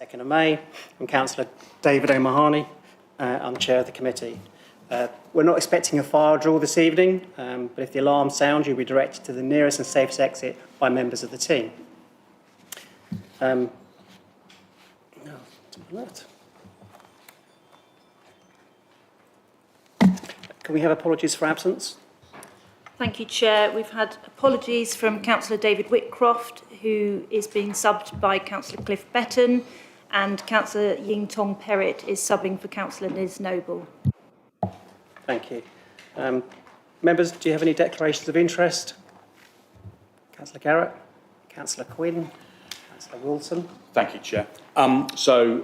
2nd of May, and Councillor David O'Mahony. I'm Chair of the committee. We're not expecting a fire drill this evening, but if the alarm sounds, you'll be directed to the nearest and safest exit by members of the team. Can we have apologies for absence? Thank you, Chair. We've had apologies from Councillor David Whitcroft, who is being subbed by Councillor Cliff Betton, and Councillor Ying Tong Perrott is subbing for Councillor Liz Noble. Thank you. Members, do you have any declarations of interest? Councillor Garrett, Councillor Quinn, Councillor Wilson. Thank you, Chair. So,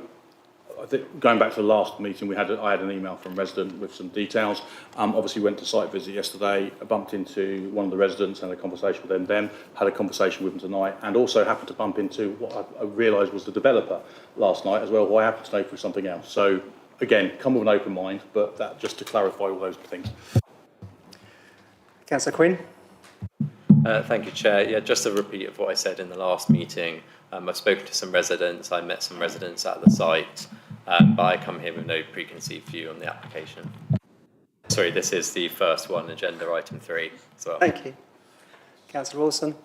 I think going back to the last meeting, I had an email from a resident with some details. Obviously went to site visit yesterday, bumped into one of the residents, had a conversation with them then, had a conversation with them tonight, and also happened to bump into what I realised was the developer last night as well, who I happened to know through something else. So, again, come with an open mind, but that just to clarify all those things. Councillor Quinn. Thank you, Chair. Yeah, just a repeat of what I said in the last meeting. I've spoken to some residents, I met some residents at the site, but I come here with no preconceived view on the application. Sorry, this is the first one, agenda item 3 as well. Thank you. Councillor Wilson.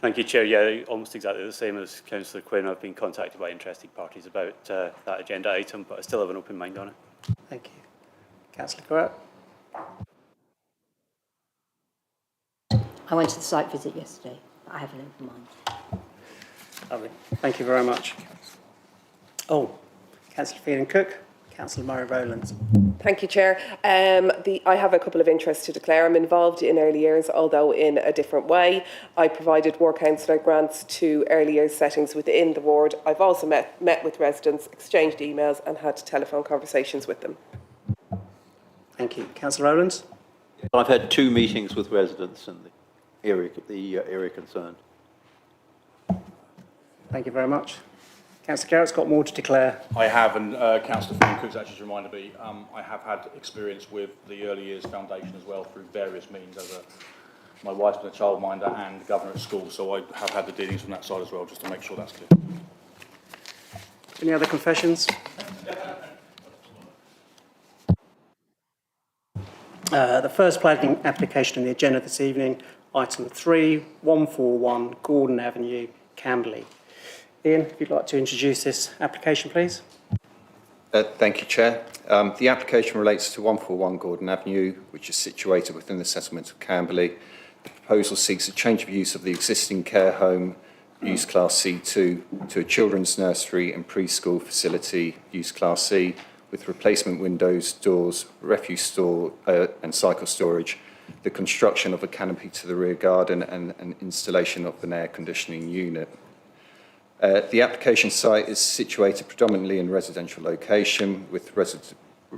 Thank you, Chair. Yeah, almost exactly the same as Councillor Quinn. I've been contacted by interested parties about that agenda item, but I still have an open mind on it. Thank you. Councillor Garrett. I went to the site visit yesterday, but I have an open mind. Lovely. Thank you very much. Oh, Councillor Phelan-Cook, Councillor Murray-Rowlands. Thank you, Chair. I have a couple of interests to declare. I'm involved in early years, although in a different way. I provided ward councillor grants to early years settings within the ward. I've also met with residents, exchanged emails and had telephone conversations with them. Thank you. Councillor Rowlands. I've had 2 meetings with residents in the area concerned. Thank you very much. Councillor Garrett's got more to declare. I have, and Councillor Phelan-Cook's actually reminded me, I have had experience with the Early Years Foundation as well through various means. My wife's been a childminder and governor at school, so I have had the dealings from that side as well, just to make sure that's clear. Any other confessions? The first planning application on the agenda this evening, item 3, 141 Gordon Avenue, Camberley. Ian, if you'd like to introduce this application, please. Thank you, Chair. The application relates to 141 Gordon Avenue, which is situated within the settlement of Camberley. The proposal seeks a change of use of the existing care home, use class C2, to a children's nursery and preschool facility, use class C, with replacement windows, doors, refuse store and cycle storage, the construction of a canopy to the rear garden and an installation of an air conditioning unit. The application site is situated predominantly in residential location with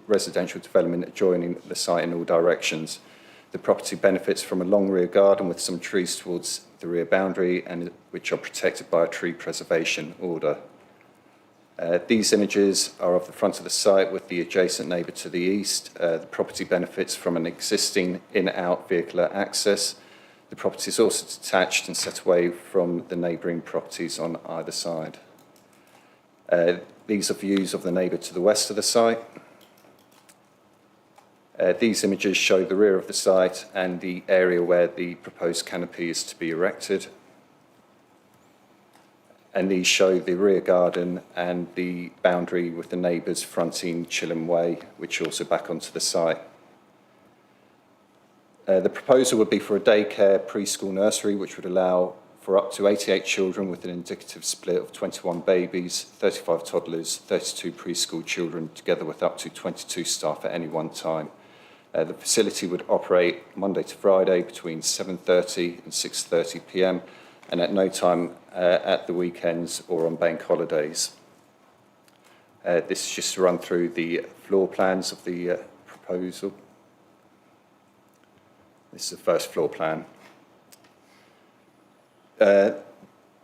residential development adjoining the site in all directions. The property benefits from a long rear garden with some trees towards the rear boundary and which are protected by a tree preservation order. These images are of the front of the site with the adjacent neighbour to the east. The property benefits from an existing in-out vehicular access. The property is also detached and set away from the neighbouring properties on either side. These are views of the neighbour to the west of the site. These images show the rear of the site and the area where the proposed canopy is to be erected. And these show the rear garden and the boundary with the neighbours fronting Chilham Way, which are also back onto the site. The proposal would be for a daycare preschool nursery, which would allow for up to 88 children with an indicative split of 21 babies, 35 toddlers, 32 preschool children, together with up to 22 staff at any one time. The facility would operate Monday to Friday between 7:30 and 6:30 p.m. and at no time at the weekends or on bank holidays. This is just to run through the floor plans of the proposal. This is the first floor plan.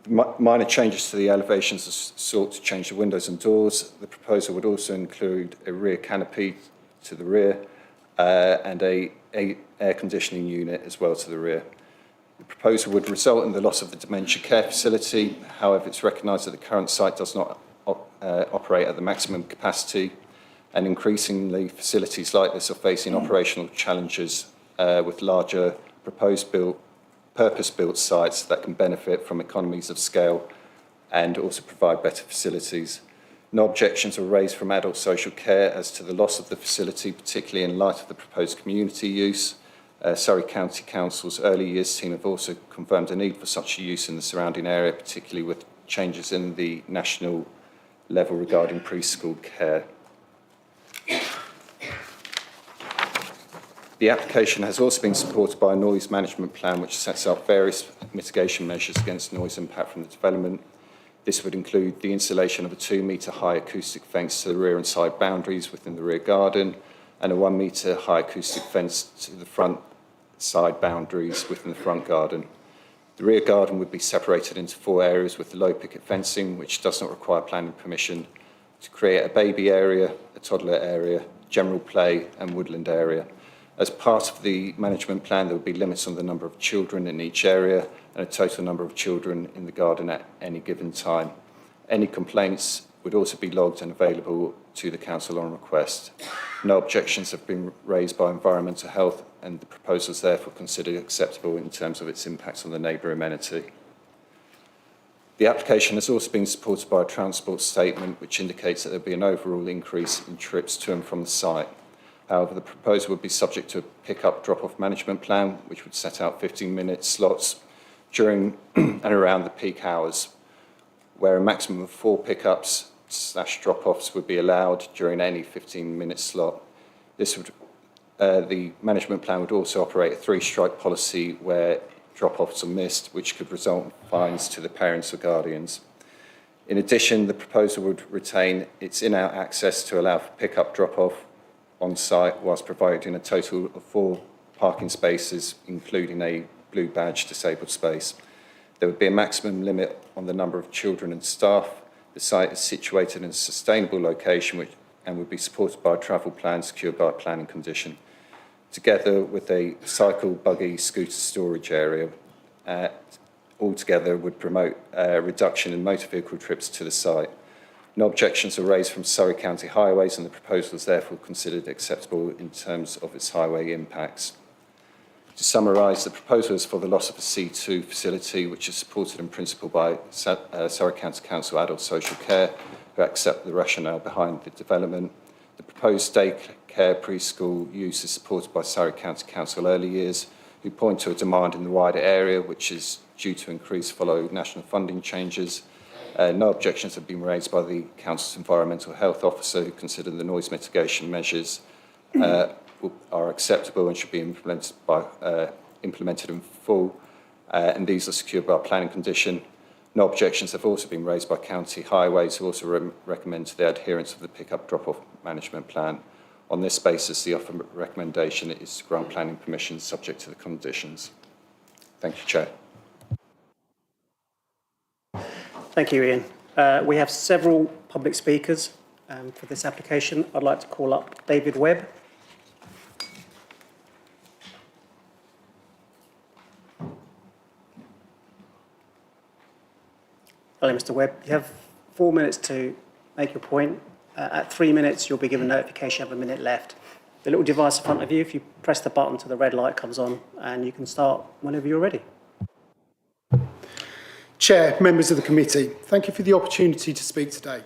Minor changes to the elevations are sought to change the windows and doors. The proposal would also include a rear canopy to the rear and a air conditioning unit as well to the rear. The proposal would result in the loss of the dementia care facility. However, it's recognised that the current site does not operate at the maximum capacity, and increasingly facilities like this are facing operational challenges with larger purpose-built sites that can benefit from economies of scale and also provide better facilities. No objections were raised from adult social care as to the loss of the facility, particularly in light of the proposed community use. Surrey County Council's early years team have also confirmed a need for such a use in the surrounding area, particularly with changes in the national level regarding preschool care. The application has also been supported by a noise management plan which sets out various mitigation measures against noise impact from the development. This would include the installation of a 2-metre high acoustic fence to the rear and side boundaries within the rear garden and a 1-metre high acoustic fence to the front side boundaries within the front garden. The rear garden would be separated into 4 areas with low picket fencing, which does not require planning permission, to create a baby area, a toddler area, general play and woodland area. As part of the management plan, there would be limits on the number of children in each area and a total number of children in the garden at any given time. Any complaints would also be logged and available to the council on request. No objections have been raised by environmental health, and the proposal is therefore considered acceptable in terms of its impacts on the neighbour amenity. The application has also been supported by a transport statement which indicates that there will be an overall increase in trips to and from the site. However, the proposal would be subject to a pick-up drop-off management plan which would set out 15-minute slots during and around the peak hours, where a maximum of 4 pickups / drop-offs would be allowed during any 15-minute slot. The management plan would also operate a 3-strike policy where drop-offs are missed, which could result in fines to the parents or guardians. In addition, the proposal would retain its in-out access to allow for pick-up drop-off on site whilst providing a total of 4 parking spaces, including a blue badge disabled space. There would be a maximum limit on the number of children and staff. The site is situated in a sustainable location and would be supported by a travel plan secured by a planning condition, together with a cycle, buggy, scooter storage area. Altogether would promote a reduction in motor vehicle trips to the site. No objections are raised from Surrey County Highways, and the proposal is therefore considered acceptable in terms of its highway impacts. To summarise, the proposal is for the loss of a C2 facility, which is supported in principle by Surrey County Council Adult Social Care, who accept the rationale behind the development. The proposed daycare preschool use is supported by Surrey County Council Early Years, who point to a demand in the wider area, which is due to increase following national funding changes. No objections have been raised by the Council's Environmental Health Officer, who consider the noise mitigation measures are acceptable and should be implemented in full, and these are secured by a planning condition. No objections have also been raised by County Highways, who also recommend the adherence of the pick-up drop-off management plan. On this basis, the offer recommendation is to grant planning permission subject to the conditions. Thank you, Chair. Thank you, Ian. We have several public speakers for this application. I'd like to call up David Webb. Hello, Mr. Webb. You have 4 minutes to make your point. At 3 minutes, you'll be given notification you have a minute left. The little device in front of you, if you press the button till the red light comes on, and you can start whenever you're ready. Chair, members of the committee, thank you for the opportunity to speak today.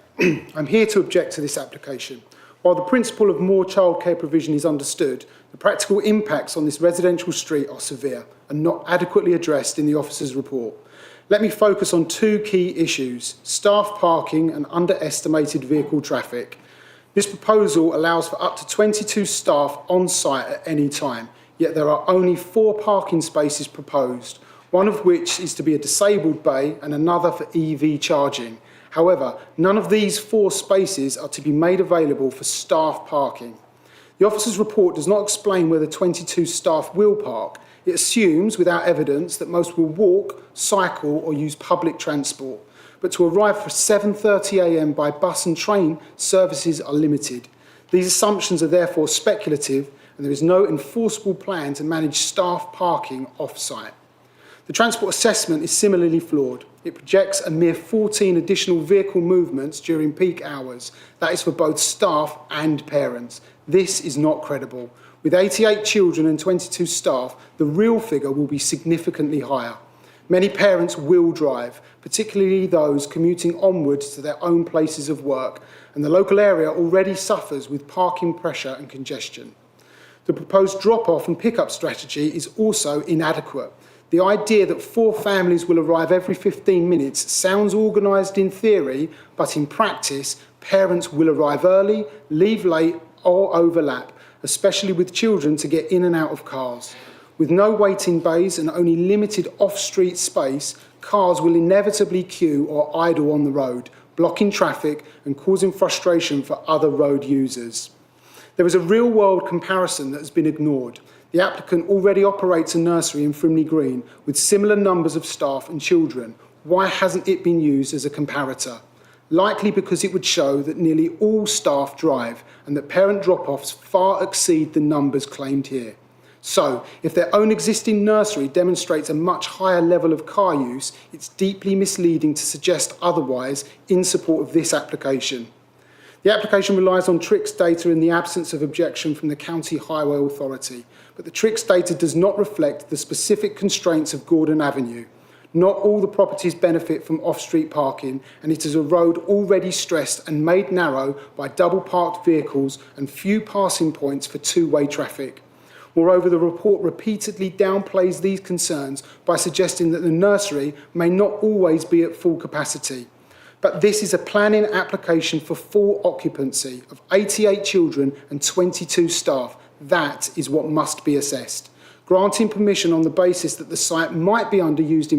I'm here to object to this application. While the principle of more childcare provision is understood, the practical impacts on this residential street are severe and not adequately addressed in the officer's report. Let me focus on 2 key issues: staff parking and underestimated vehicle traffic. This proposal allows for up to 22 staff on site at any time, yet there are only 4 parking spaces proposed, one of which is to be a disabled bay and another for EV charging. However, none of these 4 spaces are to be made available for staff parking. The officer's report does not explain whether 22 staff will park. It assumes, without evidence, that most will walk, cycle or use public transport. But to arrive for 7:30 a.m. by bus and train, services are limited. These assumptions are therefore speculative, and there is no enforceable plan to manage staff parking off-site. The transport assessment is similarly flawed. It projects a mere 14 additional vehicle movements during peak hours. That is for both staff and parents. This is not credible. With 88 children and 22 staff, the real figure will be significantly higher. Many parents will drive, particularly those commuting onwards to their own places of work, and the local area already suffers with parking pressure and congestion. The proposed drop-off and pick-up strategy is also inadequate. The idea that 4 families will arrive every 15 minutes sounds organised in theory, but in practice, parents will arrive early, leave late, or overlap, especially with children to get in and out of cars. With no waiting bays and only limited off-street space, cars will inevitably queue or idle on the road, blocking traffic and causing frustration for other road users. There is a real-world comparison that has been ignored. The applicant already operates a nursery in Frimley Green with similar numbers of staff and children. Why hasn't it been used as a comparator? Likely because it would show that nearly all staff drive and that parent drop-offs far exceed the numbers claimed here. So, if their own existing nursery demonstrates a much higher level of car use, it's deeply misleading to suggest otherwise in support of this application. The application relies on TRICS data in the absence of objection from the County Highway Authority, but the TRICS data does not reflect the specific constraints of Gordon Avenue. Not all the properties benefit from off-street parking, and it is a road already stressed and made narrow by double-parked vehicles and few passing points for two-way traffic. Moreover, the report repeatedly downplays these concerns by suggesting that the nursery may not always be at full capacity. But this is a planning application for full occupancy of 88 children and 22 staff. That is what must be assessed. Granting permission on the basis that the site might be underused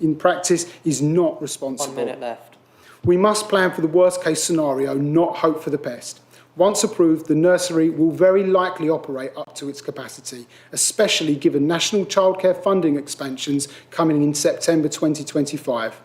in practice is not responsible. 1 minute left. We must plan for the worst case scenario, not hope for the best. Once approved, the nursery will very likely operate up to its capacity, especially given national childcare funding expansions coming in September 2025.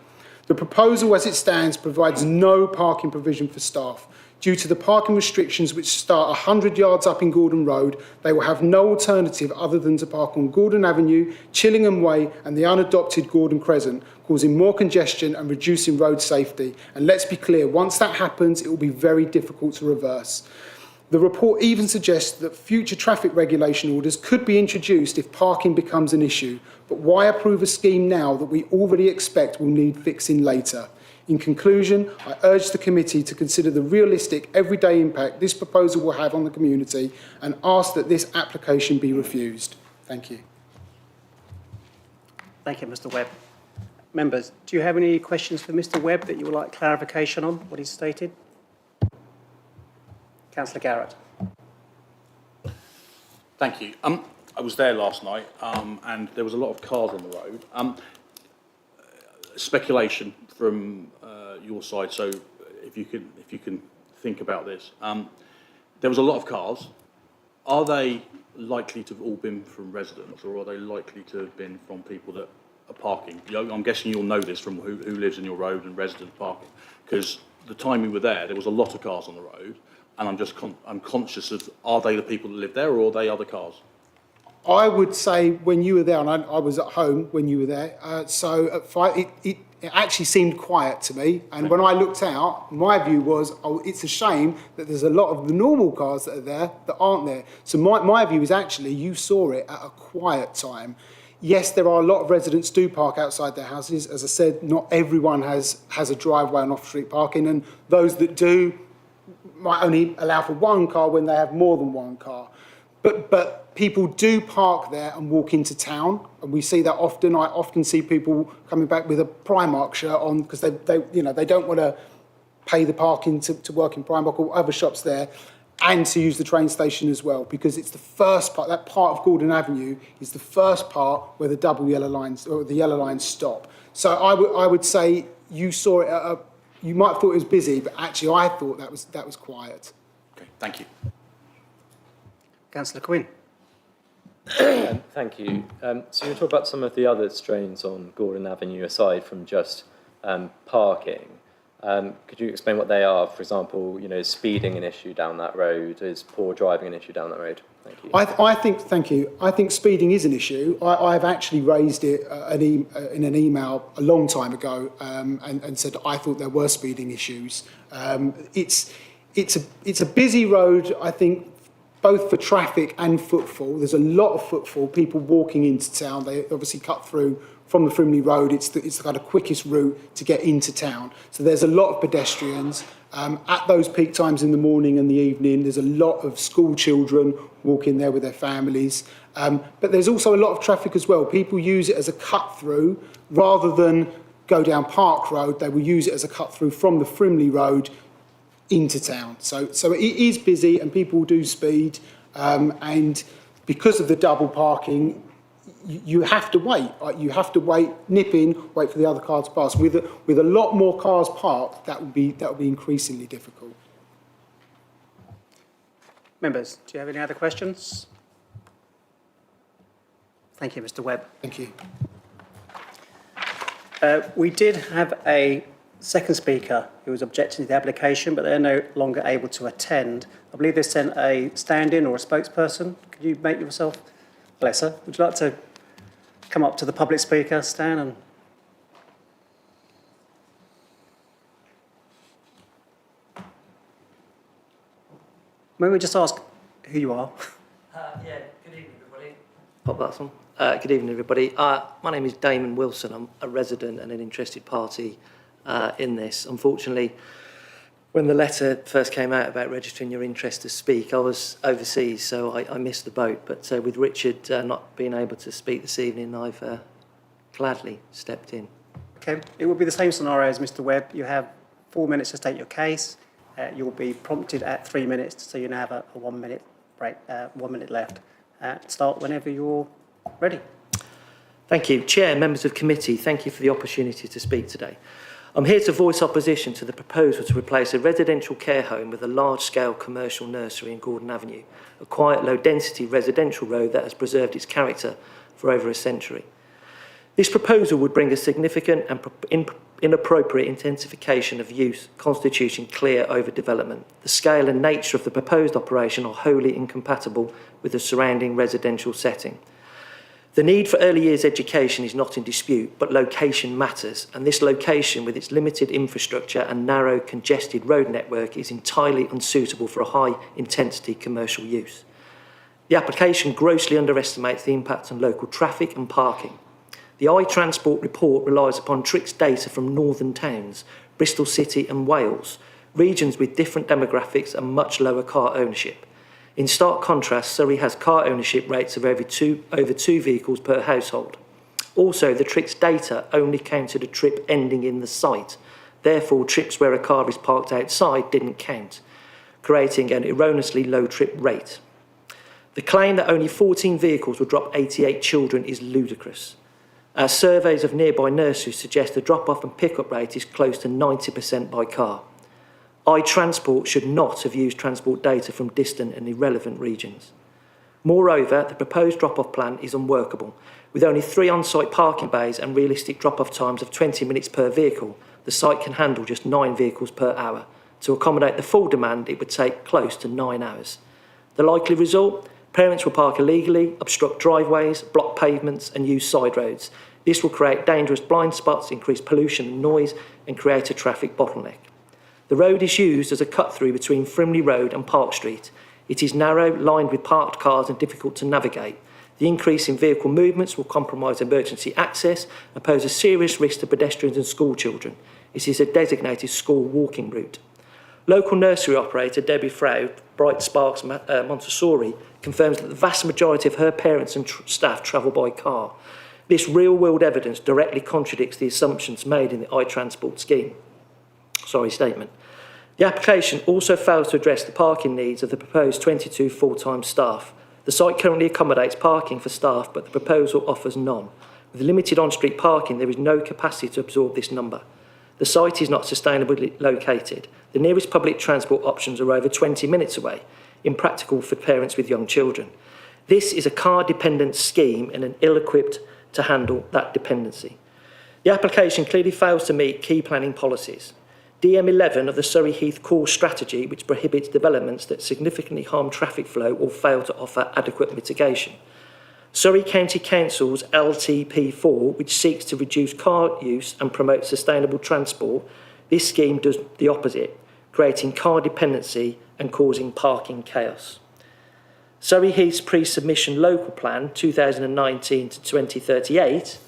The proposal as it stands provides no parking provision for staff. Due to the parking restrictions which start 100 yards up in Gordon Road, they will have no alternative other than to park on Gordon Avenue, Chillingham Way and the unadopted Gordon Crescent, causing more congestion and reducing road safety. And let's be clear, once that happens, it will be very difficult to reverse. The report even suggests that future traffic regulation orders could be introduced if parking becomes an issue. But why approve a scheme now that we already expect will need fixing later? In conclusion, I urge the committee to consider the realistic everyday impact this proposal will have on the community and ask that this application be refused. Thank you. Thank you, Mr Webb. Members, do you have any questions for Mr Webb that you would like clarification on what he's stated? Councillor Garrett. Thank you. I was there last night, and there was a lot of cars on the road. Speculation from your side. So, if you can think about this, there was a lot of cars. Are they likely to have all been from residents, or are they likely to have been from people that are parking? I'm guessing you'll know this from who lives in your road and resident parking, because the time we were there was a lot of cars on the road. And I'm just I'm conscious of, are they the people that live there, or are they other cars? I would say when you were there, and I was at home when you were there, so at 5, it actually seemed quiet to me. And when I looked out, my view was, oh, it's a shame that there's a lot of the normal cars that are there that aren't there. So my view is actually you saw it at a quiet time. Yes, there are a lot of residents do park outside their houses. As I said, not everyone has a driveway and off-street parking, and those that do might only allow for one car when they have more than one car. But people do park there and walk into town, and we see that often. I often see people coming back with a Primark shirt on because they don't want to pay the parking to work in Primark or other shops there, and to use the train station as well, because it's the first part. That part of Gordon Avenue is the first part where the double yellow lines or the yellow lines stop. So I would say you saw it at a. You might have thought it was busy, but actually I thought that was quiet. Okay, thank you. Councillor Quinn. Thank you. So you talk about some of the other strains on Gordon Avenue aside from just parking. Could you explain what they are? For example, is speeding an issue down that road? Is poor driving an issue down that road? Thank you. Thank you. I think speeding is an issue. I've actually raised it in an email a long time ago and said I thought there were speeding issues. It's a busy road, I think, both for traffic and footfall. There's a lot of footfall, people walking into town. They obviously cut through from the Frimley Road. It's the kind of quickest route to get into town. So there's a lot of pedestrians. At those peak times in the morning and the evening, there's a lot of school children walking there with their families. But there's also a lot of traffic as well. People use it as a cut through rather than go down Park Road. They will use it as a cut through from the Frimley Road into town. So it is busy and people do speed. And because of the double parking, you have to wait. You have to wait, nip in, wait for the other car to pass. With a lot more cars parked, that would be increasingly difficult. Members, do you have any other questions? Thank you, Mr. Webb. Thank you. We did have a second speaker who was objecting to the application, but they're no longer able to attend. I believe they sent a stand-in or a spokesperson. Could you make yourself, bless her, would you like to come up to the public speaker, Stan? And may we just ask who you are? Yeah, good evening, everybody. Pop that on. Good evening, everybody. My name is Damon Wilson. I'm a resident and an interested party in this. Unfortunately, when the letter first came out about registering your interest to speak, I was overseas, so I missed the boat. But with Richard not being able to speak this evening, I've gladly stepped in. Okay, it will be the same scenario as Mr. Webb. You have 4 minutes to state your case. You'll be prompted at 3 minutes, so you now have a 1 minute break, 1 minute left. Start whenever you're ready. Thank you. Chair, members of committee, thank you for the opportunity to speak today. I'm here to voice opposition to the proposal to replace a residential care home with a large-scale commercial nursery in Gordon Avenue, a quiet, low-density residential road that has preserved its character for over a century. This proposal would bring a significant and inappropriate intensification of use, constituting clear overdevelopment. The scale and nature of the proposed operation are wholly incompatible with the surrounding residential setting. The need for early years education is not in dispute, but location matters, and this location, with its limited infrastructure and narrow, congested road network, is entirely unsuitable for a high-intensity commercial use. The application grossly underestimates the impact on local traffic and parking. The iTransport report relies upon TRICS data from northern towns, Bristol City and Wales, regions with different demographics and much lower car ownership. In stark contrast, Surrey has car ownership rates of over two vehicles per household. Also, the TRICS data only counted a trip ending in the site. Therefore, trips where a car is parked outside didn't count, creating an erroneously low trip rate. The claim that only 14 vehicles will drop 88 children is ludicrous. Our surveys of nearby nurseries suggest the drop-off and pick-up rate is close to 90% by car. iTransport should not have used transport data from distant and irrelevant regions. Moreover, the proposed drop-off plan is unworkable. With only 3 on-site parking bays and realistic drop-off times of 20 minutes per vehicle, the site can handle just 9 vehicles per hour. To accommodate the full demand, it would take close to 9 hours. The likely result? Parents will park illegally, obstruct driveways, block pavements and use side roads. This will create dangerous blind spots, increase pollution and noise, and create a traffic bottleneck. The road is used as a cut-through between Frimley Road and Park Street. It is narrow, lined with parked cars and difficult to navigate. The increase in vehicle movements will compromise emergency access and pose a serious risk to pedestrians and school children. It is a designated school walking route. Local nursery operator Debbie Froud, Bright Sparks Montessori, confirms that the vast majority of her parents and staff travel by car. This real-world evidence directly contradicts the assumptions made in the iTransport statement. The application also fails to address the parking needs of the proposed 22 full-time staff. The site currently accommodates parking for staff, but the proposal offers none. With limited on-street parking, there is no capacity to absorb this number. The site is not sustainably located. The nearest public transport options are over 20 minutes away, impractical for parents with young children. This is a car-dependent scheme and an ill-equipped to handle that dependency. The application clearly fails to meet key planning policies. DM11 of the Surrey Heath Core Strategy, which prohibits developments that significantly harm traffic flow or fail to offer adequate mitigation. Surrey County Council's LTP4, which seeks to reduce car use and promote sustainable transport. This scheme does the opposite, creating car dependency and causing parking chaos. Surrey Heath's pre-submission local plan 2019 to 2038,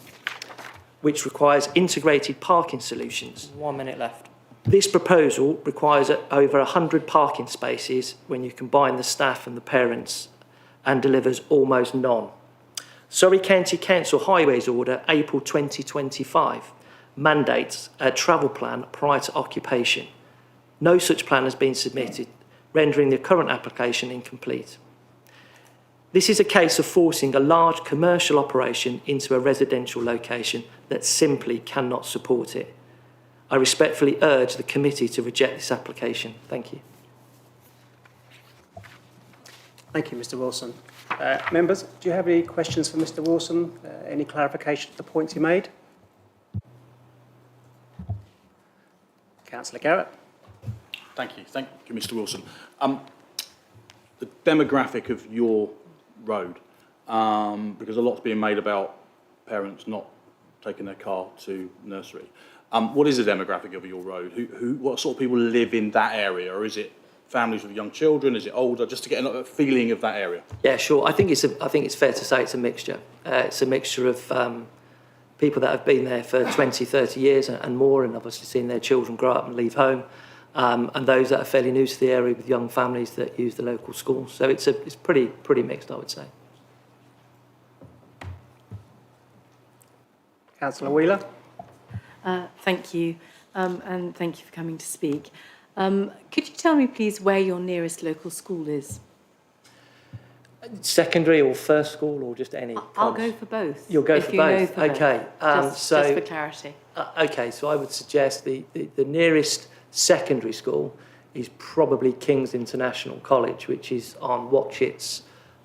which requires integrated parking solutions. 1 minute left. This proposal requires over 100 parking spaces when you combine the staff and the parents, and delivers almost none. Surrey County Council Highways Order, April 2025, mandates a travel plan prior to occupation. No such plan has been submitted, rendering the current application incomplete. This is a case of forcing a large commercial operation into a residential location that simply cannot support it. I respectfully urge the committee to reject this application. Thank you. Thank you, Mr Wilson. Members, do you have any questions for Mr Wilson? Any clarification of the points he made? Councillor Garrett. Thank you, Mr Wilson. The demographic of your road, because a lot's being made about parents not taking their car to nursery. What is the demographic of your road? What sort of people live in that area? Or is it families with young children? Is it older? Just to get a feeling of that area. Yeah, sure. I think it's fair to say it's a mixture. It's a mixture of people that have been there for 20, 30 years and more, and obviously seen their children grow up and leave home, and those that are fairly new to the area with young families that use the local schools. So it's pretty mixed, I would say. Councillor Wheeler. Thank you, and thank you for coming to speak. Could you tell me, please, where your nearest local school is? Secondary or first school, or just any? I'll go for both. You'll go for both? Okay. Just for clarity. Okay, so I would suggest the nearest secondary school is probably King's International College, which is on Watchet's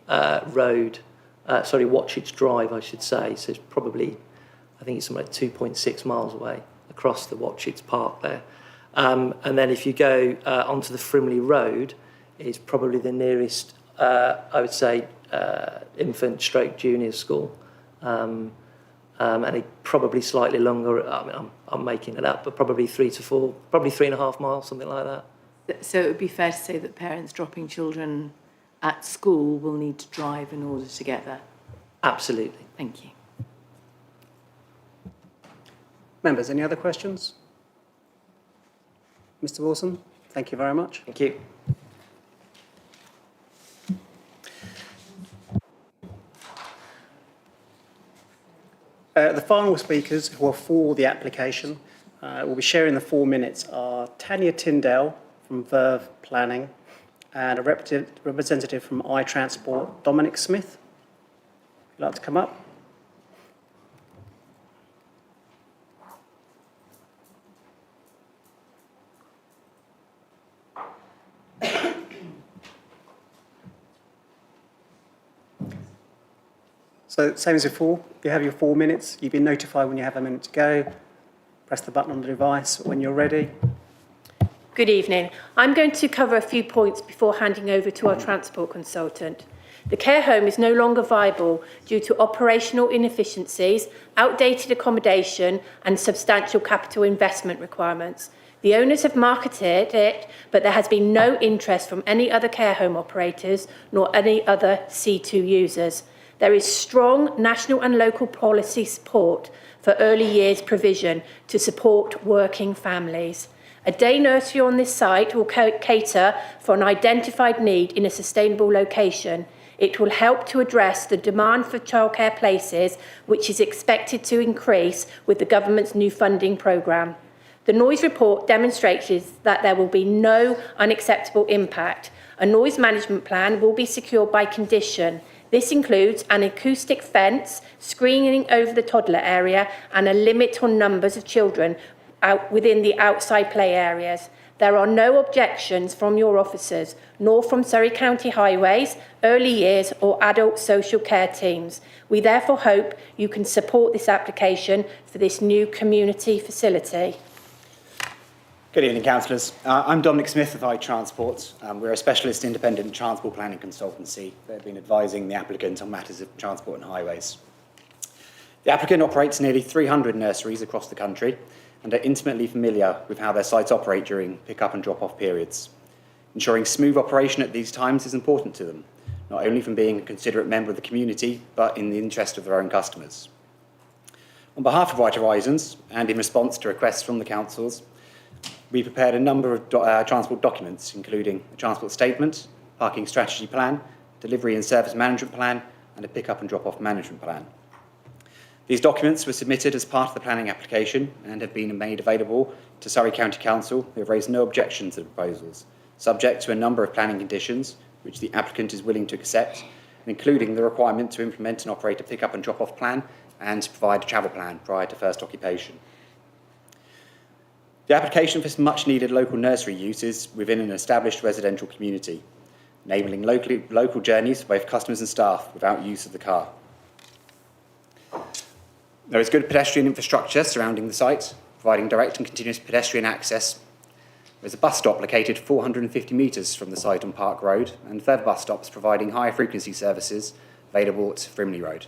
Watchet's Drive, I should say. So it's probably, I think it's something like 2.6 miles away across the Watchet's Park there. And then if you go onto the Frimley Road, is probably the nearest, I would say, infant/junior school. And it probably slightly longer, I mean, I'm making it up, but probably 3 to 4, probably 3.5 miles, something like that. So it would be fair to say that parents dropping children at school will need to drive in order to get there? Absolutely. Thank you. Members, any other questions? Mr Wilson, thank you very much. Thank you. The final speakers who are for the application will be sharing the 4 minutes are Tanya Tyndale from Verve Planning and a representative from iTransport, Dominic Smith. Would you like to come up? So, same as before, you have your 4 minutes. You've been notified when you have a minute to go. Press the button on the device when you're ready. Good evening. I'm going to cover a few points before handing over to our transport consultant. The care home is no longer viable due to operational inefficiencies, outdated accommodation and substantial capital investment requirements. The owners have marketed it, but there has been no interest from any other care home operators nor any other C2 users. There is strong national and local policy support for early years provision to support working families. A day nursery on this site will cater for an identified need in a sustainable location. It will help to address the demand for childcare places, which is expected to increase with the government's new funding programme. The noise report demonstrates that there will be no unacceptable impact. A noise management plan will be secured by condition. This includes an acoustic fence, screening over the toddler area, and a limit on numbers of children within the outside play areas. There are no objections from your officers, nor from Surrey County Highways, early years, or adult social care teams. We therefore hope you can support this application for this new community facility. Good evening, councillors. I'm Dominic Smith of iTransport. We're a specialist independent transport planning consultancy that have been advising the applicant on matters of transport and highways. The applicant operates nearly 300 nurseries across the country and are intimately familiar with how their sites operate during pick-up and drop-off periods. Ensuring smooth operation at these times is important to them, not only from being a considerate member of the community, but in the interest of their own customers. On behalf of Bright Horizons, and in response to requests from the councils, we prepared a number of transport documents, including a transport statement, parking strategy plan, delivery and service management plan, and a pick-up and drop-off management plan. These documents were submitted as part of the planning application and have been made available to Surrey County Council, who have raised no objection to the proposals, subject to a number of planning conditions, which the applicant is willing to accept, including the requirement to implement and operate a pick-up and drop-off plan and to provide a travel plan prior to first occupation. The application for much needed local nursery use is within an established residential community, enabling local journeys for both customers and staff without use of the car. There is good pedestrian infrastructure surrounding the site, providing direct and continuous pedestrian access. There is a bus stop located 450 metres from the site on Park Road, and further bus stops providing high frequency services available at Frimley Road.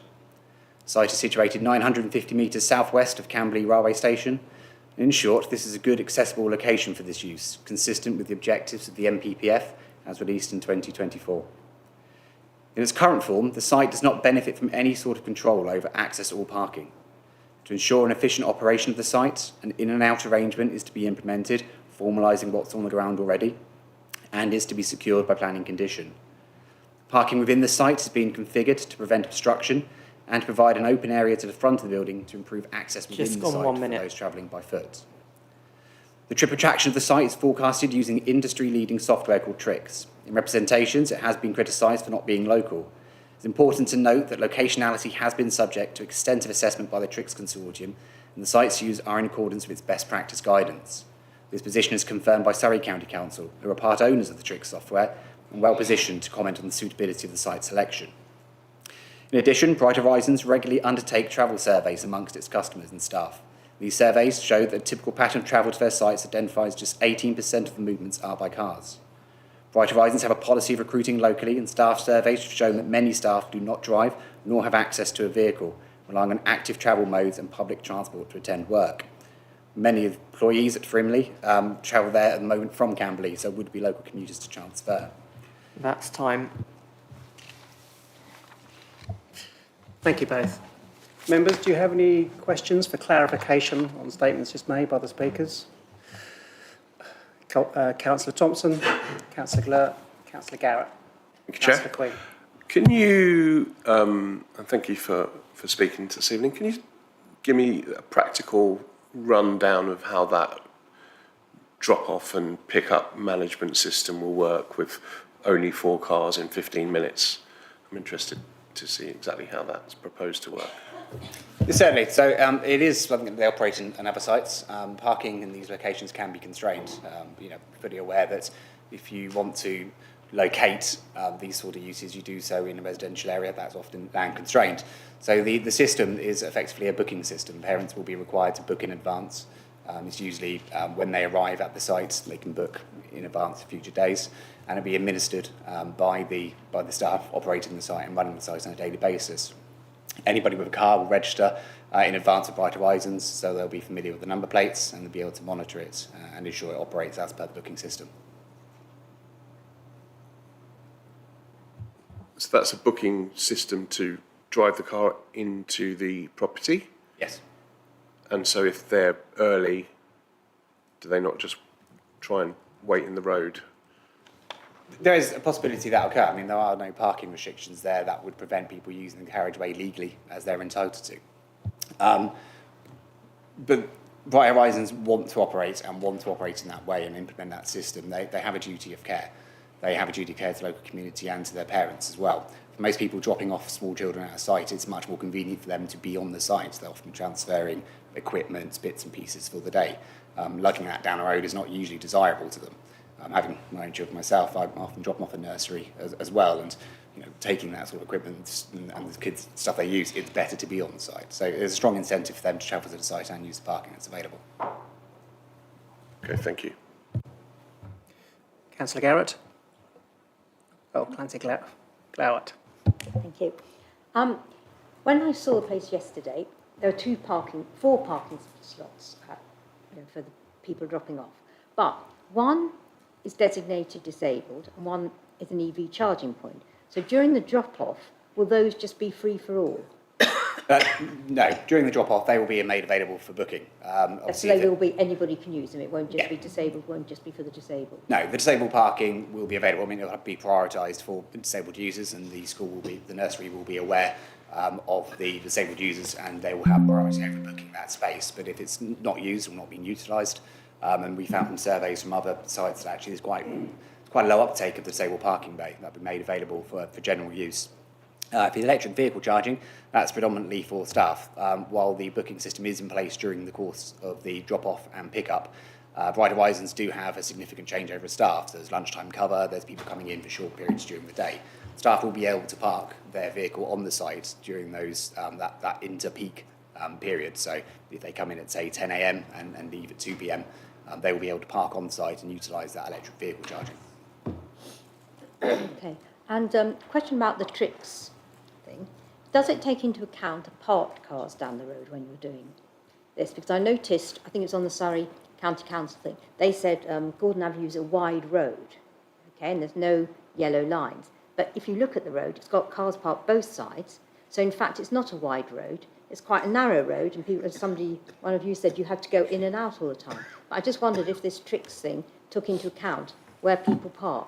The site is situated 950 metres southwest of Camberley Railway Station. In short, this is a good accessible location for this use, consistent with the objectives of the MPPF as released in 2024. In its current form, the site does not benefit from any sort of control over access or parking. To ensure an efficient operation of the site, an in and out arrangement is to be implemented, formalising what's on the ground already, and is to be secured by planning condition. Parking within the site has been configured to prevent obstruction and to provide an open area to the front of the building to improve access within the site for those travelling by foot. The trip attraction of the site is forecasted using industry-leading software called Trix. In representations, it has been criticised for not being local. It's important to note that locationality has been subject to extensive assessment by the Trix Consortium, and the sites used are in accordance with its best practice guidance. This position is confirmed by Surrey County Council, who are part owners of the Trix software and well positioned to comment on the suitability of the site selection. In addition, Bright Horizons regularly undertake travel surveys amongst its customers and staff. These surveys show that a typical pattern of travel to their sites identifies just 18% of the movements are by cars. Bright Horizons have a policy of recruiting locally, and staff surveys have shown that many staff do not drive nor have access to a vehicle, relying on active travel modes and public transport to attend work. Many employees at Frimley travel there at the moment from Camberley, so would be local commuters to transfer. That's time. Thank you both. Members, do you have any questions for clarification on statements just made by the speakers? Councillor Thompson, Councillor Glert, Councillor Garrett. Thank you, Chair. Councillor Quinn. Can you, and thank you for speaking this evening, can you give me a practical rundown of how that drop-off and pick-up management system will work with only 4 cars in 15 minutes? I'm interested to see exactly how that's proposed to work. Certainly. So it is something that they operate in other sites. Parking in these locations can be constrained. Fully aware that if you want to locate these sort of uses, you do so in a residential area that's often land constrained. So the system is effectively a booking system. Parents will be required to book in advance. It's usually when they arrive at the site, they can book in advance for future days, and it'll be administered by the staff operating the site and running the site on a daily basis. Anybody with a car will register in advance of Bright Horizons, so they'll be familiar with the number plates and they'll be able to monitor it and ensure it operates as per the booking system. So that's a booking system to drive the car into the property? Yes. And so if they're early, do they not just try and wait in the road? There is a possibility that will occur. I mean, there are no parking restrictions there that would prevent people using the carriageway legally as they're entitled to. But Bright Horizons want to operate in that way and implement that system. They have a duty of care. They have a duty of care to the local community and to their parents as well. For most people dropping off small children at a site, it's much more convenient for them to be on the site. They're often transferring equipment, bits and pieces for the day. Lugging that down the road is not usually desirable to them. Having my own children myself, I often drop them off at nursery as well, and taking that sort of equipment and the kids' stuff they use, it's better to be on the site. So there's a strong incentive for them to travel to the site and use the parking that's available. Okay, thank you. Councillor Garrett. Oh, Clancy Glowett. Thank you. When I saw the place yesterday, there were four parking slots for the people dropping off. But one is designated disabled and one is an EV charging point. So during the drop-off, will those just be free for all? No, during the drop-off, they will be made available for booking. So they will be, anybody can use them. It won't just be disabled, won't just be for the disabled. No, the disabled parking will be available. I mean, it'll be prioritised for disabled users, and the nursery will be aware of the disabled users, and they will have priority over booking that space. But if it's not used or not being utilised, and we found from surveys from other sites that actually there's quite a low uptake of the disabled parking bay that will be made available for general use. For the electric vehicle charging, that's predominantly for staff. While the booking system is in place during the course of the drop-off and pick-up, Bright Horizons do have a significant changeover of staff. So there's lunchtime cover, there's people coming in for short periods during the day. Staff will be able to park their vehicle on the site during those that inter-peak period. So if they come in at, say, 10 a.m. and leave at 2 p.m., they will be able to park on site and utilise that electric vehicle charging. Okay. And question about the tricks thing. Does it take into account the parked cars down the road when you're doing this? Because I noticed, I think it was on the Surrey County Council thing, they said Gordon Avenue is a wide road, okay, and there's no yellow lines. But if you look at the road, it's got cars parked both sides. So in fact, it's not a wide road. It's quite a narrow road, and people, as one of you said, you have to go in and out all the time. But I just wondered if this tricks thing took into account where people park.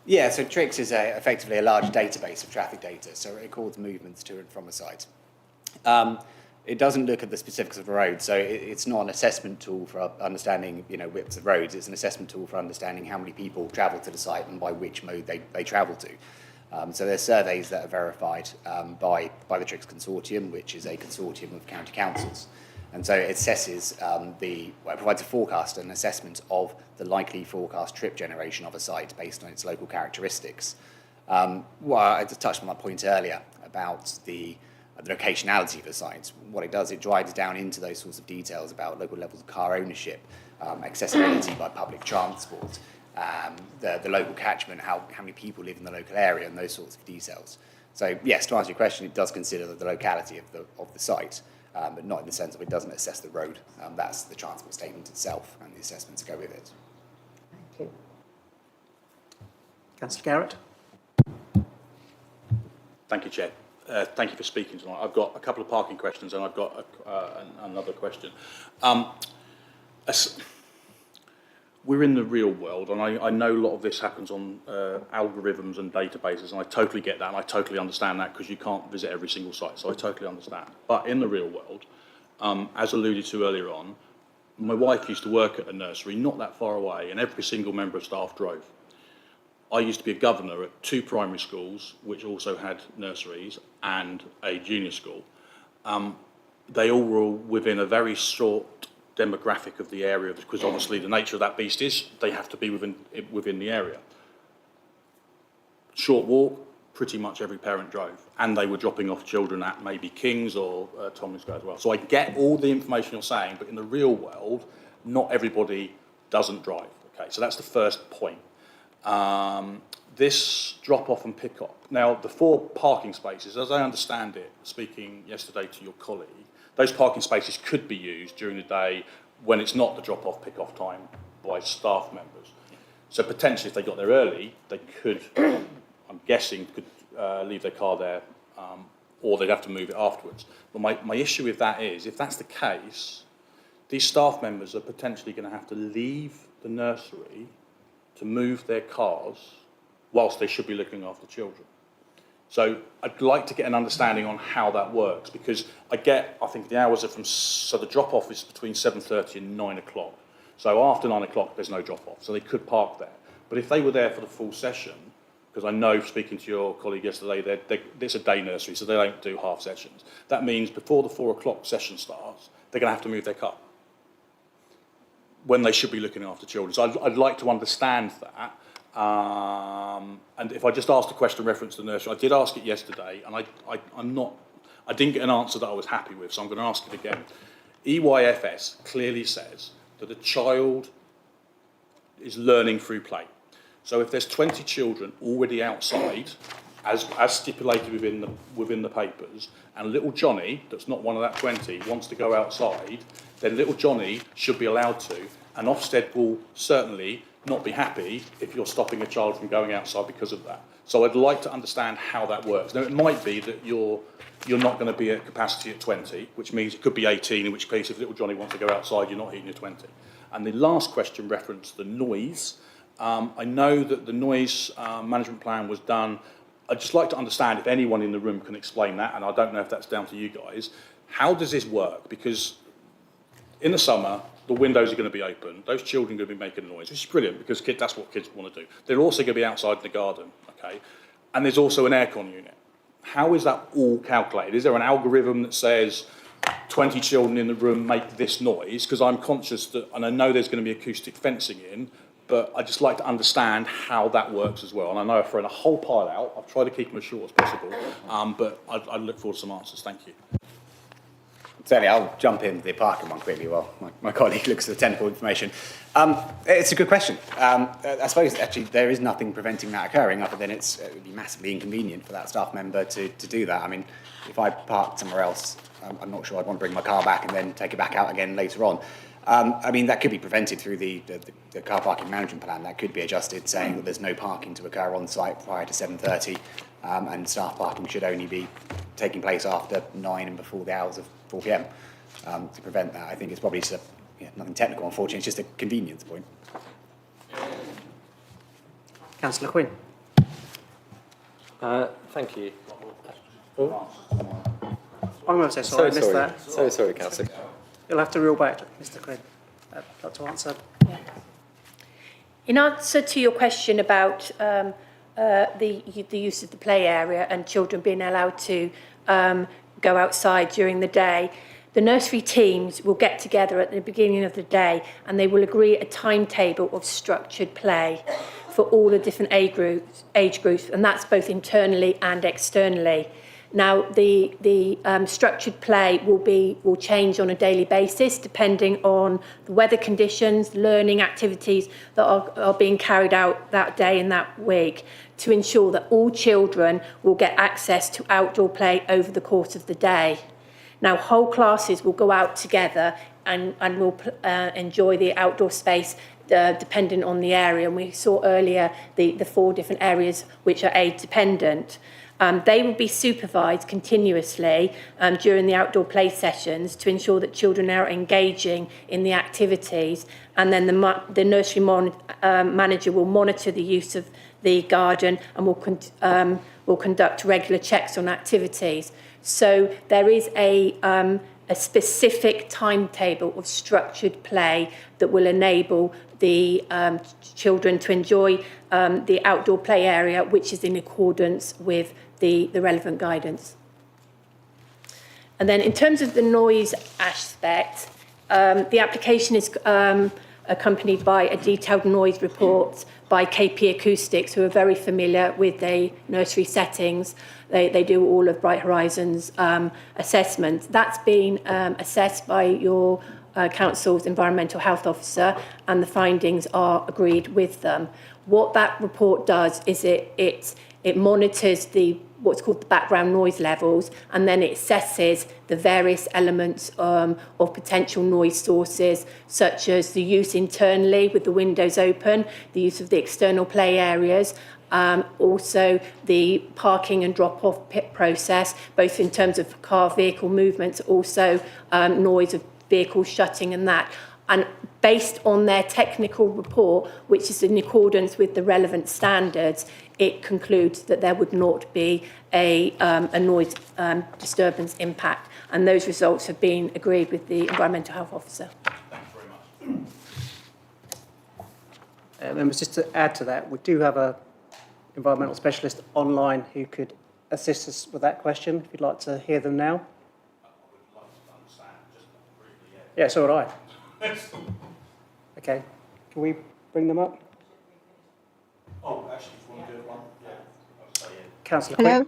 Yeah, so TRIX is effectively a large database of traffic data, so it records movements to and from a site. It doesn't look at the specifics of the road, so it's not an assessment tool for understanding, widths of roads. It's an assessment tool for understanding how many people travel to the site and by which mode they travel to. So there's surveys that are verified by the TRIX Consortium, which is a consortium of county councils. And so it assesses it provides a forecast and assessment of the likely forecast trip generation of a site based on its local characteristics. I just touched on my point earlier about the locationality of the site. What it does, it drives down into those sorts of details about local levels of car ownership, accessibility by public transport, the local catchment, how many people live in the local area, and those sorts of details. So yes, to answer your question, it does consider the locality of the site. But not in the sense of it doesn't assess the road. That's the transport statement itself and the assessments go with it. Thank you. Councillor Garrett. Thank you, Chair. Thank you for speaking tonight. I've got a couple of parking questions and I've got another question. We're in the real world, and I know a lot of this happens on algorithms and databases, and I totally get that, and I totally understand that because you can't visit every single site, so I totally understand. But in the real world, as alluded to earlier on, my wife used to work at a nursery not that far away, and every single member of staff drove. I used to be a governor at 2 primary schools, which also had nurseries, and a junior school. They all were within a very short demographic of the area, because obviously the nature of that beast is they have to be within the area. Short walk, pretty much every parent drove, and they were dropping off children at maybe King's or Tomlin's as well. So I get all the information you're saying, but in the real world, not everybody doesn't drive. Okay, so that's the first point. This drop-off and pick-up. Now, the 4 parking spaces, as I understand it, speaking yesterday to your colleague, those parking spaces could be used during the day when it's not the drop-off, pick-off time by staff members. So potentially, if they got there early, they could, I'm guessing, leave their car there, or they'd have to move it afterwards. But my issue with that is, if that's the case, these staff members are potentially going to have to leave the nursery to move their cars whilst they should be looking after children. So I'd like to get an understanding on how that works, because I think the hours are so the drop-off is between 7:30 and 9 o'clock. So after 9 o'clock, there's no drop-off, so they could park there. But if they were there for the full session, because I know, speaking to your colleague yesterday, it's a day nursery, so they don't do half sessions. That means before the 4 o'clock session starts, they're going to have to move their car when they should be looking after children. So I'd like to understand that. And if I just asked a question in reference to the nursery, I did ask it yesterday, and I didn't get an answer that I was happy with, so I'm going to ask it again. EYFS clearly says that a child is learning through play. So if there's 20 children already outside, as stipulated within the papers, and little Johnny, that's not one of that 20, wants to go outside, then little Johnny should be allowed to, and Ofsted will certainly not be happy if you're stopping a child from going outside because of that. So I'd like to understand how that works. Now, it might be that you're not going to be at capacity at 20, which means it could be 18, in which case if little Johnny wants to go outside, you're not hitting your 20. And the last question referenced the noise. I know that the noise management plan was done. I'd just like to understand if anyone in the room can explain that, and I don't know if that's down to you guys. How does this work? Because in the summer, the windows are going to be open. Those children are going to be making noise, which is brilliant because that's what kids want to do. They're also going to be outside in the garden, okay? And there's also an aircon unit. How is that all calculated? Is there an algorithm that says 20 children in the room make this noise? Because I'm conscious that, and I know there's going to be acoustic fencing in, but I'd just like to understand how that works as well. And I know I've thrown a whole pile out. I've tried to keep them as short as possible, but I'd look forward to some answers. Thank you. Certainly, I'll jump in the parking one quickly while my colleague looks at the technical information. It's a good question. I suppose, actually, there is nothing preventing that occurring other than it would be massively inconvenient for that staff member to do that. I mean, if I parked somewhere else, I'm not sure I'd want to bring my car back and then take it back out again later on. I mean, that could be prevented through the car parking management plan. That could be adjusted, saying that there's no parking to occur on site prior to 7:30, and staff parking should only be taking place after 9 and before the hours of 4 p.m. To prevent that. I think it's probably just nothing technical, unfortunately. It's just a convenience point. Councillor Quinn. Thank you. I'm so sorry, I missed that. So sorry, Councillor. You'll have to reel back, Mr. Quinn. Like to answer. Yeah. In answer to your question about the use of the play area and children being allowed to go outside during the day, the nursery teams will get together at the beginning of the day and they will agree a timetable of structured play for all the different age groups, and that's both internally and externally. Now, the structured play will change on a daily basis depending on the weather conditions, learning activities that are being carried out that day and that week, to ensure that all children will get access to outdoor play over the course of the day. Now, whole classes will go out together and will enjoy the outdoor space depending on the area. And we saw earlier the 4 different areas which are aid dependent. They will be supervised continuously during the outdoor play sessions to ensure that children are engaging in the activities, and then the nursery manager will monitor the use of the garden and will conduct regular checks on activities. So there is a specific timetable of structured play that will enable the children to enjoy the outdoor play area, which is in accordance with the relevant guidance. And then in terms of the noise aspect, the application is accompanied by a detailed noise report by KP Acoustics, who are very familiar with the nursery settings. They do all of Bright Horizons assessments. That's been assessed by your council's environmental health officer, and the findings are agreed with them. What that report does is it monitors what's called the background noise levels, and then it assesses the various elements of potential noise sources, such as the use internally with the windows open, the use of the external play areas, also the parking and drop-off pit process, both in terms of car vehicle movements, also noise of vehicles shutting and that. And based on their technical report, which is in accordance with the relevant standards, it concludes that there would not be a noise disturbance impact. And those results have been agreed with the Environmental Health Officer. Thanks very much. Members, just to add to that, we do have an environmental specialist online who could assist us with that question, if you'd like to hear them now. I would like to understand just briefly. Yeah, so would I. Okay, can we bring them up? Oh, actually, if you want to do it one, yeah. Councillor Quinn.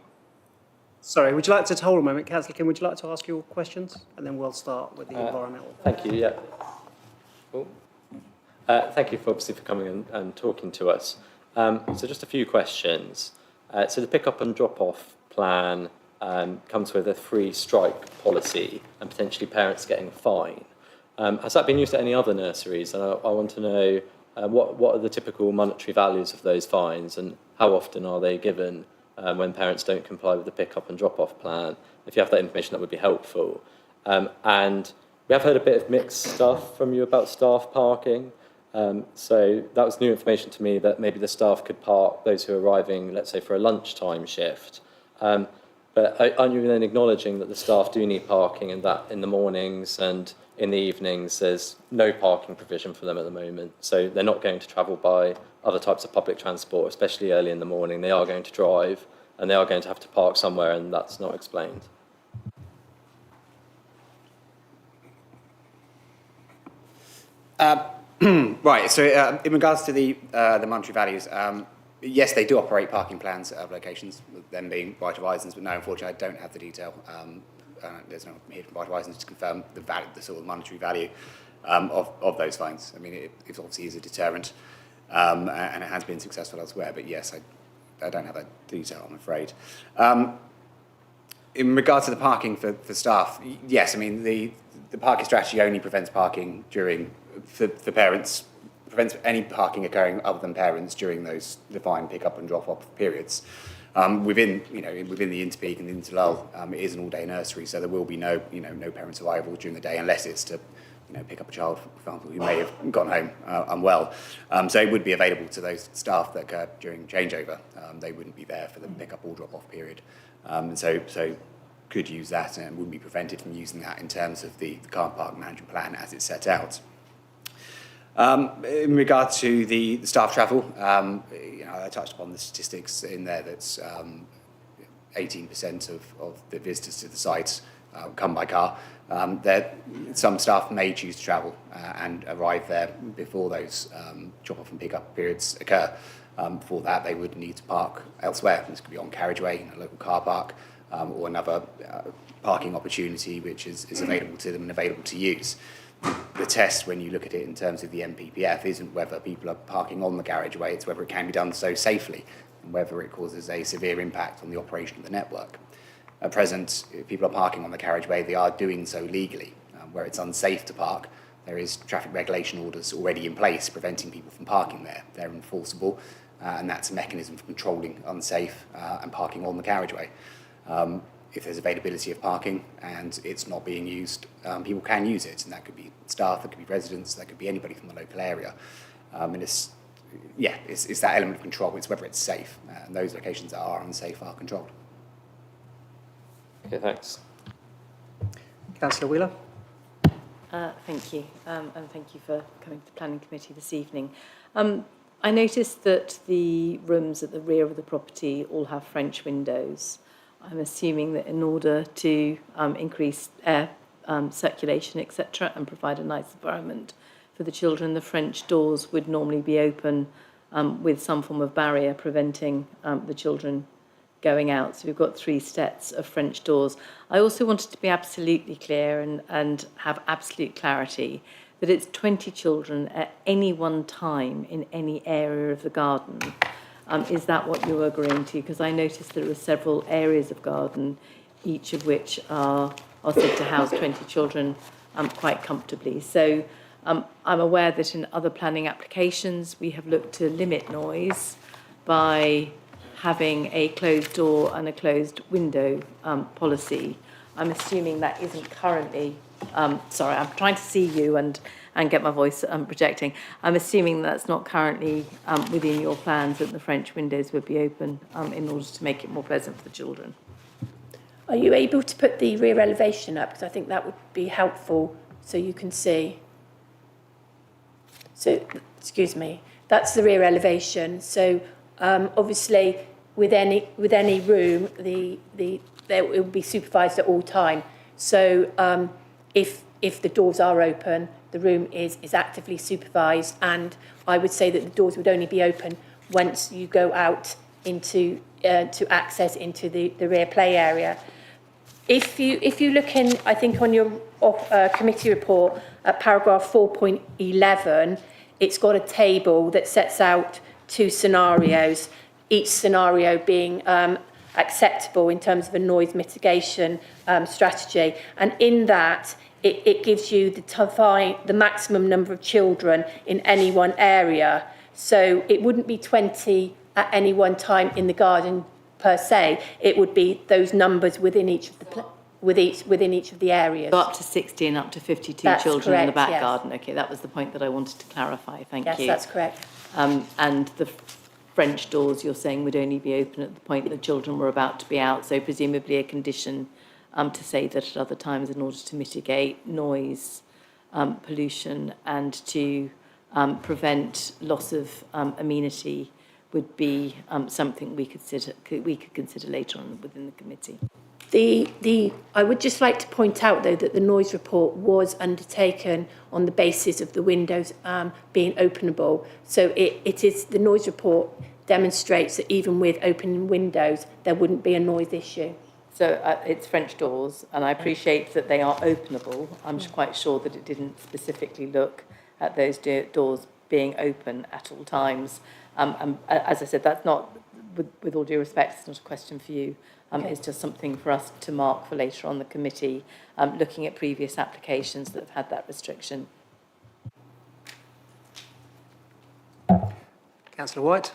Sorry, would you like to hold a moment, Councillor Kim? Would you like to ask your questions? And then we'll start with the environmental. Thank you, yeah. Cool. Thank you for coming and talking to us. So just a few questions. So the pick up and drop off plan comes with a free strike policy and potentially parents getting a fine. Has that been used at any other nurseries? And I want to know what are the typical monetary values of those fines and how often are they given when parents don't comply with the pick up and drop off plan? If you have that information, that would be helpful. And we have heard a bit of mixed stuff from you about staff parking. So that was new information to me that maybe the staff could park those who are arriving, let's say, for a lunchtime shift. But aren't you then acknowledging that the staff do need parking and that in the mornings and in the evenings there's no parking provision for them at the moment? So they're not going to travel by other types of public transport, especially early in the morning. They are going to drive and they are going to have to park somewhere, and that's not explained. Right, so in regards to the monetary values, yes, they do operate parking plans at other locations, them being Bright Horizons, but no, unfortunately, I don't have the detail. There's no one here from Bright Horizons to confirm the sort of monetary value of those fines. I mean, it obviously is a deterrent, and it has been successful elsewhere, but yes, I don't have that detail, I'm afraid. In regards to the parking for staff, yes, I mean, the parking strategy only prevents parking for parents, prevents any parking occurring other than parents during those defined pick-up and drop-off periods. Within the interpeak and the interlull, it is an all-day nursery, so there will be no parents arrival during the day unless it's to, pick up a child, for example, who may have gone home unwell. So it would be available to those staff that occur during changeover. They wouldn't be there for the pick-up or drop-off period, and so could use that and wouldn't be prevented from using that in terms of the car park management plan as it's set out. In regard to the staff travel, I touched upon the statistics in there. That's 18% of the visitors to the site come by car. Some staff may choose to travel and arrive there before those drop-off and pick-up periods occur. For that, they would need to park elsewhere. This could be on carriageway, in a local car park, or another parking opportunity which is available to them and available to use. The test, when you look at it in terms of the MPPF, isn't whether people are parking on the carriageway, it's whether it can be done so safely and whether it causes a severe impact on the operation of the network. At present, if people are parking on the carriageway, they are doing so legally. Where it's unsafe to park, there is traffic regulation orders already in place preventing people from parking there. They're enforceable, and that's a mechanism for controlling unsafe and parking on the carriageway. If there's availability of parking and it's not being used, people can use it, and that could be staff, that could be residents, that could be anybody from the local area. And it's that element of control. It's whether it's safe, and those locations that are unsafe are controlled. Okay, thanks. Councillor Wheeler. Thank you, and thank you for coming to the Planning Committee this evening. I noticed that the rooms at the rear of the property all have French windows. I'm assuming that in order to increase air circulation, etc., and provide a nice environment for the children, the French doors would normally be open with some form of barrier preventing the children going out. So we've got 3 sets of French doors. I also wanted to be absolutely clear and have absolute clarity that it's 20 children at any one time in any area of the garden. Is that what you're agreeing to? Because I noticed there are several areas of garden, each of which are said to house 20 children quite comfortably. So I'm aware that in other planning applications, we have looked to limit noise by having a closed door and a closed window policy. I'm assuming that isn't currently, sorry, I'm trying to see you and get my voice projecting. I'm assuming that's not currently within your plans, that the French windows would be open in order to make it more pleasant for the children. Are you able to put the rear elevation up? Because I think that would be helpful so you can see. So, excuse me, that's the rear elevation. So obviously with any room, it will be supervised at all time. So if the doors are open, the room is actively supervised, and I would say that the doors would only be open once you go out into to access into the rear play area. If you look in, I think on your committee report at paragraph 4.11, it's got a table that sets out 2 scenarios, each scenario being acceptable in terms of a noise mitigation strategy. And in that, it gives you the maximum number of children in any one area. So it wouldn't be 20 at any one time in the garden per se. It would be those numbers within each of the within each of the areas. So up to 60 and up to 52 That's children in the correct, back yes. garden. Okay, that was the point that I wanted to clarify. Thank you. Yes, that's correct. And the French doors, you're saying, would only be open at the point that children were about to be out. So presumably a condition to say that at other times, in order to mitigate noise, pollution, and to prevent loss of amenity, would be something we could consider later on within the committee. I would just like to point out, though, that the noise report was undertaken on the basis of the windows being openable. So it is, the noise report demonstrates that even with open windows, there wouldn't be a noise issue. So it's French doors, and I appreciate that they are openable. I'm quite sure that it didn't specifically look at those doors being open at all times. As I said, that's not, with all due respect, it's not a question for you. Okay. It's just something for us to mark for later on the committee, looking at previous applications that have had that restriction. Councillor White.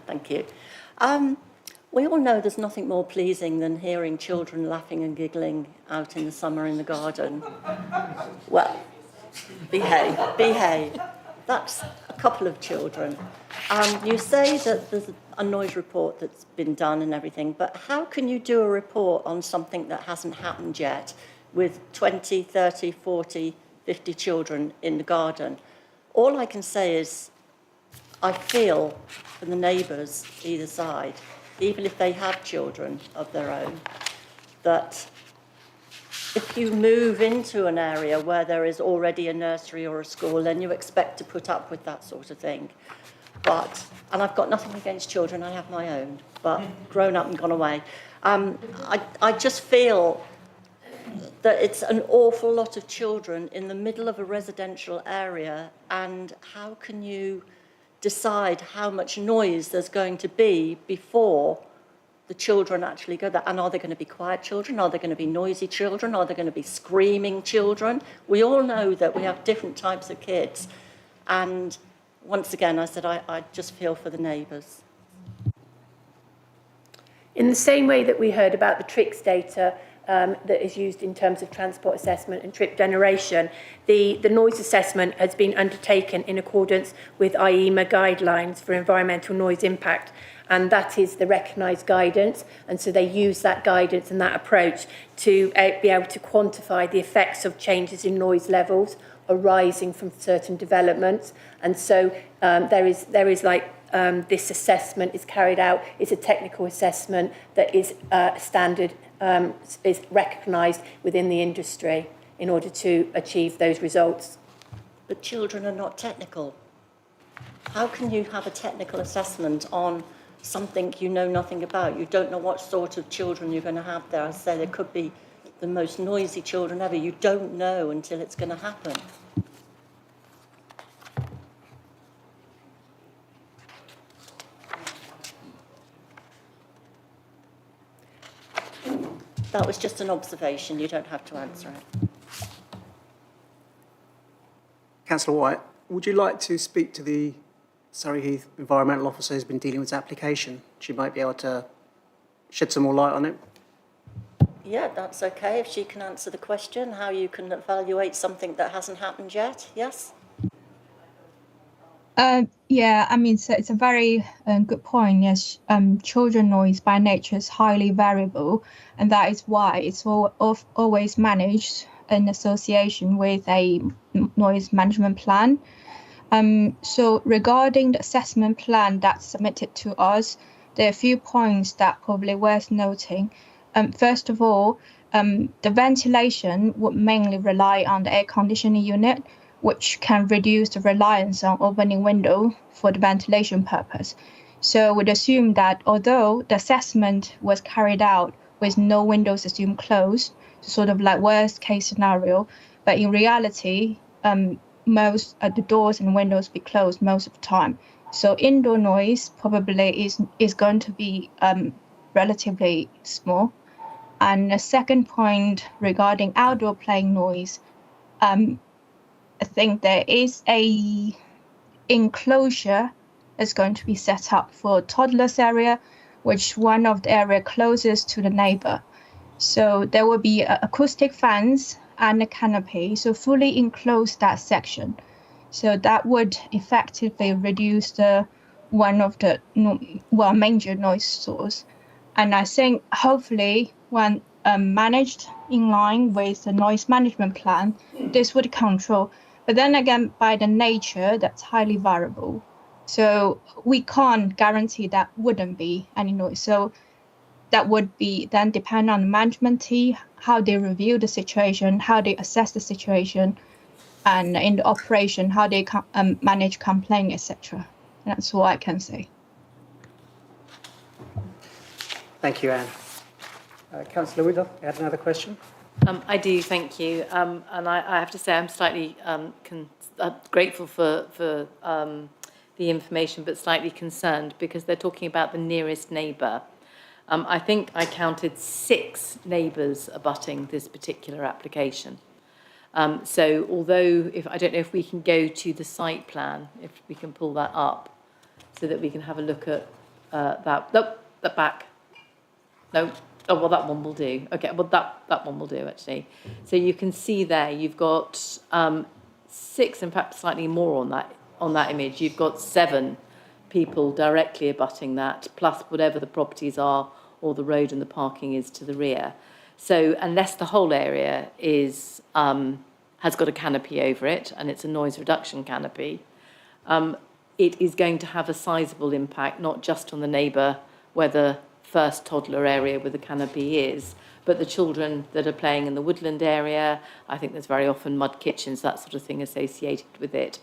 Thank you. We all know there's nothing more pleasing than hearing children laughing and giggling out in the summer in the garden. Well, behave. That's a couple of children. You say that there's a noise report that's been done and everything, but how can you do a report on something that hasn't happened yet with 20, 30, 40, 50 children in the garden? All I can say is I feel for the neighbours either side, even if they have children of their own, that if you move into an area where there is already a nursery or a school, then you expect to put up with that sort of thing. And I've got nothing against children, I have my own, but grown up and gone away. I just feel that it's an awful lot of children in the middle of a residential area, and how can you decide how much noise there's going to be before the children actually go there? And are they going to be quiet children? Are they going to be noisy children? Are they going to be screaming children? We all know that we have different types of kids. And once again, I said, I just feel for the neighbours. In the same way that we heard about the TRICS data that is used in terms of transport assessment and trip generation, the noise assessment has been undertaken in accordance with IEMA guidelines for environmental noise impact, and that is the recognised guidance. And so they use that guidance and that approach to be able to quantify the effects of changes in noise levels arising from certain developments. And so there is like this assessment is carried out. It's a technical assessment that is standard, is recognised within the industry in order to achieve those results. But children are not technical. How can you have a technical assessment on something you know nothing about? You don't know what sort of children you're going to have there. I say there could be the most noisy children ever. You don't know until it's going to happen. That was just an observation. You don't have to answer it. Councillor White, would you like to speak to the Surrey Heath environmental officer who's been dealing with this application? She might be able to shed some more light on it. Yeah, that's okay. If she can answer the question, how you can evaluate something that hasn't happened yet. Yes? Yeah, I mean, so it's a very good point. Yes, children noise by nature is highly variable, and that is why it's always managed in association with a noise management plan. So regarding the assessment plan that's submitted to us, there are a few points that probably worth noting. First of all, the ventilation would mainly rely on the air conditioning unit, which can reduce the reliance on opening window for the ventilation purpose. So we'd assume that although the assessment was carried out with no windows assumed closed, sort of like worst case scenario. But in reality, most the doors and windows be closed most of the time. So indoor noise probably is going to be relatively small. And the second point regarding outdoor playing noise, I think there is a enclosure that's going to be set up for toddlers area, which one of the area closest to the neighbor. So there will be acoustic fans and a canopy, so fully enclose that section. So that would effectively reduce one of the major noise source. And I think hopefully when managed in line with the noise management plan, this would control. But then again, by the nature, that's highly variable. So we can't guarantee that wouldn't be any noise. So that would be then depend on the management team, how they review the situation, how they assess the situation, and in the operation, how they manage complaint, etc. That's all I can say. Thank you, Anne. Councillor Woodall, you had another question? I do, thank you. And I have to say I'm slightly grateful for the information, but slightly concerned because they're talking about the nearest neighbour. I think I counted 6 neighbours abutting this particular application. So although, I don't know if we can go to the site plan, if we can pull that up, so that we can have a look at that. Nope, that back. No. Oh, well, that one will do. Okay, well, that one will do, actually. So you can see there, you've got 6, in fact, slightly more on that image. You've got 7 people directly abutting that, plus whatever the properties are, or the road and the parking is to the rear. So unless the whole area is has got a canopy over it, and it's a noise reduction canopy, it is going to have a sizable impact, not just on the neighbour where the first toddler area with the canopy is, but the children that are playing in the woodland area. I think there's very often mud kitchens, that sort of thing associated with it.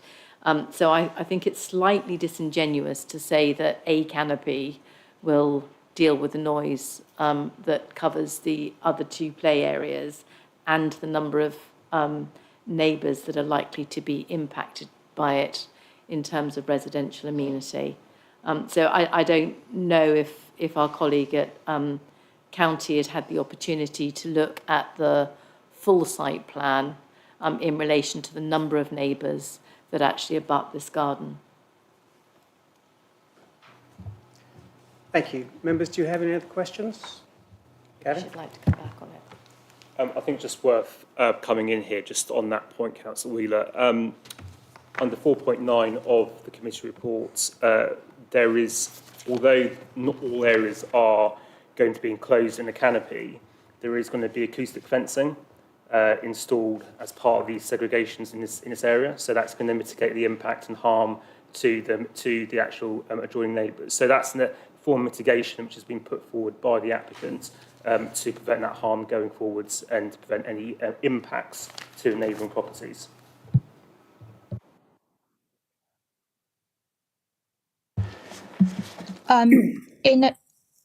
So I think it's slightly disingenuous to say that a canopy will deal with the noise that covers the other 2 play areas and the number of neighbours that are likely to be impacted by it in terms of residential amenity. So I don't know if our colleague at County had the opportunity to look at the full site plan in relation to the number of neighbours that actually abut this garden. Thank you. Members, do you have any other questions? Gavin? I'd like to come back on it. I think just worth coming in here just on that point, Councillor Wheeler. Under 4.9 of the committee reports, there is, although not all areas are going to be enclosed in a canopy, there is going to be acoustic fencing installed as part of these segregations in this area. So that's going to mitigate the impact and harm to the actual adjoining neighbours. So that's a form of mitigation which has been put forward by the applicant to prevent that harm going forwards and to prevent any impacts to neighbouring properties.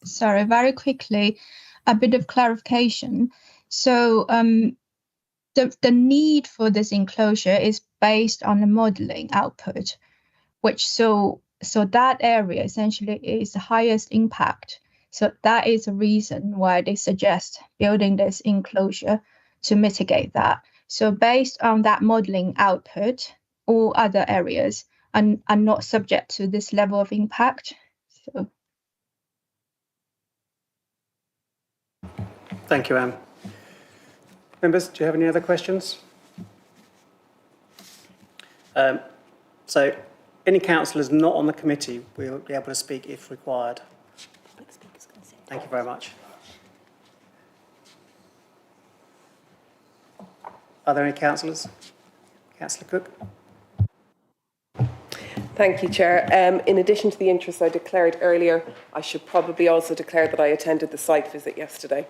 Sorry, very quickly, a bit of clarification. So the need for this enclosure is based on the modelling output, which so that area essentially is the highest impact. So that is a reason why they suggest building this enclosure to mitigate that. So based on that modelling output, all other areas are not subject to this level of impact. So. Thank you, Anne. Members, do you have any other questions? So any councillors not on the committee will be able to speak if required. Thank you very much. Are there any councillors? Councillor Cook? Thank you, Chair. In addition to the interest I declared earlier, I should probably also declare that I attended the site visit yesterday.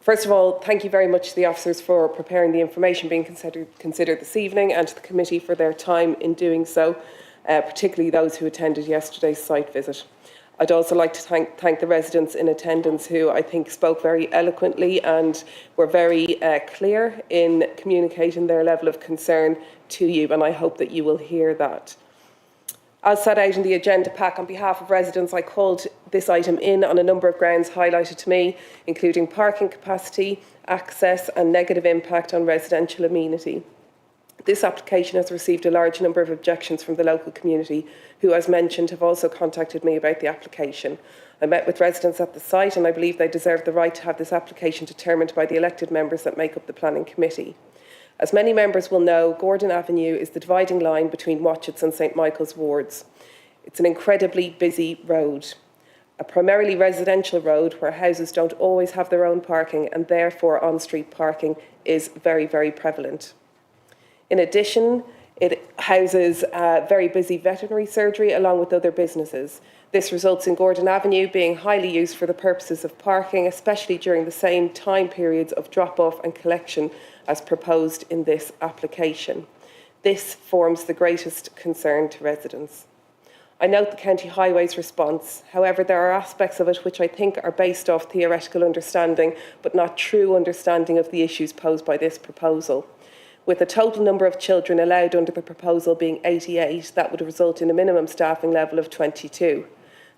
First of all, thank you very much to the officers for preparing the information being considered this evening, and to the committee for their time in doing so, particularly those who attended yesterday's site visit. I'd also like to thank the residents in attendance who I think spoke very eloquently and were very clear in communicating their level of concern to you, and I hope that you will hear that. As set out in the agenda pack, on behalf of residents, I called this item in on a number of grounds highlighted to me, including parking capacity, access and negative impact on residential amenity. This application has received a large number of objections from the local community, who, as mentioned, have also contacted me about the application. I met with residents at the site and I believe they deserve the right to have this application determined by the elected members that make up the planning committee. As many members will know, Gordon Avenue is the dividing line between Watchetts and St Michael's wards. It's an incredibly busy road, a primarily residential road where houses don't always have their own parking and therefore on-street parking is very, very prevalent. In addition, it houses very busy veterinary surgery along with other businesses. This results in Gordon Avenue being highly used for the purposes of parking, especially during the same time periods of drop-off and collection as proposed in this application. This forms the greatest concern to residents. I note the County Highways response. However, there are aspects of it which I think are based off theoretical understanding, but not true understanding of the issues posed by this proposal. With a total number of children allowed under the proposal being 88, that would result in a minimum staffing level of 22.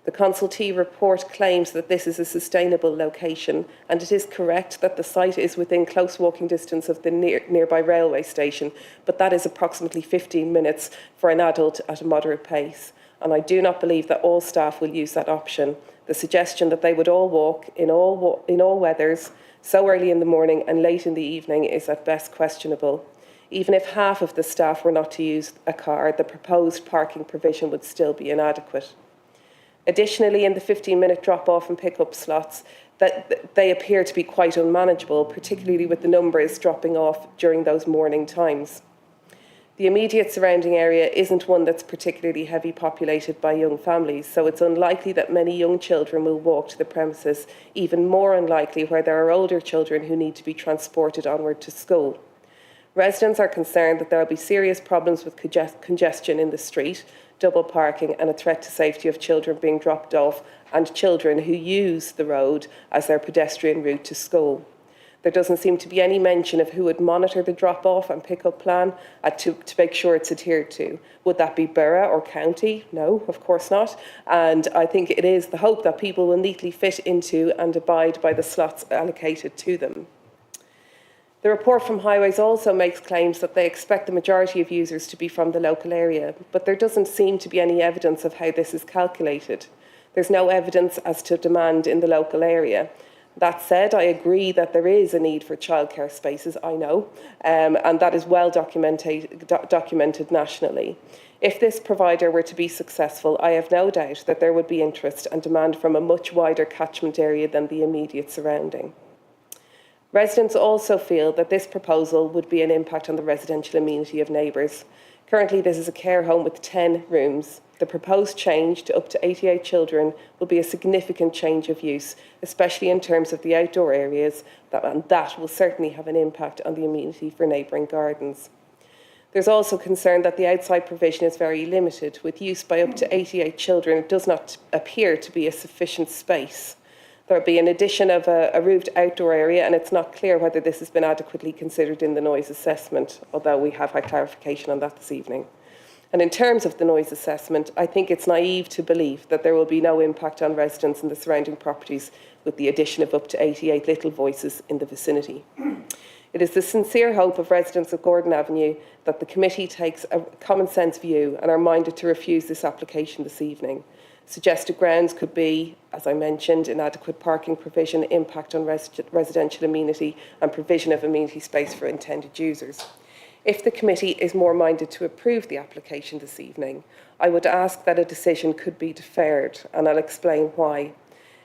The consultee report claims that this is a sustainable location, and it is correct that the site is within close walking distance of the nearby railway station, but that is approximately 15 minutes for an adult at a moderate pace. And I do not believe that all staff will use that option. The suggestion that they would all walk in all weathers, so early in the morning and late in the evening, is at best questionable. Even if half of the staff were not to use a car, the proposed parking provision would still be inadequate. Additionally, in the 15-minute drop-off and pick-up slots, that they appear to be quite unmanageable, particularly with the numbers dropping off during those morning times. The immediate surrounding area isn't one that's particularly heavy populated by young families, so it's unlikely that many young children will walk to the premises, even more unlikely where there are older children who need to be transported onward to school. Residents are concerned that there will be serious problems with congestion in the street, double parking and a threat to safety of children being dropped off and children who use the road as their pedestrian route to school. There doesn't seem to be any mention of who would monitor the drop-off and pick-up plan to make sure it's adhered to. Would that be borough or county? No, of course not. And I think it is the hope that people will neatly fit into and abide by the slots allocated to them. The report from Highways also makes claims that they expect the majority of users to be from the local area, but there doesn't seem to be any evidence of how this is calculated. There's no evidence as to demand in the local area. That said, I agree that there is a need for childcare spaces, I know, and that is well documented nationally. If this provider were to be successful, I have no doubt that there would be interest and demand from a much wider catchment area than the immediate surrounding. Residents also feel that this proposal would be an impact on the residential amenity of neighbours. Currently, this is a care home with 10 rooms. The proposed change to up to 88 children will be a significant change of use, especially in terms of the outdoor areas, and that will certainly have an impact on the amenity for neighbouring gardens. There's also concern that the outside provision is very limited. With use by up to 88 children, it does not appear to be a sufficient space. There will be an addition of a roofed outdoor area, and it's not clear whether this has been adequately considered in the noise assessment, although we have had clarification on that this evening. And in terms of the noise assessment, I think it's naive to believe that there will be no impact on residents in the surrounding properties with the addition of up to 88 little voices in the vicinity. It is the sincere hope of residents of Gordon Avenue that the committee takes a common sense view and are minded to refuse this application this evening. Suggested grounds could be, as I mentioned, inadequate parking provision, impact on residential amenity and provision of amenity space for intended users. If the committee is more minded to approve the application this evening, I would ask that a decision could be deferred, and I'll explain why.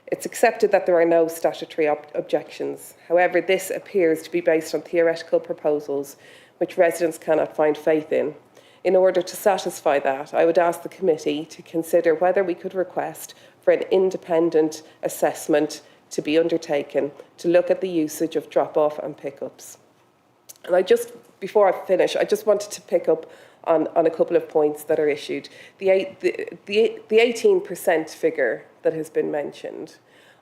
It's accepted that there are no statutory objections. However, this appears to be based on theoretical proposals which residents cannot find faith in. In order to satisfy that, I would ask the committee to consider whether we could request for an independent assessment to be undertaken to look at the usage of drop-off and pick-ups. And before I finish, I just wanted to pick up on a couple of points that are issued. The 18% figure that has been mentioned,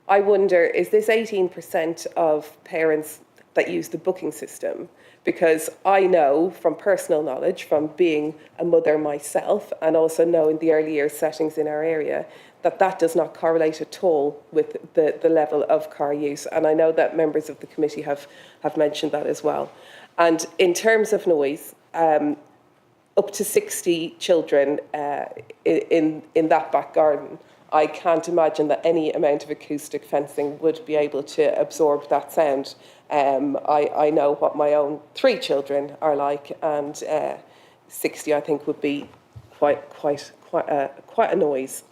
I wonder, is this 18% of parents that use the booking system? Because I know from personal knowledge, from being a mother myself, and also knowing the early years settings in our area, that does not correlate at all with the level of car use. And I know that members of the committee have mentioned that as well. And in terms of noise, up to 60 children in that back garden, I can't imagine that any amount of acoustic fencing would be able to absorb that sound. I know what my own 3 children are like, and 60, I think, would be quite a noise.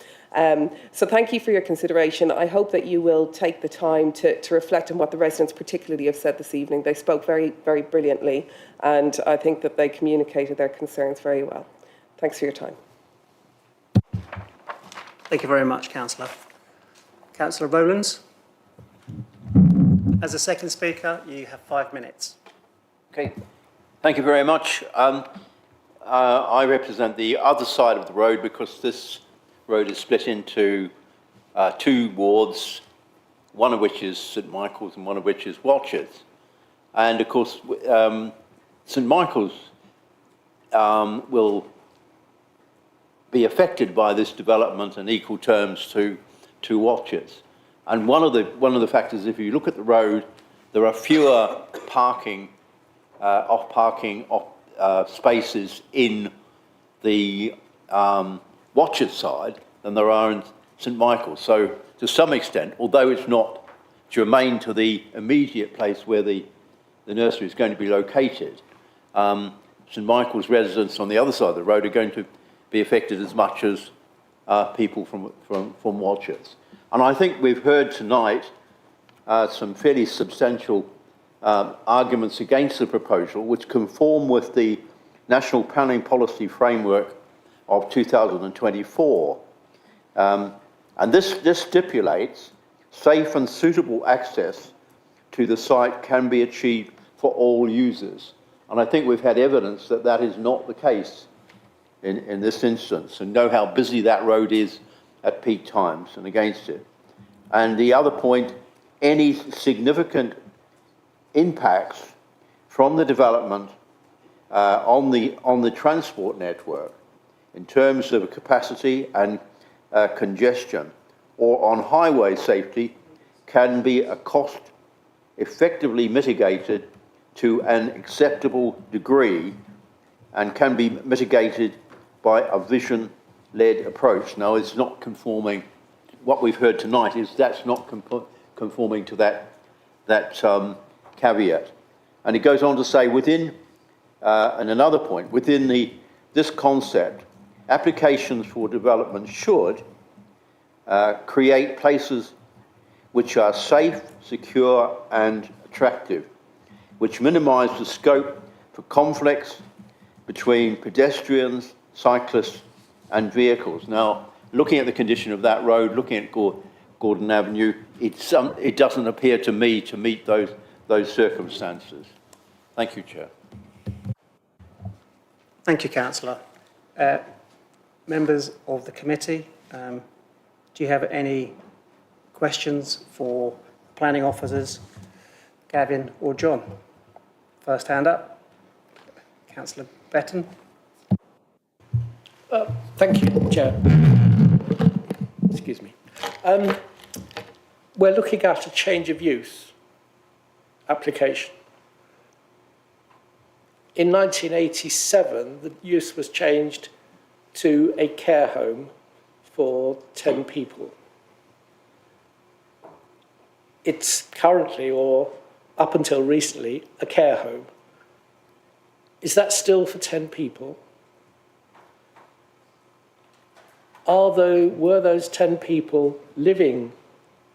So thank you for your consideration. I hope that you will take the time to reflect on what the residents particularly have said this evening. They spoke very, very brilliantly, and I think that they communicated their concerns very well. Thanks for your time. Thank you very much, Councillor. Councillor Rowlands. As a second speaker, you have 5 minutes. Okay, thank you very much. I represent the other side of the road because this road is split into 2 wards, one of which is St Michael's and one of which is Watches. And of course, St Michael's will be affected by this development in equal terms to Watches. And one of the factors, if you look at the road, there are fewer off-parking spaces in the Watches side than there are in St Michael's. So to some extent, although it's not germane to the immediate place where the nursery is going to be located, St Michael's residents on the other side of the road are going to be affected as much as people from Watches. And I think we've heard tonight some fairly substantial arguments against the proposal, which conform with the National Planning Policy Framework of 2024. And this stipulates safe and suitable access to the site can be achieved for all users. And I think we've had evidence that that is not the case in this instance, and know how busy that road is at peak times and against it. And the other point, any significant impacts from the development on the transport network in terms of capacity and congestion or on highway safety can be a cost effectively mitigated to an acceptable degree and can be mitigated by a vision-led approach. Now, it's not conforming, what we've heard tonight is that's not conforming to that caveat. And it goes on to say within, and another point, within this concept, applications for development should create places which are safe, secure and attractive, which minimise the scope for conflicts between pedestrians, cyclists and vehicles. Now, looking at the condition of that road, looking at Gordon Avenue, it doesn't appear to me to meet those circumstances. Thank you, Chair. Thank you, Councillor. Members of the committee, do you have any questions for planning officers, Gavin or John? First hand up, Councillor Betton. Thank you, Chair. Excuse me. We're looking at a change of use application. In 1987, the use was changed to a care home for 10 people. It's currently, or up until recently, a care home. Is that still for 10 people? Were those 10 people living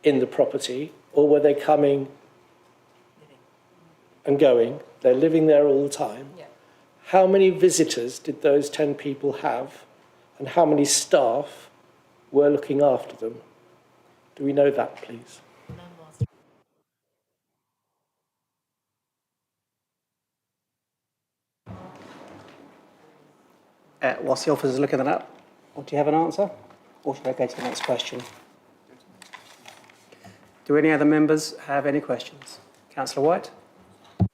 in the property, or were they coming and going? They're living there all the time. Yeah. How many visitors did those 10 people have, and how many staff were looking after them? Do we know that, please? Whilst the officers are looking that up, or do you have an answer? Or should I go to the next question? Do any other members have any questions? Councillor White? The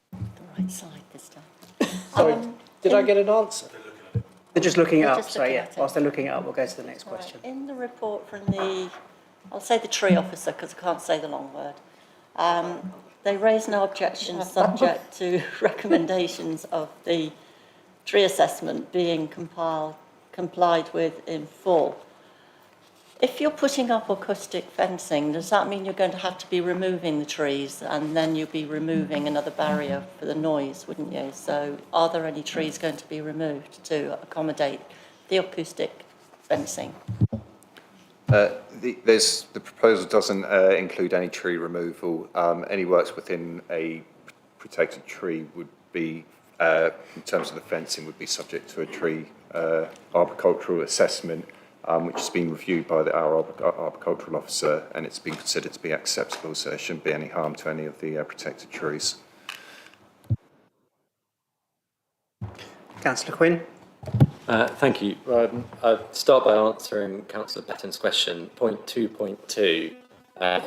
right side this time. Sorry, did I get an answer? They're just looking it They're up, just so looking yeah, at it. whilst they're looking it up, we'll go to the next question. In the report from the, I'll say the tree officer because I can't say the long word, they raise no objections subject to recommendations of the tree assessment being complied with in full. If you're putting up acoustic fencing, does that mean you're going to have to be removing the trees and then you'll be removing another barrier for the noise, wouldn't you? So are there any trees going to be removed to accommodate the acoustic fencing? The proposal doesn't include any tree removal. Any works within a protected tree would be, in terms of the fencing, would be subject to a tree arboricultural assessment, which has been reviewed by our arboricultural officer, and it's been considered to be acceptable, so there shouldn't be any harm to any of the protected trees. Councillor Quinn? Thank you. I'll start by answering Councillor Betton's question. Point 2.2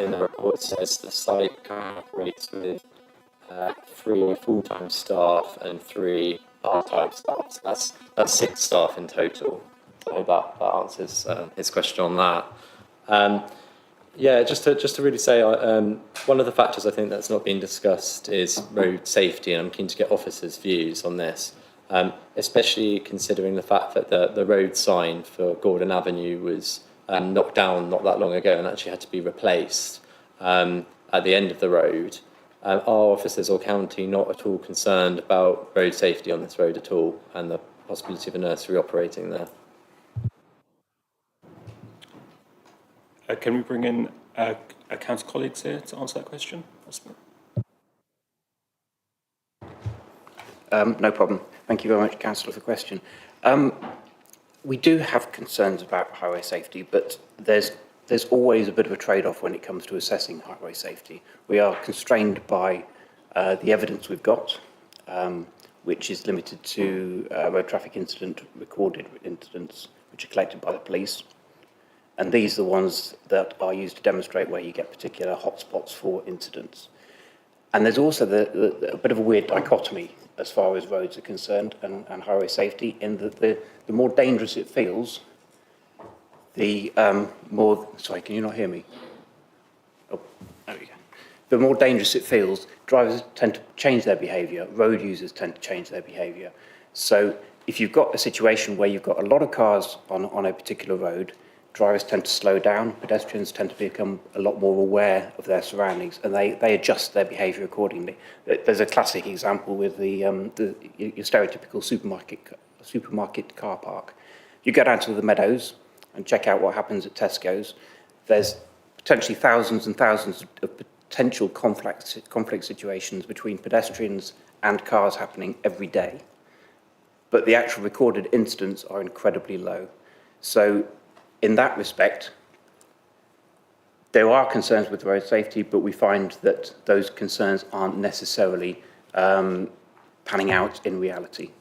in the report says the site currently operates with 3 full-time staff and 3 part-time staff. So that's 6 staff in total. So I hope that answers his question on that. Yeah, just to really say, one of the factors I think that's not been discussed is road safety, and I'm keen to get officers' views on this. Especially considering the fact that the road sign for Gordon Avenue was knocked down not that long ago and actually had to be replaced at the end of the road. Are officers or county not at all concerned about road safety on this road at all and the possibility of a nursery operating there? Can we bring in our council colleagues here to answer that question? No problem. Thank you very much, Councillor, for the question. We do have concerns about highway safety, but there's always a bit of a trade-off when it comes to assessing highway safety. We are constrained by the evidence we've got, which is limited to road traffic incident recorded incidents, which are collected by the police. And these are the ones that are used to demonstrate where you get particular hotspots for incidents. And there's also a bit of a weird dichotomy as far as roads are concerned and highway safety, in that the more dangerous it feels, the more... Sorry, can you not hear me? Oh, there we go. The more dangerous it feels, drivers tend to change their behaviour, road users tend to change their behaviour. So if you've got a situation where you've got a lot of cars on a particular road, drivers tend to slow down, pedestrians tend to become a lot more aware of their surroundings, and they adjust their behaviour accordingly. There's a classic example with your stereotypical supermarket car park. You go down to the Meadows and check out what happens at Tesco's. There's potentially thousands and thousands of potential conflict situations between pedestrians and cars happening every day. But the actual recorded incidents are incredibly low. So in that respect, there are concerns with road safety, but we find that those concerns aren't necessarily panning out in reality.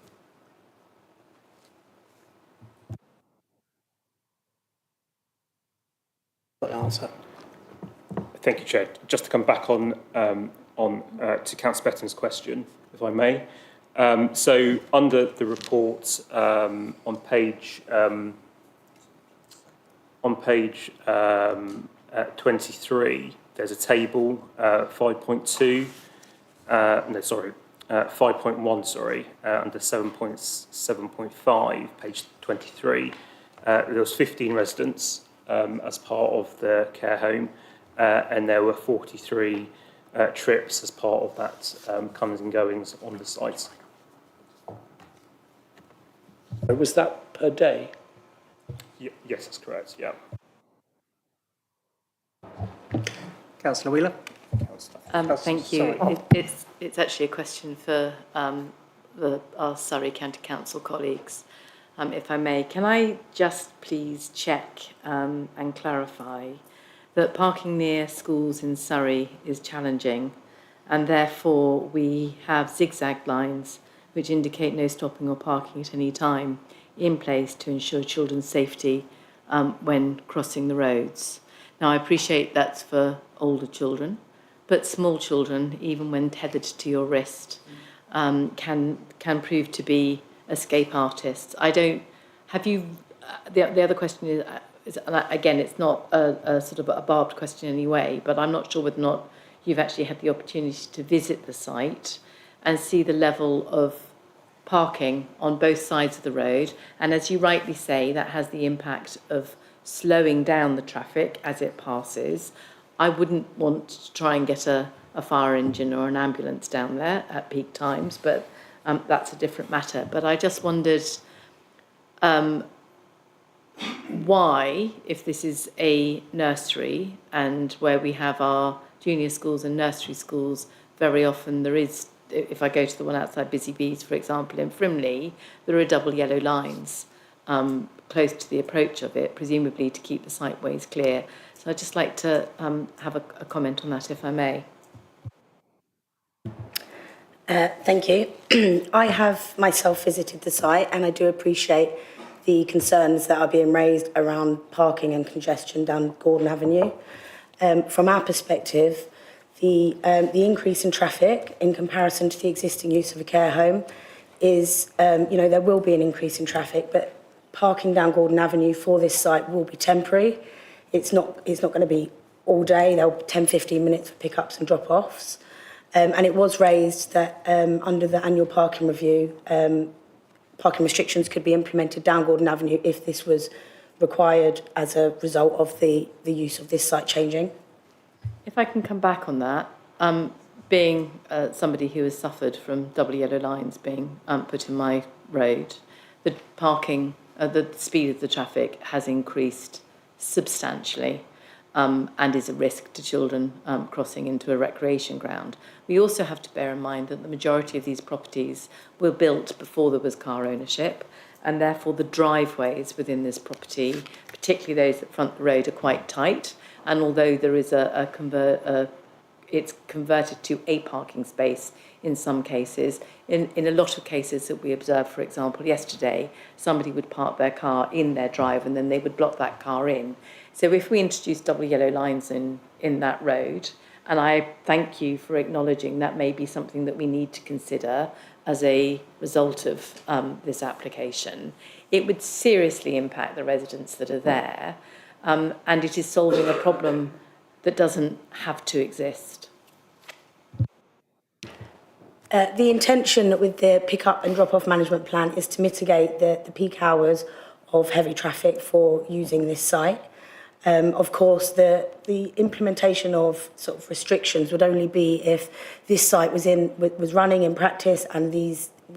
Good answer. Thank you, Chair. Just to come back on to Councillor Betton's question, if I may. So under the report on page 23, there's a table 5.2. 5.1, under 7.7.5, page 23. There was 15 residents as part of the care home, and there were 43 trips as part of that comings and goings on the site. Was that per day? Yes, that's correct, yeah. Councillor Wheeler? Thank you. It's actually a question for our Surrey County Council colleagues. If I may, can I just please check and clarify that parking near schools in Surrey is challenging, and therefore we have zigzag lines which indicate no stopping or parking at any time. in place to ensure children's safety when crossing the roads. Now, I appreciate that's for older children, but small children, even when tethered to your wrist, can prove to be escape artists. The other question is, again, it's not a sort of a barbed question anyway, but I'm not sure whether or not you've actually had the opportunity to visit the site and see the level of parking on both sides of the road. And as you rightly say, that has the impact of slowing down the traffic as it passes. I wouldn't want to try and get a fire engine or an ambulance down there at peak times, but that's a different matter. But I just wondered why, if this is a nursery and where we have our junior schools and nursery schools, very often there is, if I go to the one outside Busy Bees, for example, in Frimley, there are double yellow lines close to the approach of it, presumably to keep the siteways clear. So I'd just like to have a comment on that, if I may. Thank you. I have myself visited the site, and I do appreciate the concerns that are being raised around parking and congestion down Gordon Avenue. From our perspective, the increase in traffic in comparison to the existing use of a care home is, there will be an increase in traffic, but parking down Gordon Avenue for this site will be temporary. It's not going to be all day. There'll be 10, 15 minutes for pickups and drop-offs. And it was raised that under the annual parking review, parking restrictions could be implemented down Gordon Avenue if this was required as a result of the use of this site changing. If I can come back on that, being somebody who has suffered from double yellow lines being put in my road, the parking, the speed of the traffic has increased substantially and is a risk to children crossing into a recreation ground. We also have to bear in mind that the majority of these properties were built before there was car ownership, and therefore the driveways within this property, particularly those that front the road, are quite tight. And although there is it's converted to a parking space in some cases, in a lot of cases that we observed, for example, yesterday, somebody would park their car in their drive and then they would block that car in. So if we introduce double yellow lines in that road, and I thank you for acknowledging that may be something that we need to consider as a result of this application, it would seriously impact the residents that are there, and it is solving a problem that doesn't have to exist. The intention with the pick-up and drop-off management plan is to mitigate the peak hours of heavy traffic for using this site. Of course, the implementation of sort of restrictions would only be if this site was running in practice, and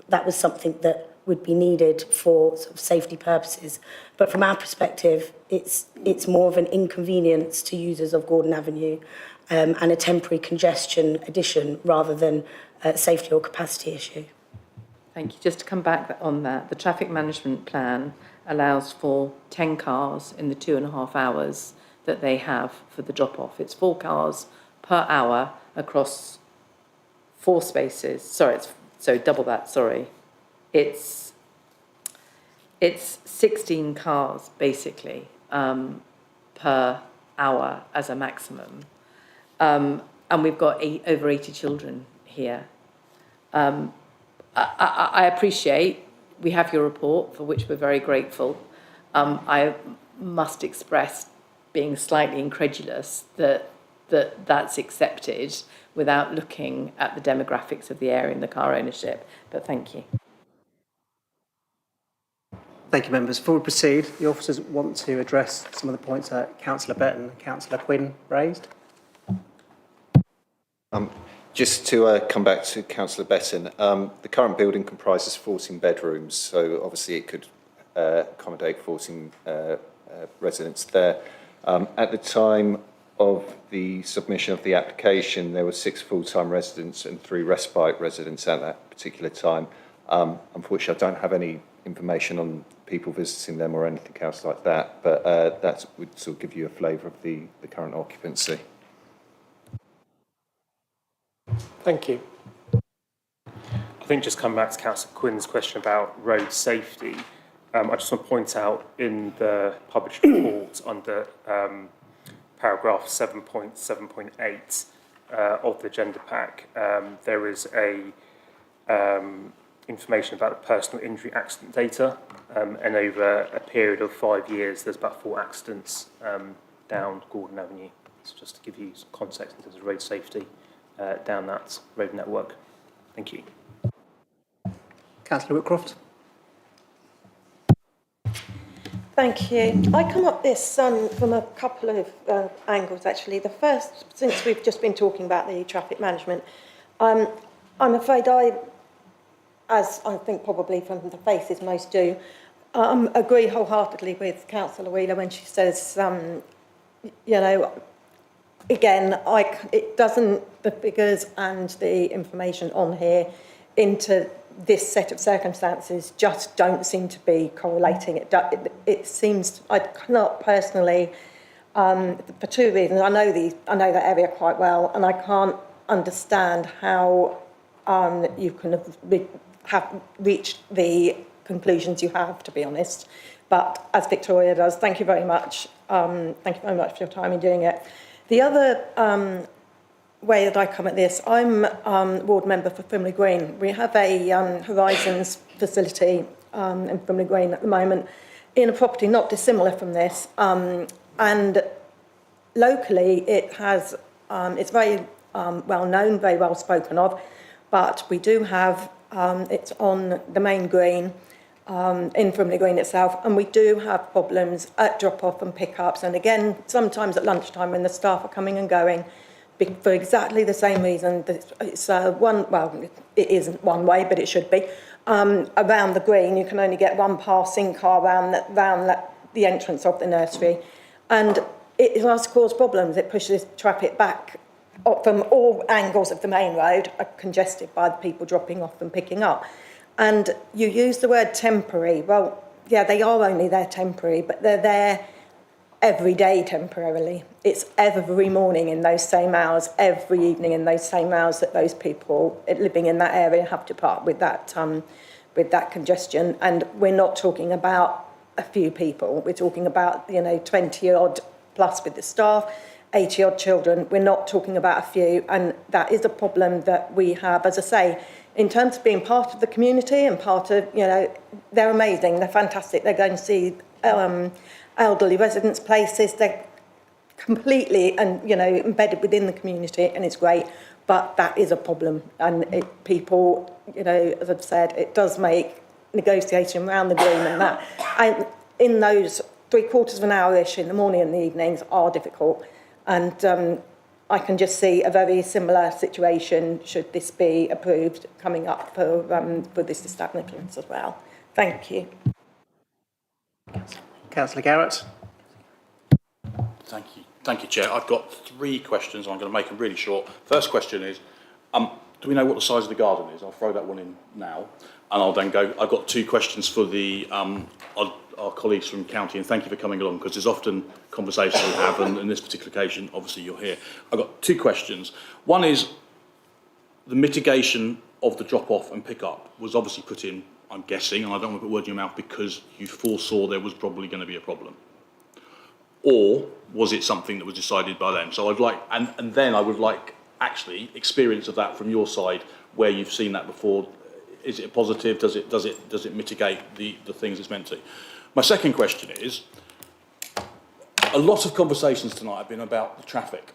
that was something that would be needed for sort of safety purposes. But from our perspective, it's more of an inconvenience to users of Gordon Avenue and a temporary congestion addition rather than a safety or capacity issue. Thank you. Just to come back on that, the traffic management plan allows for 10 cars in the 2.5 hours that they have for the drop-off. It's 4 cars per hour across 4 spaces. So double that, sorry. It's 16 cars, basically, per hour as a maximum. And we've got over 80 children here. I appreciate we have your report, for which we're very grateful. I must express being slightly incredulous that's accepted without looking at the demographics of the area and the car ownership. But thank you. Thank you, members. Before we proceed, the officers want to address some of the points that Councillor Betton and Councillor Quinn raised. Just to come back to Councillor Betton, the current building comprises 14 bedrooms, so obviously it could accommodate 14 residents there. At the time of the submission of the application, there were 6 full-time residents and 3 respite residents at that particular time. Unfortunately, I don't have any information on people visiting them or anything else like that, but that would sort of give you a flavour of the current occupancy. Thank you. I think just come back to Councillor Quinn's question about road safety. I just want to point out in the published report under paragraph 7.7.8 of the agenda pack, there is information about the personal injury accident data, and over a period of 5 years, there's about 4 accidents down Gordon Avenue. So just to give you some context in terms of road safety down that road network. Thank you. Councillor Whitcroft. Thank you. I come at this from a couple of angles, actually. The first, since we've just been talking about the traffic management, I'm afraid as I think probably from the faces most do, agree wholeheartedly with Councillor Wheeler when she says, you know, again, it doesn't, the figures and the information on here into this set of circumstances just don't seem to be correlating. It seems, I cannot personally, for 2 reasons. I know that area quite well, and I can't understand how you can have reached the conclusions you have, to be honest. But as Victoria does, thank you very much. Thank you very much for your time in doing it. The other way that I come at this, I'm ward member for Frimley Green. We have a Horizons facility in Frimley Green at the moment in a property not dissimilar from this, and locally it has, it's very well known, very well spoken of, but we do have, it's on the main green in Frimley Green itself, and we do have problems at drop-off and pick-ups, and again, sometimes at lunchtime when the staff are coming and going, for exactly the same reason. It's it isn't one way, but it should be. Around the green, you can only get one passing car round the entrance of the nursery. And it does cause problems. It pushes traffic back from all angles of the main road, are congested by the people dropping off and picking up. And you use the word temporary. Well, yeah, they are only there temporary, but they're there every day temporarily. It's every morning in those same hours, every evening in those same hours that those people living in that area have to part with that congestion. And we're not talking about a few people. We're talking about 20 odd plus with the staff, 80 odd children. We're not talking about a few, and that is a problem that we have. As I say, in terms of being part of the community and part of, they're amazing. They're fantastic. They're going to see elderly residents' places. They're completely embedded within the community, and it's great. But that is a problem, and people, as I've said, it does make negotiation around the green and that. And in those 3/4 of an hour-ish in the morning and the evenings are difficult, and I can just see a very similar situation should this be approved coming up for this establishment as well. Thank you. Councillor Garrett. Thank you, Chair. I've got 3 questions. I'm going to make them really short. First question is, do we know what the size of the garden is? I'll throw that one in now, and I'll then go. I've got 2 questions for the our colleagues from county, and thank you for coming along, because there's often conversations we have, and in this particular occasion, obviously you're here. I've got 2 questions. One is the mitigation of the drop-off and pick-up was obviously put in, I'm guessing, and I don't want to put words in your mouth, because you foresaw there was probably going to be a problem. Or was it something that was decided by them? So I'd like, and then I would like actually experience of that from your side, where you've seen that before. Is it a positive? Does it mitigate the things it's meant to? My second question is, a lot of conversations tonight have been about the traffic.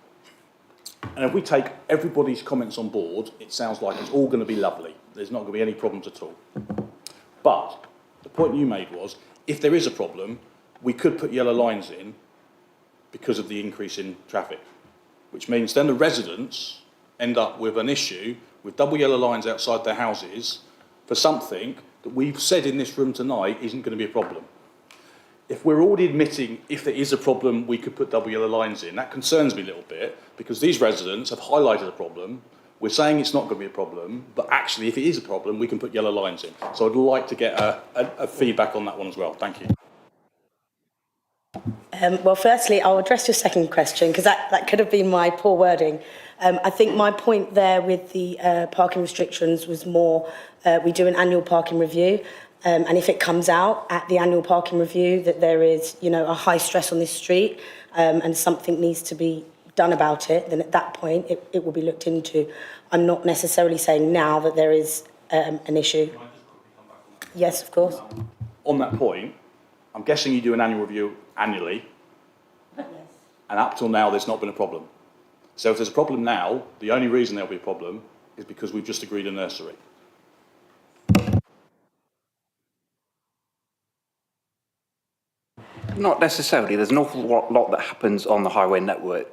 And if we take everybody's comments on board, it sounds like it's all going to be lovely. There's not going to be any problems at all. But the point you made was, if there is a problem, we could put yellow lines in because of the increase in traffic, which means then the residents end up with an issue with double yellow lines outside their houses for something that we've said in this room tonight isn't going to be a problem. If we're already admitting if there is a problem, we could put double yellow lines in, that concerns me a little bit, because these residents have highlighted a problem. We're saying it's not going to be a problem, but actually if it is a problem, we can put yellow lines in. So I'd like to get a feedback on that one as well. Thank you. Well, firstly, I'll address your second question, because that could have been my poor wording. I think my point there with the parking restrictions was more, we do an annual parking review, And if it comes out at the annual parking review that there is, you know, a high stress on this street and something needs to be done about it, then at that point it will be looked into. I'm not necessarily saying now that there is an issue. Yes, of course. On that point, I'm guessing you do an annual review annually, and up till now there's not been a problem. So if there's a problem now, the only reason there'll be a problem is because we've just agreed a nursery. Not necessarily. There's an awful lot that happens on the highway network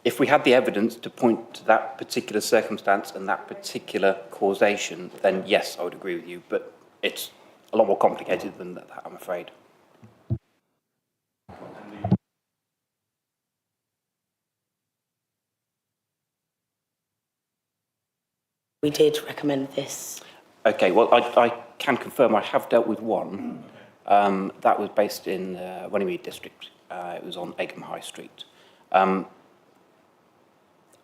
if we had the evidence to point to that particular circumstance and that particular causation, then yes, I would agree with you, but it's a lot more complicated than that, I'm afraid. We did recommend this. Okay, well, I can confirm I have dealt with one. That was based in Runnymede district. It was on Egham High Street.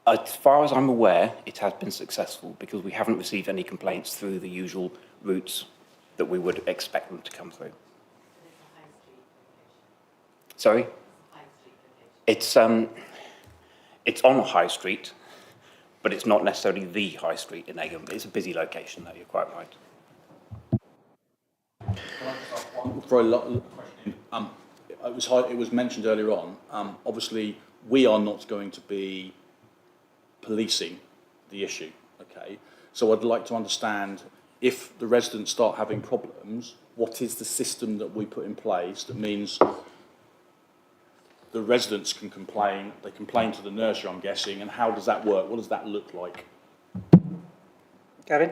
As far as I'm aware, it has been successful because we haven't received any complaints through the usual routes that we would expect them to come through. Sorry? It's on a high street, but it's not necessarily the high street in Egham. It's a busy location, though, you're quite right. It was mentioned earlier on, obviously we are not going to be policing the issue, okay? So I'd like to understand, if the residents start having problems, what is the system that we put in place that means the residents can complain, they complain to the nursery, I'm guessing, and how does that work? What does that look like? Gavin?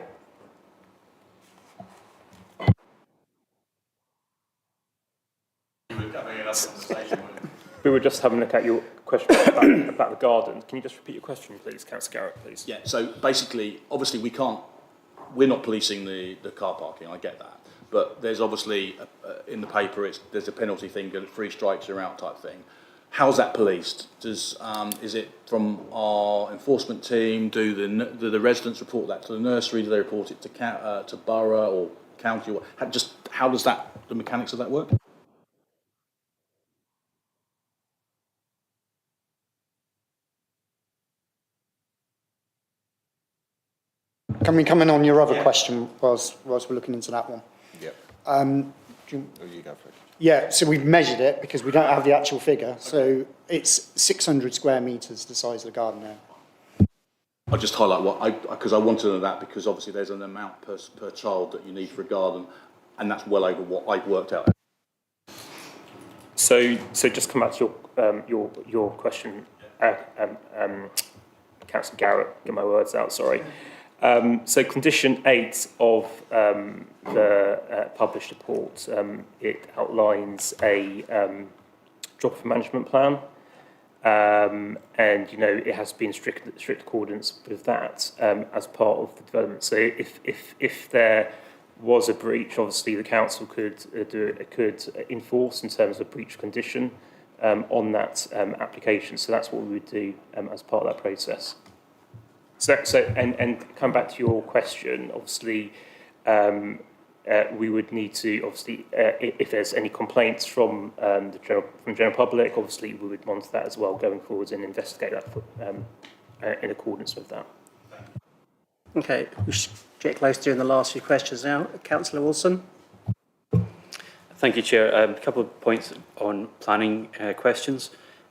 We were just having a look at your question about the garden. Can you just repeat your question, please, Councillor Garrett, please? Yeah, so basically, obviously we're not policing the car parking, I get that. But there's obviously, in the paper, there's a penalty thing, 3 strikes you're out type thing. How's that policed? Is it from our enforcement team? Do the residents report that to the nursery? Do they report it to borough or county? How does the mechanics of that work? Can we come in on your other question whilst we're looking into that one? Yeah. You go for it. Yeah, so we've measured it because we don't have the actual figure. So it's 600 square metres, the size of the garden now. I'll just highlight because I wanted to know that, because obviously there's an amount per child that you need for a garden, and that's well over what I've worked out. So just come back to your question, Councillor Garrett, get my words out, sorry. So condition 8 of the published report, it outlines a drop-off management plan, and it has been strict accordance with that as part of the development. So if there was a breach, obviously the council could enforce in terms of breach condition on that application. So that's what we would do as part of that process. So come back to your question, obviously, we would need to, obviously, if there's any complaints from the general public, obviously we would monitor that as well going forwards and investigate that in accordance with that. Okay, we should get close to doing the last few questions now. Councillor Wilson. Thank you, Chair. A couple of points on planning questions.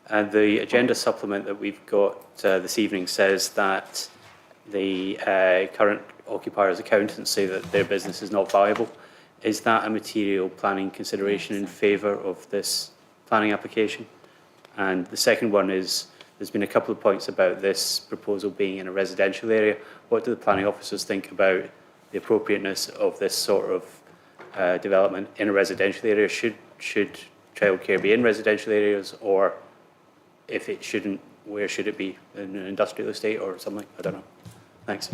The agenda supplement that we've got this evening says that the current occupier's accountants say that their business is not viable. Is that a material planning consideration in favour of this planning application? And the second one is, there's been a couple of points about this proposal being in a residential area. What do the planning officers think about the appropriateness of this sort of development in a residential area? Should childcare be in residential areas, or if it shouldn't, where should it be? In an industrial estate or something? I don't know. Thanks.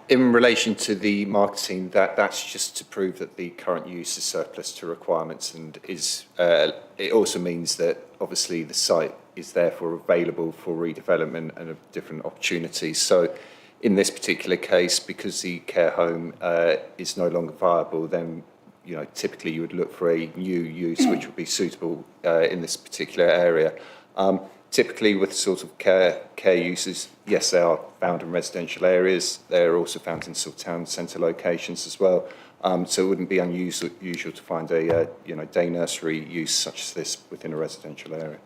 In relation to the marketing, that's just to prove that the current use is surplus to requirements, and it also means that obviously the site is therefore available for redevelopment and of different opportunities. So In this particular case, because the care home is no longer viable, then typically you would look for a new use which would be suitable in this particular area. Typically with sort of care uses, yes, they are found in residential areas. They're also found in sort of town centre locations as well. So it wouldn't be unusual to find a day nursery use such as this within a residential area.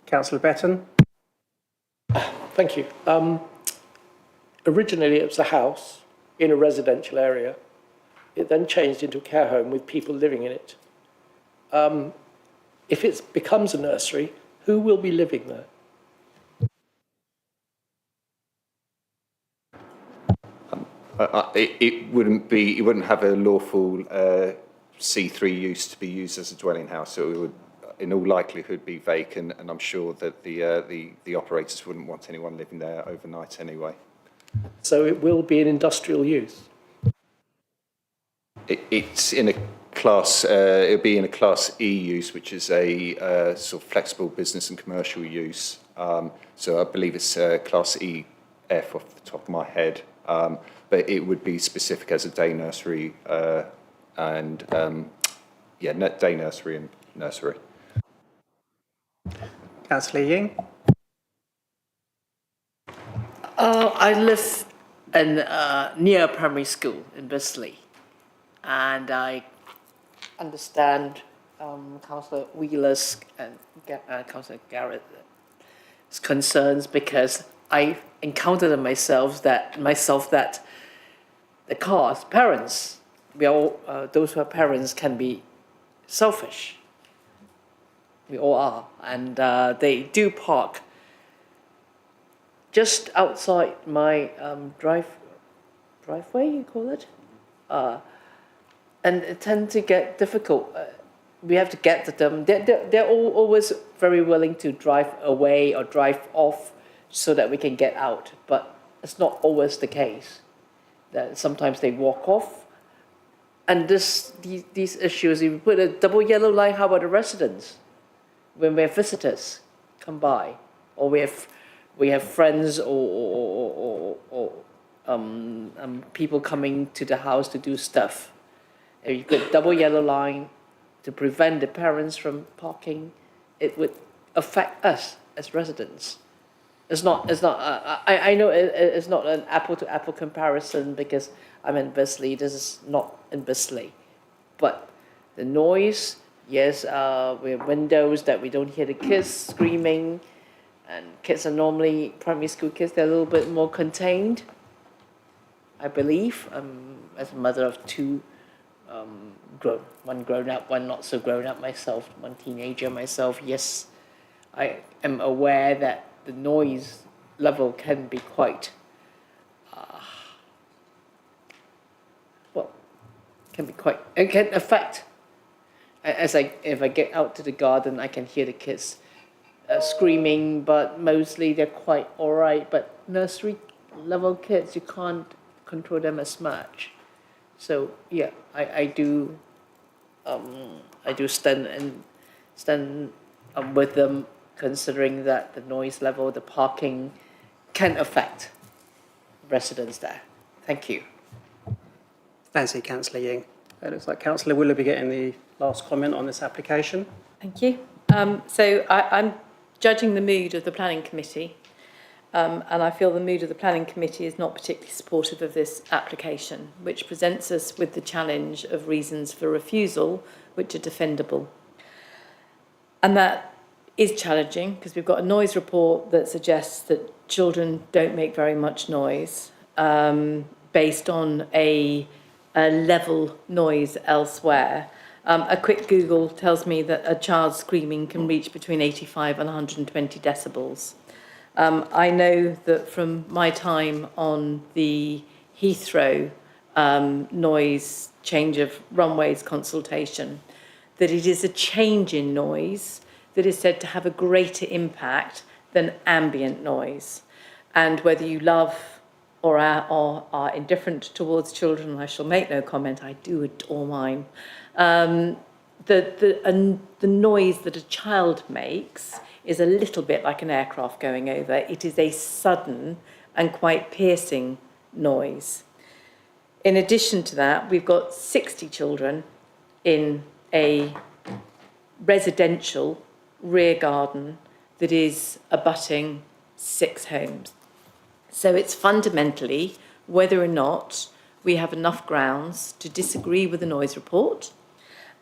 Councillor Betton. Thank you. Originally, it was a house in a residential area. It then changed into a care home with people living in it. If it becomes a nursery, who will be living there? It wouldn't have a lawful C3 use to be used as a dwelling house. So it would, in all likelihood, be vacant, and I'm sure that the operators wouldn't want anyone living there overnight anyway. So it will be an industrial use? It's in a class. It'll be in a Class E use, which is a sort of flexible business and commercial use. So I believe it's Class EF off the top of my head. But it would be specific as a day nursery day nursery and nursery. Councillor Ying. I live in near a primary school in Bisley, and I understand Councillor Wheeler's and Councillor Garrett's concerns, because I encountered myself that the parents, those who are parents can be selfish. We all are, and they do park just outside my driveway, you call it, and it tends to get difficult. We have to get to them. They're always very willing to drive away or drive off so that we can get out, but it's not always the case. That sometimes they walk off, and these issues. If we put a double yellow line, how about the residents? When we have visitors come by, or we have friends or people coming to the house to do stuff. If you put double yellow line to prevent the parents from parking, it would affect us as residents. It's not. I know it's not an apple-to-apple comparison because I'm in Bisley. This is not in Bisley, but the noise. Yes, we have windows that we don't hear the kids screaming, and kids are normally primary school kids. They're a little bit more contained, I believe. As a mother of two, one grown up, one not so grown up myself, one teenager myself. Yes, I am aware that the noise level can be quite, it can affect. If I get out to the garden, I can hear the kids screaming, but mostly they're quite all right. But nursery level kids, you can't control them as much. So yeah, I do stand with them, considering that the noise level, the parking can affect residents there. Thank you. Thank you, Councillor Ying. It looks like Councillor Willoughby getting the last comment on this application. Thank you. So I'm judging the mood of the Planning Committee, and I feel the mood of the Planning Committee is not particularly supportive of this application, which presents us with the challenge of reasons for refusal, which are defendable. And that is challenging because we've got a noise report that suggests that children don't make very much noise based on a level noise elsewhere. A quick Google tells me that a child screaming can reach between 85 and 120 decibels. I know that from my time on the Heathrow noise change of runways consultation, that it is a change in noise that is said to have a greater impact than ambient noise. And whether you love or are indifferent towards children, I shall make no comment, I do adore mine. The noise that a child makes is a little bit like an aircraft going over. It is a sudden and quite piercing noise. In addition to that, we've got 60 children in a residential rear garden that is abutting 6 homes. So it's fundamentally whether or not we have enough grounds to disagree with the noise report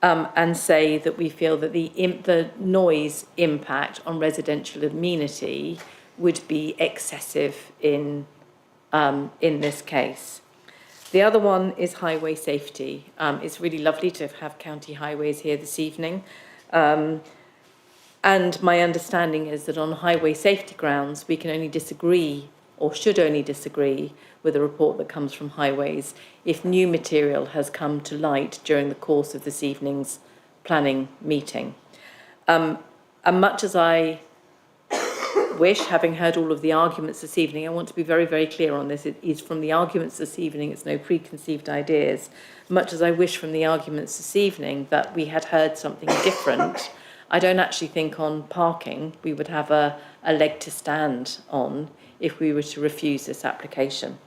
and say that we feel that the noise impact on residential amenity would be excessive in this case. The other one is highway safety. It's really lovely to have county highways here this evening. And my understanding is that on highway safety grounds, we can only disagree or should only disagree with a report that comes from highways if new material has come to light during the course of this evening's planning meeting. And much as I wish, having heard all of the arguments this evening, I want to be very, very clear on this. It is from the arguments this evening, it's no preconceived ideas. Much as I wish from the arguments this evening that we had heard something different, I don't actually think on parking we would have a leg to stand on if we were to refuse this application.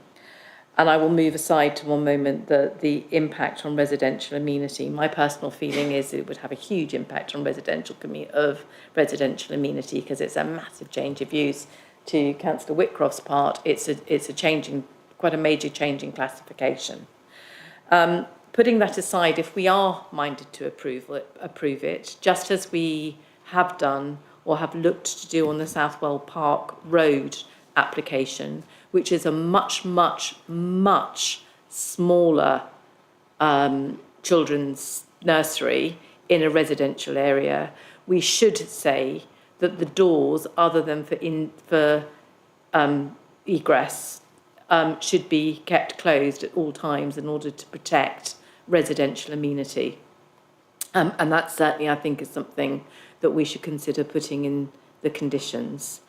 And I will move aside to one moment the impact on residential amenity. My personal feeling is it would have a huge impact on residential amenity because it's a massive change of use. To Councillor Whitcroft's part, it's a changing, quite a major change in classification. Putting that aside, if we are minded to approve it, just as we have done or have looked to do on the Southwell Park Road application, which is a much, much, much smaller children's nursery in a residential area, we should say that the doors, other than for egress, should be kept closed at all times in order to protect residential amenity. And that certainly, I think, is something that we should consider putting in the conditions.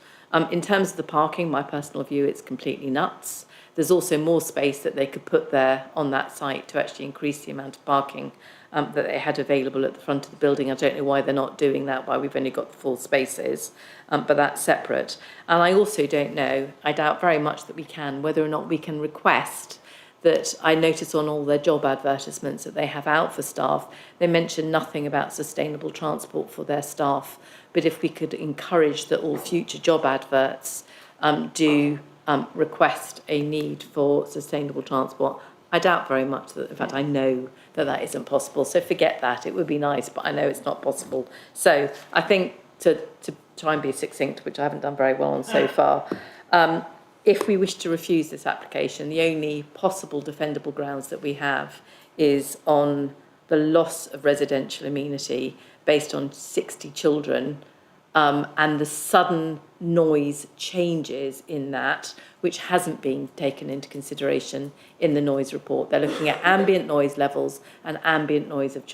In terms of the parking, my personal view, it's completely nuts. There's also more space that they could put there on that site to actually increase the amount of parking that they had available at the front of the building. I don't know why they're not doing that, why we've only got the full spaces, but that's separate. And I also don't know, I doubt very much that we can, whether or not we can request that. I notice on all their job advertisements that they have out for staff, they mention nothing about sustainable transport for their staff. But if we could encourage that all future job adverts do request a need for sustainable transport, I doubt very much that, in fact, I know that that isn't possible. So forget that. It would be nice, but I know it's not possible. So I think to try and be succinct, which I haven't done very well on so far, if we wish to refuse this application, the only possible defendable grounds that we have is on the loss of residential amenity based on 60 children and the sudden noise changes in that, which hasn't been taken into consideration in the noise report. They're looking at ambient noise levels and ambient noise of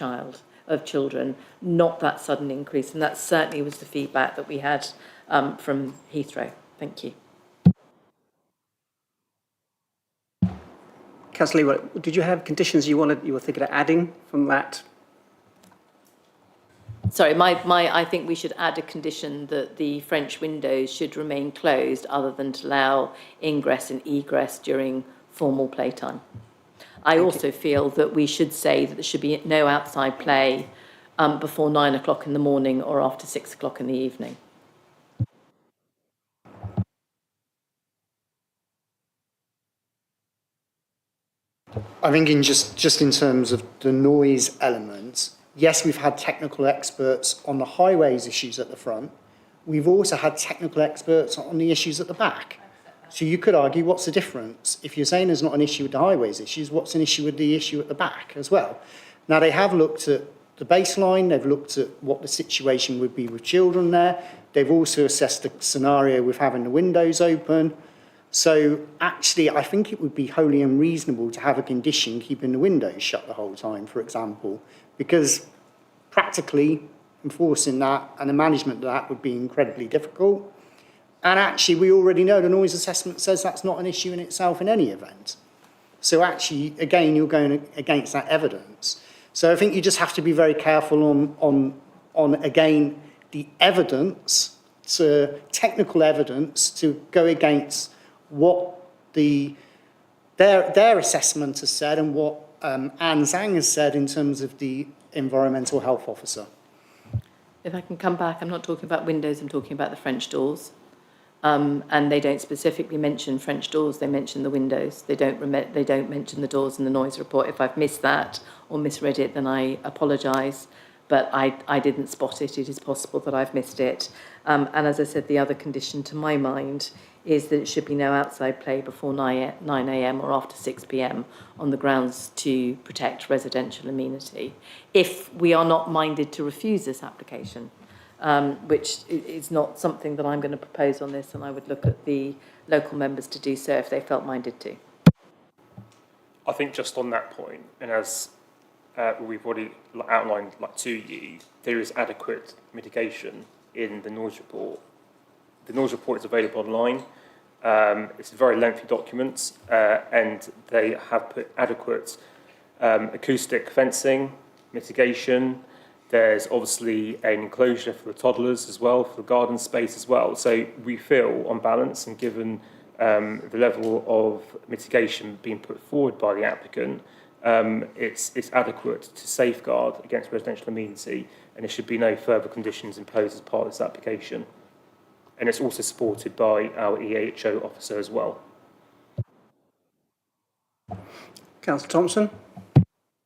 children, not that sudden increase. And that certainly was the feedback that we had from Heathrow. Thank you. Councillor Lee, did you have conditions you were thinking of adding from that? Sorry, I think we should add a condition that the French windows should remain closed other than to allow ingress and egress during formal playtime. I also feel that we should say that there should be no outside play before 9 o'clock in the morning or after 6 o'clock in the evening. I think just in terms of the noise element, yes, we've had technical experts on the highways issues at the front. We've also had technical experts on the issues at the back. So you could argue, what's the difference? If you're saying there's not an issue with the highways issues, what's an issue with the issue at the back as well? Now, they have looked at the baseline. They've looked at what the situation would be with children there. They've also assessed the scenario with having the windows open. So actually, I think it would be wholly unreasonable to have a condition keeping the windows shut the whole time, for example, because practically enforcing that and the management of that would be incredibly difficult. And actually, we already know the noise assessment says that's not an issue in itself in any event. So actually, again, you're going against that evidence. So I think you just have to be very careful on again, the evidence technical evidence to go against what their assessment has said and what Anne Zhang has said in terms of the environmental health officer. If I can come back, I'm not talking about windows, I'm talking about the French doors. And they don't specifically mention French doors, they mention the windows. They don't mention the doors in the noise report. If I've missed that or misread it, then I apologise. But I didn't spot it. It is possible that I've missed it. And as I said, the other condition to my mind is that it should be no outside play before 9 a.m. or after 6 p.m. on the grounds to protect residential amenity. If we are not minded to refuse this application, which is not something that I'm going to propose on this, and I would look at the local members to do so if they felt minded to. I think just on that point, and as we've already outlined to you, there is adequate mitigation in the noise report. The noise report is available online. It's a very lengthy document, and they have put adequate acoustic fencing, mitigation. There's obviously an enclosure for the toddlers as well, for the garden space as well. So we feel, on balance, and given the level of mitigation being put forward by the applicant, it's adequate to safeguard against residential amenity, and there should be no further conditions imposed as part of this application. And it's also supported by our EHO officer as well. Councillor Thompson.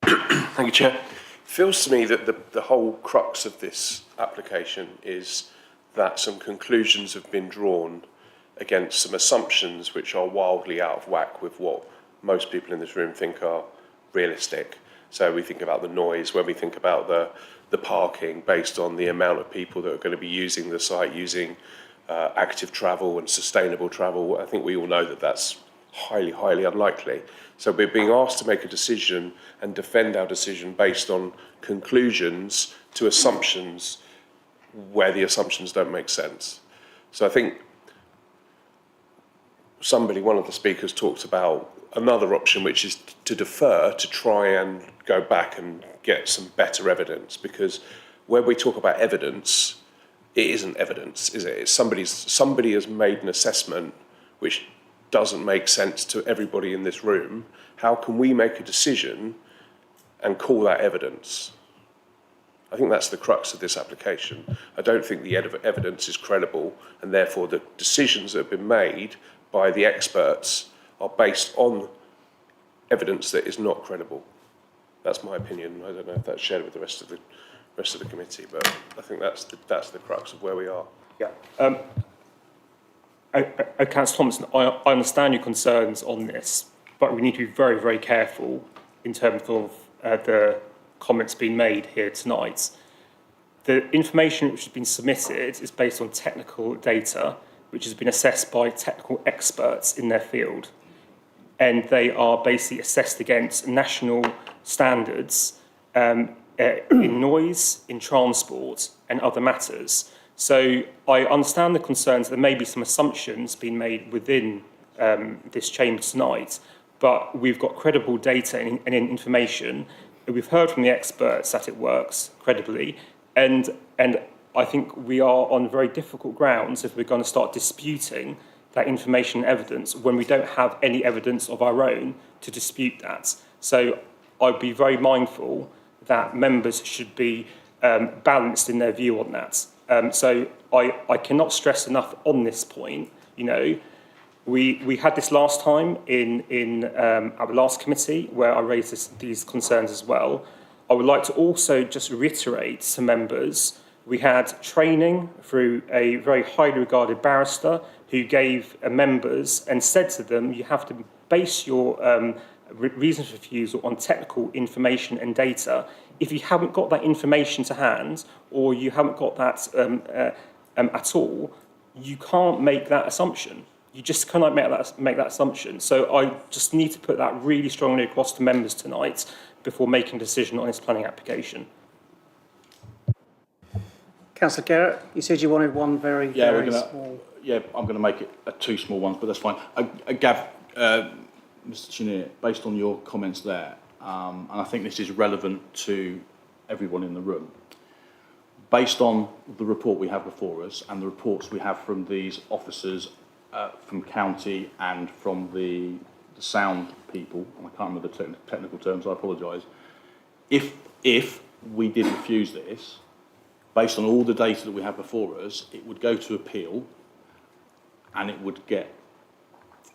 Thank you, Chair. It feels to me that the whole crux of this application is that some conclusions have been drawn against some assumptions which are wildly out of whack with what most people in this room think are realistic. So we think about the noise, when we think about the parking based on the amount of people that are going to be using the site, using active travel and sustainable travel. I think we all know that that's highly, highly unlikely. So we're being asked to make a decision and defend our decision based on conclusions to assumptions where the assumptions don't make sense. So I think one of the speakers talked about another option, which is to defer, to try and go back and get some better evidence, because when we talk about evidence, it isn't evidence, is it? It's somebody has made an assessment which doesn't make sense to everybody in this room. How can we make a decision and call that evidence? I think that's the crux of this application. I don't think the evidence is credible, and therefore the decisions that have been made by the experts are based on evidence that is not credible. That's my opinion. I don't know if that's shared with the rest of the committee, but I think that's the crux of where we are. Yeah. Councillor Thompson, I understand your concerns on this, but we need to be very, very careful in terms of the comments being made here tonight. The information which has been submitted is based on technical data, which has been assessed by technical experts in their field. And they are basically assessed against national standards in noise, in transport, and other matters. So I understand the concerns. There may be some assumptions being made within this chamber tonight, but we've got credible data and information. We've heard from the experts that it works credibly, and I think we are on very difficult grounds if we're going to start disputing that information and evidence when we don't have any evidence of our own to dispute that. So I'd be very mindful that members should be balanced in their view on that. So I cannot stress enough on this point. You know, we had this last time in our last committee where I raised these concerns as well. I would like to also just reiterate to members, we had training through a very highly regarded barrister who gave members and said to them, you have to base your reasons for refusal on technical information and data. If you haven't got that information to hand, or you haven't got that at all, you can't make that assumption. You just cannot make that assumption. So I just need to put that really strongly across to members tonight before making a decision on this planning application. Councillor Garrett, you said you wanted one very small. Yeah, I'm going to make it two small ones, but that's fine. Gav, Mr. Chenier, based on your comments there, and I think this is relevant to everyone in the room, based on the report we have before us and the reports we have from these officers from county and from the sound people, and I can't remember the technical terms, I apologise, if we did refuse this, based on all the data that we have before us, it would go to appeal and it would get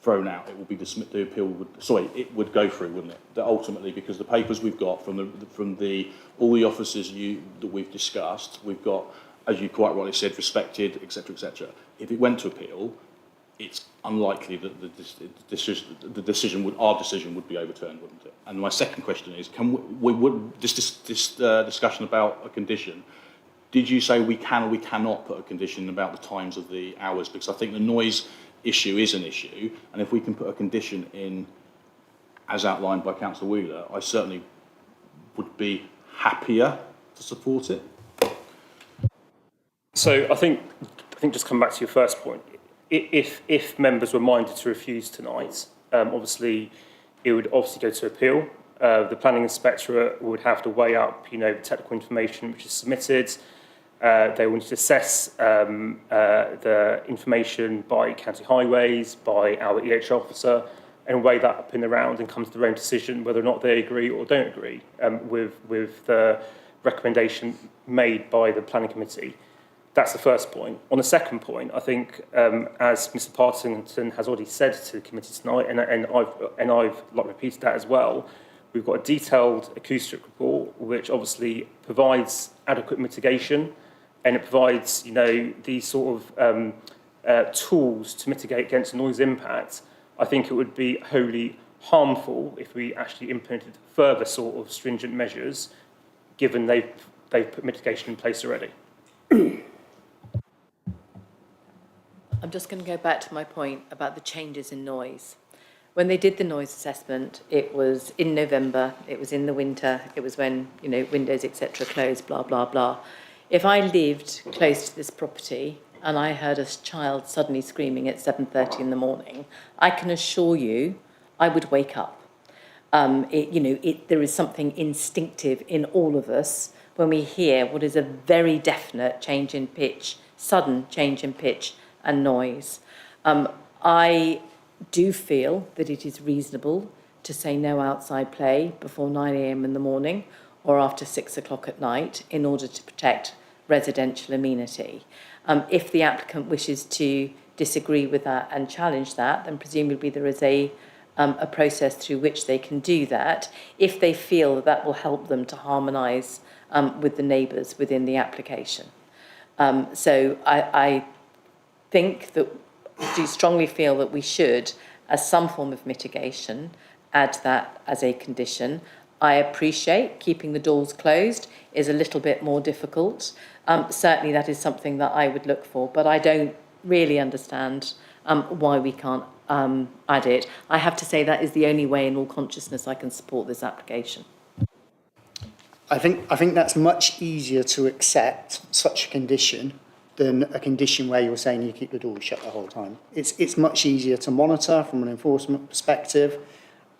thrown out. It would be dismissed. The appeal would, it would go through, wouldn't it? That ultimately, because the papers we've got from all the officers that we've discussed, we've got, as you quite rightly said, respected, etc., etc. If it went to appeal, it's unlikely that our decision would be overturned, wouldn't it? And my second question is, would this discussion about a condition? Did you say we can or we cannot put a condition about the times of the hours? Because I think the noise issue is an issue, and if we can put a condition in, as outlined by Councillor Wheeler, I certainly would be happier to support it. So I think just come back to your first point. If members were minded to refuse tonight, obviously it would obviously go to appeal. The planning inspectorate would have to weigh up, the technical information which is submitted. They wanted to assess the information by county highways, by our EH officer, and weigh that up in the round and come to their own decision whether or not they agree or don't agree with the recommendation made by the planning committee. That's the first point. On the second point, I think, as Mr. Partington has already said to the committee tonight, and I've repeated that as well, we've got a detailed acoustic report which obviously provides adequate mitigation, and it provides, these sort of tools to mitigate against noise impact. I think it would be wholly harmful if we actually implemented further sort of stringent measures, given they've put mitigation in place already. I'm just going to go back to my point about the changes in noise. When they did the noise assessment, it was in November, it was in the winter, it was when, windows, etc. closed, blah, blah, blah. If I lived close to this property and I heard a child suddenly screaming at 7:30 in the morning, I can assure you I would wake up. There is something instinctive in all of us when we hear what is a very definite change in pitch, sudden change in pitch and noise. I do feel that it is reasonable to say no outside play before 9 a.m. in the morning or after 6 o'clock at night in order to protect residential amenity. If the applicant wishes to disagree with that and challenge that, then presumably there is a process through which they can do that if they feel that will help them to harmonise with the neighbours within the application. So I do strongly feel that we should, as some form of mitigation, add that as a condition. I appreciate keeping the doors closed is a little bit more difficult. Certainly that is something that I would look for, but I don't really understand why we can't add it. I have to say that is the only way in all consciousness I can support this application. I think that's much easier to accept such a condition than a condition where you're saying you keep the doors shut the whole time. It's much easier to monitor from an enforcement perspective,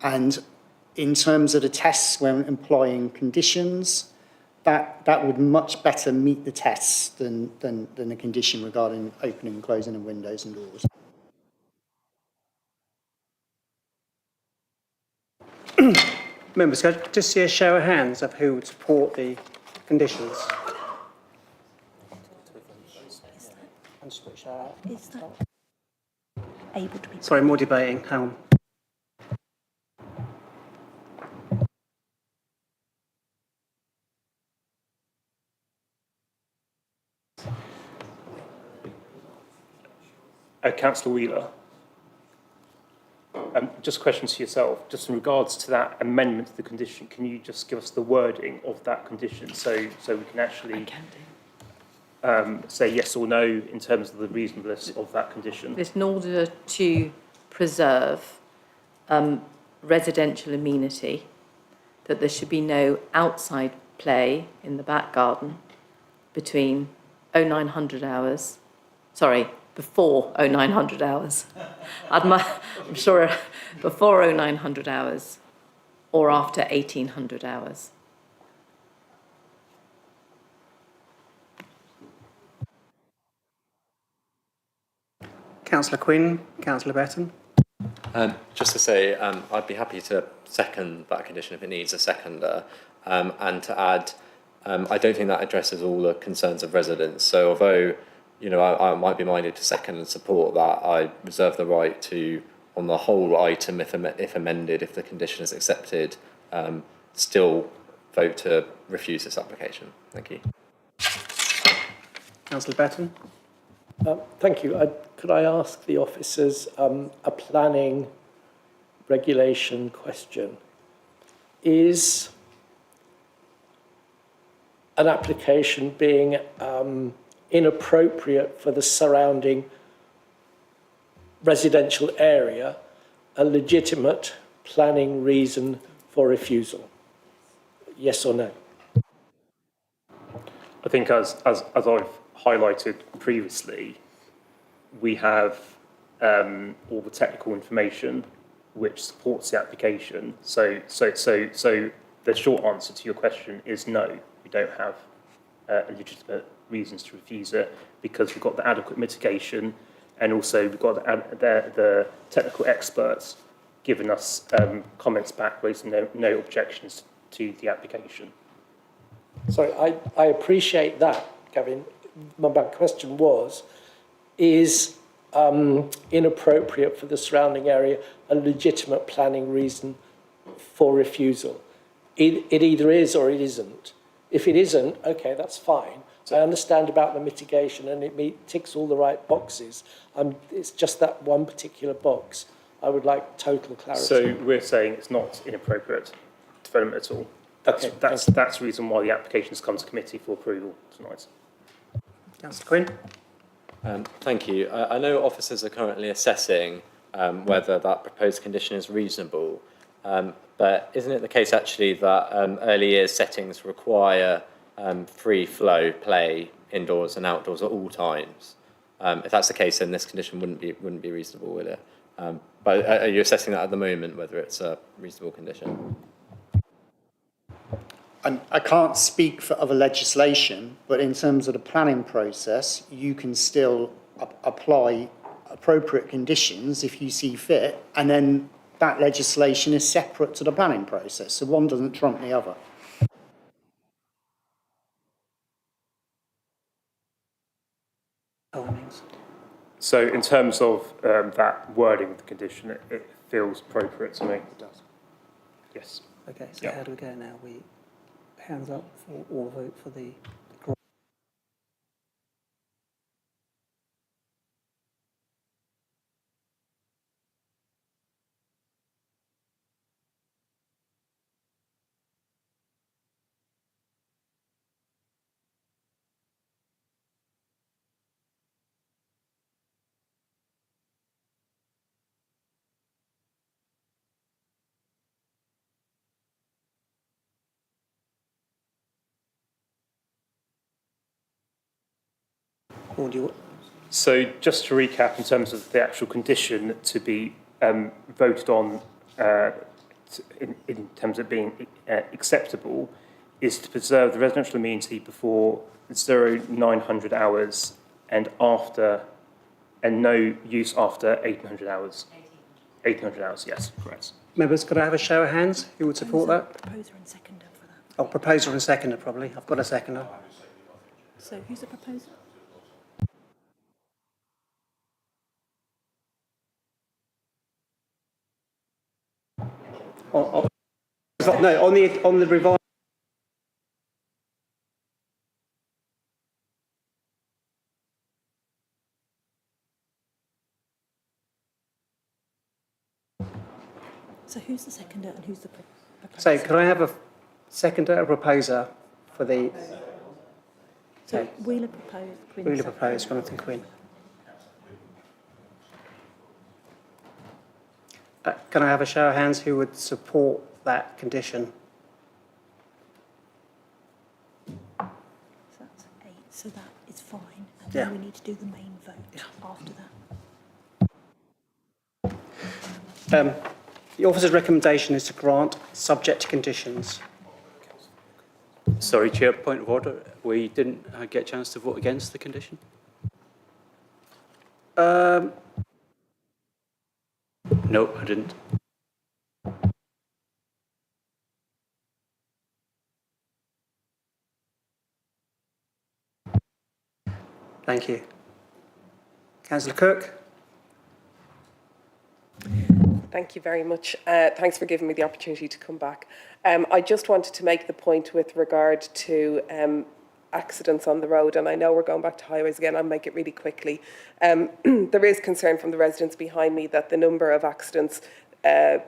and in terms of the tests when employing conditions, that would much better meet the tests than a condition regarding opening and closing of windows and doors. Members, can I just see a show of hands of who would support the conditions? Is that able to be... Sorry, more debating. Hang on. Councillor Wheeler, just a question to yourself, just in regards to that amendment to the condition, can you just give us the wording of that condition so we can actually say yes or no in terms of the reasonableness of that condition? It's in order to preserve residential amenity, that there should be no outside play in the back garden between 0900 hours, before 0900 hours. I'm sure before 0900 hours or after 1800 hours. Councillor Quinn, Councillor Betton. Just to say, I'd be happy to second that condition if it needs a seconder, and to add, I don't think that addresses all the concerns of residents. So although, you know, I might be minded to second and support that, I reserve the right to, on the whole item, if amended, if the condition is accepted, still vote to refuse this application. Thank you. Councillor Betton. Thank you. Could I ask the officers a planning regulation question? Is an application being inappropriate for the surrounding residential area a legitimate planning reason for refusal? Yes or no? I think as I've highlighted previously, we have all the technical information which supports the application. So the short answer to your question is no, we don't have legitimate reasons to refuse it, because we've got the adequate mitigation, and also we've got the technical experts giving us comments back, raising no objections to the application. Sorry, I appreciate that, Gavin. My question was, is inappropriate for the surrounding area a legitimate planning reason for refusal? It either is or it isn't. If it isn't, okay, that's fine. I understand about the mitigation and it ticks all the right boxes. It's just that one particular box. I would like total clarity. So we're saying it's not inappropriate development at all. That's the reason why the application has come to committee for approval tonight. Councillor Quinn. Thank you. I know officers are currently assessing whether that proposed condition is reasonable, but isn't it the case actually that early years settings require free flow play indoors and outdoors at all times? If that's the case, then this condition wouldn't be reasonable, will it? But are you assessing that at the moment, whether it's a reasonable condition? I can't speak for other legislation, but in terms of the planning process, you can still apply appropriate conditions if you see fit, and then that legislation is separate to the planning process, so one doesn't trump the other. So in terms of that wording of the condition, it feels appropriate to me. It does. Yes. Okay, so how do we go now? We hands up for all vote for the audio. So just to recap, in terms of the actual condition to be voted on in terms of being acceptable, is to preserve the residential amenity before 0900 hours and after, and no use after 1800 hours. 1800 hours, yes, correct. Members, could I have a show of hands? Who would support that? Proposer and seconder for that. Oh, proposer and seconder, probably. I've got a seconder. So who's the proposer? No, on the revised. So who's the seconder and who's the proposer? So could I have a seconder, a proposer for the... So Wheeler proposed, Quinn Wheeler seconded. proposed, Jonathan Quinn. Can I have a show of hands who would support that condition? So that's 8. So that is fine. And Yeah. then we need to do the main vote after that. The officer's recommendation is to grant subject to conditions. Sorry, Chair, point of order. We didn't get a chance to vote against the condition? No, I didn't. Thank you. Councillor Cook? Thank you very much. Thanks for giving me the opportunity to come back. I just wanted to make the point with regard to accidents on the road, and I know we're going back to highways again. I'll make it really quickly. There is concern from the residents behind me that the number of accidents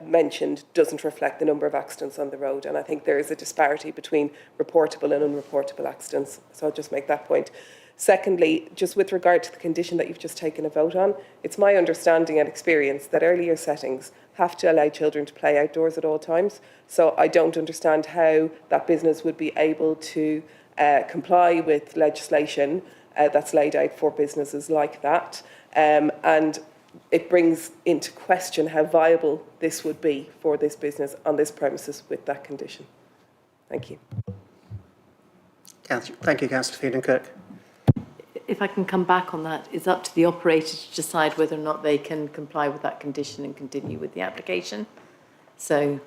mentioned doesn't reflect the number of accidents on the road, and I think there is a disparity between reportable and unreportable accidents. So I'll just make that point. Secondly, just with regard to the condition that you've just taken a vote on, it's my understanding and experience that earlier settings have to allow children to play outdoors at all times. So I don't understand how that business would be able to comply with legislation that's laid out for businesses like that. And it brings into question how viable this would be for this business on this premises with that condition. Thank you. Thank you, Councillor Feaden-Cook. If I can come back on that, it's up to the operator to decide whether or not they can comply with that condition and continue with the application. So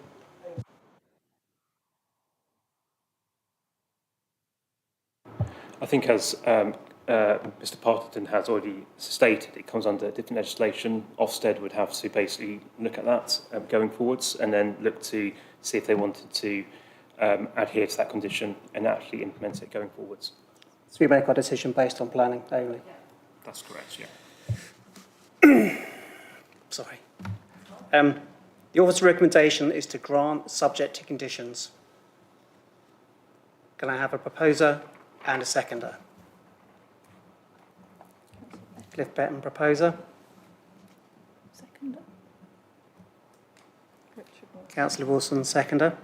I think as Mr Partington has already stated, it comes under different legislation. Ofsted would have to basically look at that going forwards and then look to see if they wanted to adhere to that condition and actually implement it going forwards. So we make our decision based on planning only? That's correct, yeah. Sorry. The officer's recommendation is to grant subject to conditions. Can I have a proposer and a seconder? Cliff Betton, proposer. Seconder. Councillor Wilson, seconder.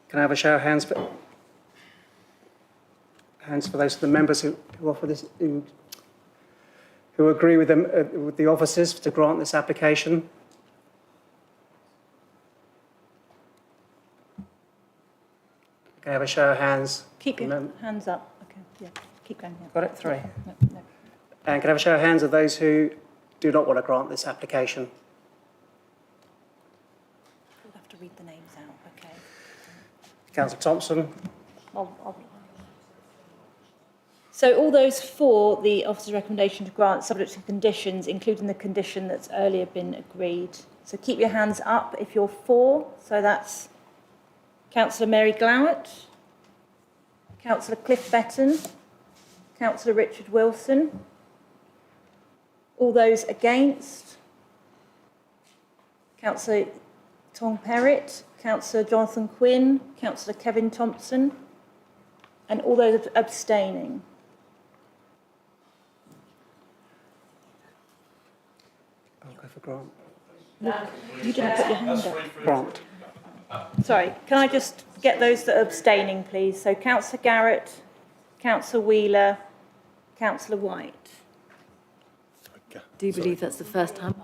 Can I have a show of hands for those of the members who offer this, who agree with them with the officers to grant this application? Can I have a show of hands? Keep your hands up. Okay, yeah, keep going. Yeah. Got it? 3. No, no. And can I have a show of hands of those who do not want to grant this application? We'll have to read the names out. Okay. Councillor Thompson. So all those for the officer's recommendation to grant subject to conditions, including the condition that's earlier been agreed. So keep your hands up if you're for. So that's Councillor Mary Glowett, Councillor Cliff Betton, Councillor Richard Wilson. All those against? Councillor Tom Perrott, Councillor Jonathan Quinn, Councillor Kevin Thompson, and all those abstaining. I'll go for grant. You didn't put your hand up. Grant. Sorry, can I just get those that are abstaining, please? So Councillor Garrett, Councillor Wheeler, Councillor White. do you believe that's the first time?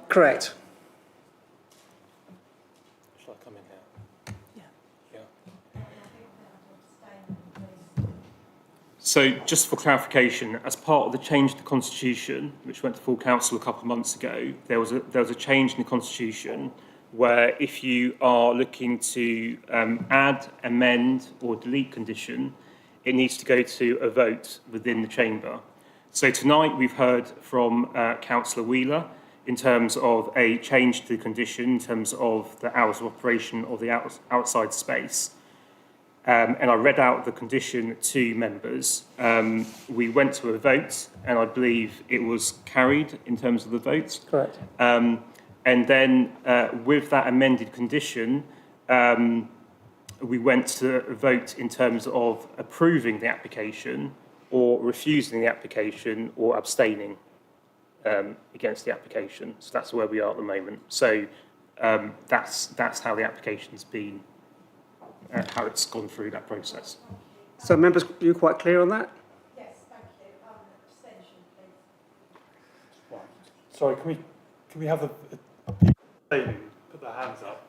Correct. Shall I come in here? Yeah. So just for clarification, as part of the change to the Constitution, which went to full council a couple of months ago, there was a change in the Constitution where if you are looking to add, amend or delete condition, it needs to go to a vote within the chamber. So tonight we've heard from Councillor Wheeler in terms of a change to the condition, in terms of the hours of operation of the outside space. And I read out the condition to members. We went to a vote, and I believe it was carried in terms of the vote. Correct. And then with that amended condition, we went to a vote in terms of approving the application or refusing the application or abstaining against the application. So that's where we are at the moment. So that's how the application's been, how it's gone through that process. So members, are you quite clear on that? Sorry, can Can we have the people put their hands up?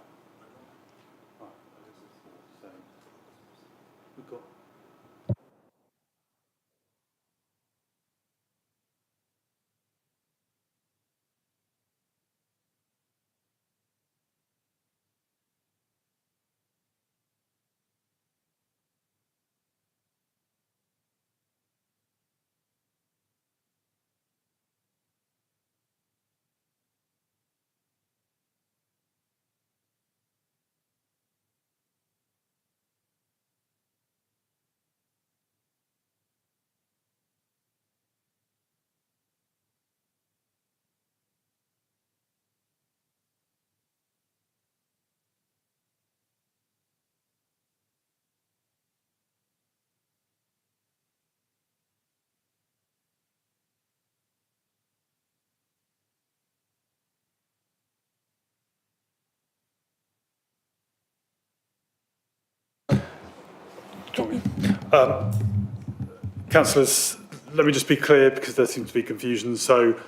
We've got. Councillors, let me just be clear because there seems to be confusion. So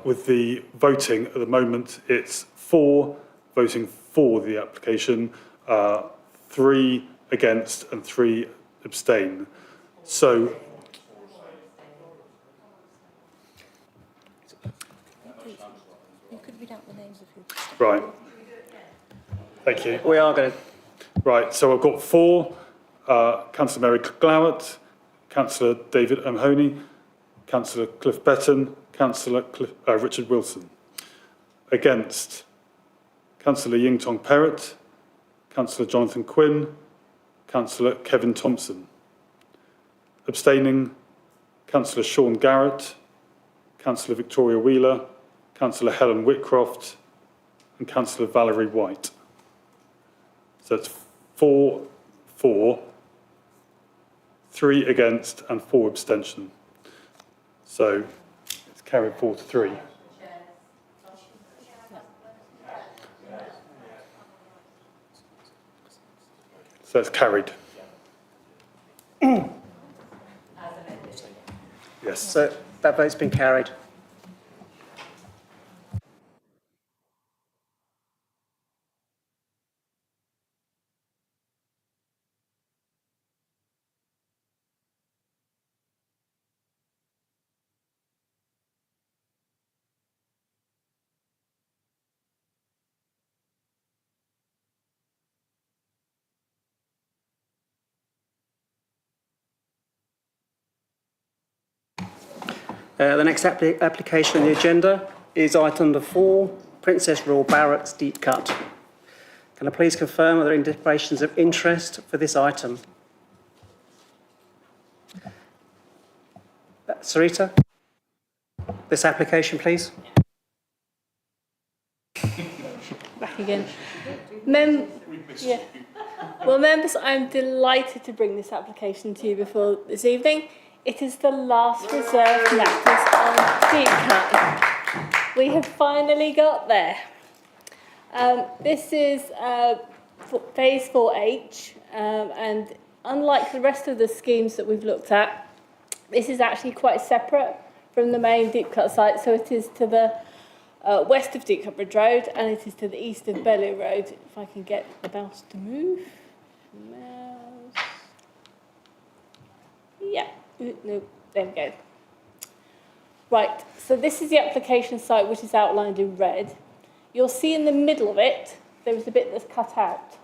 with the voting at the moment, it's 4 voting for the application, 3 against and 3 abstain. So You could read out the names of who. right. Thank you. We are going to. Right, so I've got 4, Councillor Mary Glowett, Councillor David Mahoney, Councillor Cliff Betton, Councillor Richard Wilson. Against, Councillor Ying Tong Perrott, Councillor Jonathan Quinn, Councillor Kevin Thompson. Abstaining, Councillor Sean Garrett, Councillor Victoria Wheeler, Councillor Helen Whitcroft, and Councillor Valerie White. So it's 4 for, 3 against, and 4 abstention. So it's carried 4-3. So it's carried. Yes. So that vote's been carried. The next application on the agenda is item number 4, Princess Royal Barracks Deep Cut. Can I please confirm are there any declarations of interest for this item? Sarita? This application, please. Back again. Yeah. Well, members, I'm delighted to bring this application to you before this evening. It is the last reserve matters on Deep Cut. We have finally got there. This is phase 4H, and unlike the rest of the schemes that we've looked at, this is actually quite separate from the main Deep Cut site. So it is to the west of Deep Cut Bridge Road, and it is to the east of Bellew Road. If I can get the mouse to move. Mouse. Yeah. No, there we go. Right, so this is the application site which is outlined in red. You'll see in the middle of it, there is a bit that's cut out.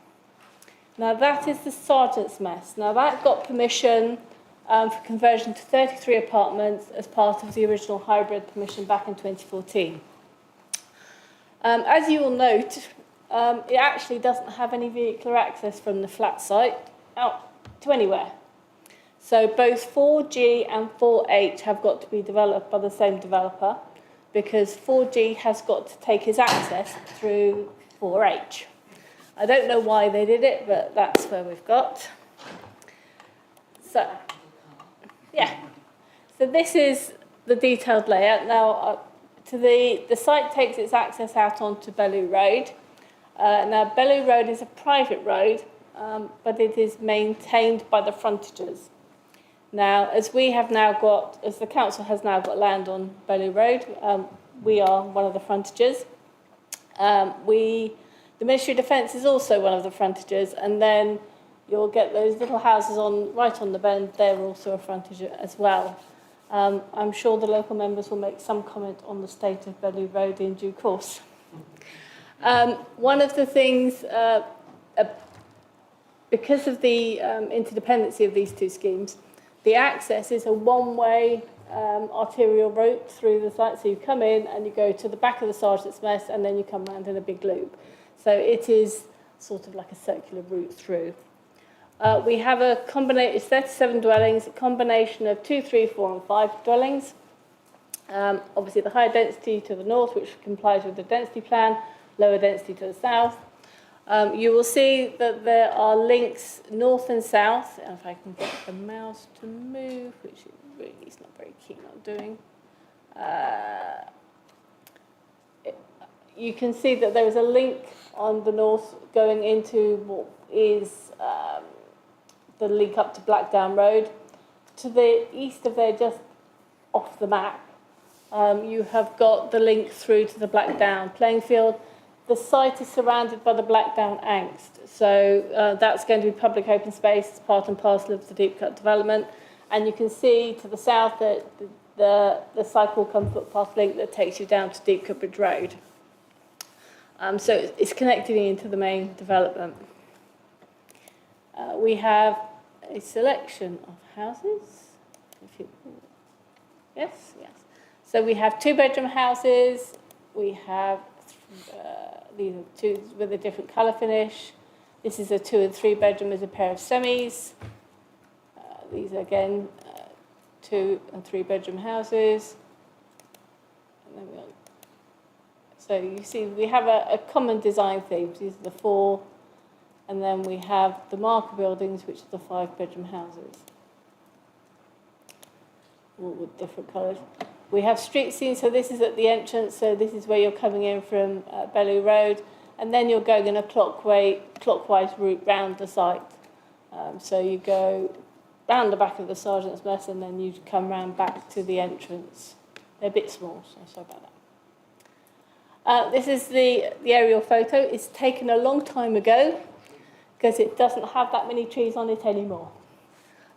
Now that is the Sergeant's Mess. Now that got permission for conversion to 33 apartments as part of the original hybrid permission back in 2014. As you will note, it actually doesn't have any vehicular access from the flat site out to anywhere. So both 4G and 4H have got to be developed by the same developer because 4G has got to take its access through 4H. I don't know why they did it, but that's where we've got. So, yeah. So this is the detailed layout. Now, the site takes its access out onto Bellew Road. Now, Bellew Road is a private road, but it is maintained by the frontages. Now, as the council has now got land on Bellew Road, we are one of the frontages. The Ministry of Defence is also one of the frontages, and then you'll get those little houses right on the bend. They're also a frontage as well. I'm sure the local members will make some comment on the state of Bellew Road in due course. One of the things, because of the interdependency of these two schemes, the access is a one-way arterial route through the site. So you come in and you go to the back of the Sergeant's Mess, and then you come round in a big loop. So it is sort of like a circular route through. We have a combination, it's 37 dwellings, a combination of 2, 3, 4 and 5 dwellings. Obviously the higher density to the north, which complies with the density plan, lower density to the south. You will see that there are links north and south, and if I can get the mouse to move, which it really is not very keen on doing. You can see that there is a link on the north going into what is the link up to Blackdown Road. To the east of there, just off the map, you have got the link through to the Blackdown playing field. The site is surrounded by the Blackdown Angst, so that's going to be public open space. It's part and parcel of the deep cut development. And you can see to the south that the cycle come footpath link that takes you down to Deep Cut Bridge Road. So it's connected into the main development. We have a selection of houses. Yes. So we have 2-bedroom houses. We have these are two with a different colour finish. This is a 2- and 3-bedroom with a pair of semis. These are again 2- and 3-bedroom houses. And then so you see we have a common design theme. These are the 4. And then we have the marker buildings, which are the 5-bedroom houses, all with different colours. We have street scenes, so this is at the entrance, so this is where you're coming in from Bellew Road, and then you're going in a clockwise route round the site. So you go round the back of the Sergeant's Mess, and then you come round back to the entrance. They're a bit small, so sorry about that. This is the aerial photo. It's taken a long time ago, because it doesn't have that many trees on it anymore.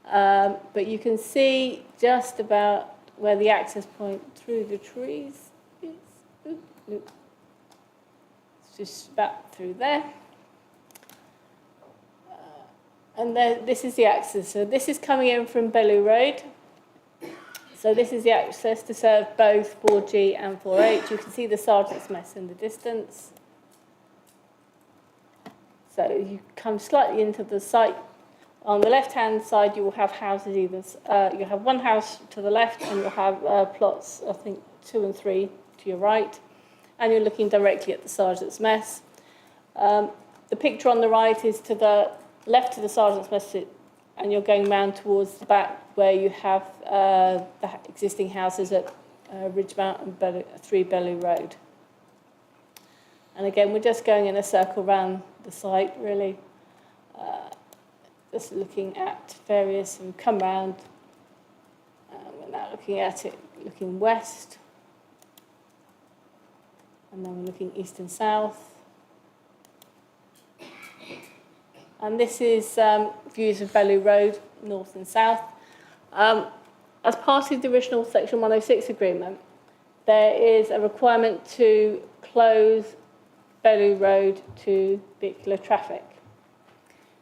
But you can see just about where the access point through the trees is. It's just about through there. And then this is the access. So this is coming in from Bellew Road. So this is the access to serve both 4G and 4H. You can see the Sergeant's Mess in the distance. So you come slightly into the site. On the left-hand side, you will have houses either. You have one house to the left, and you'll have plots, I think, 2 and 3 to your right. And you're looking directly at the Sergeant's Mess. The picture on the right is to the left of the Sergeant's Mess, and you're going round towards the back where you have the existing houses at Ridgemount and 3 Bellew Road. And again, we're just going in a circle around the site, really. Just looking at various, and come round. We're now looking at it, looking west. And then we're looking east and south. And this is views of Bellew Road, north and south. As part of the original Section 106 agreement, there is a requirement to close Bellew Road to vehicular traffic.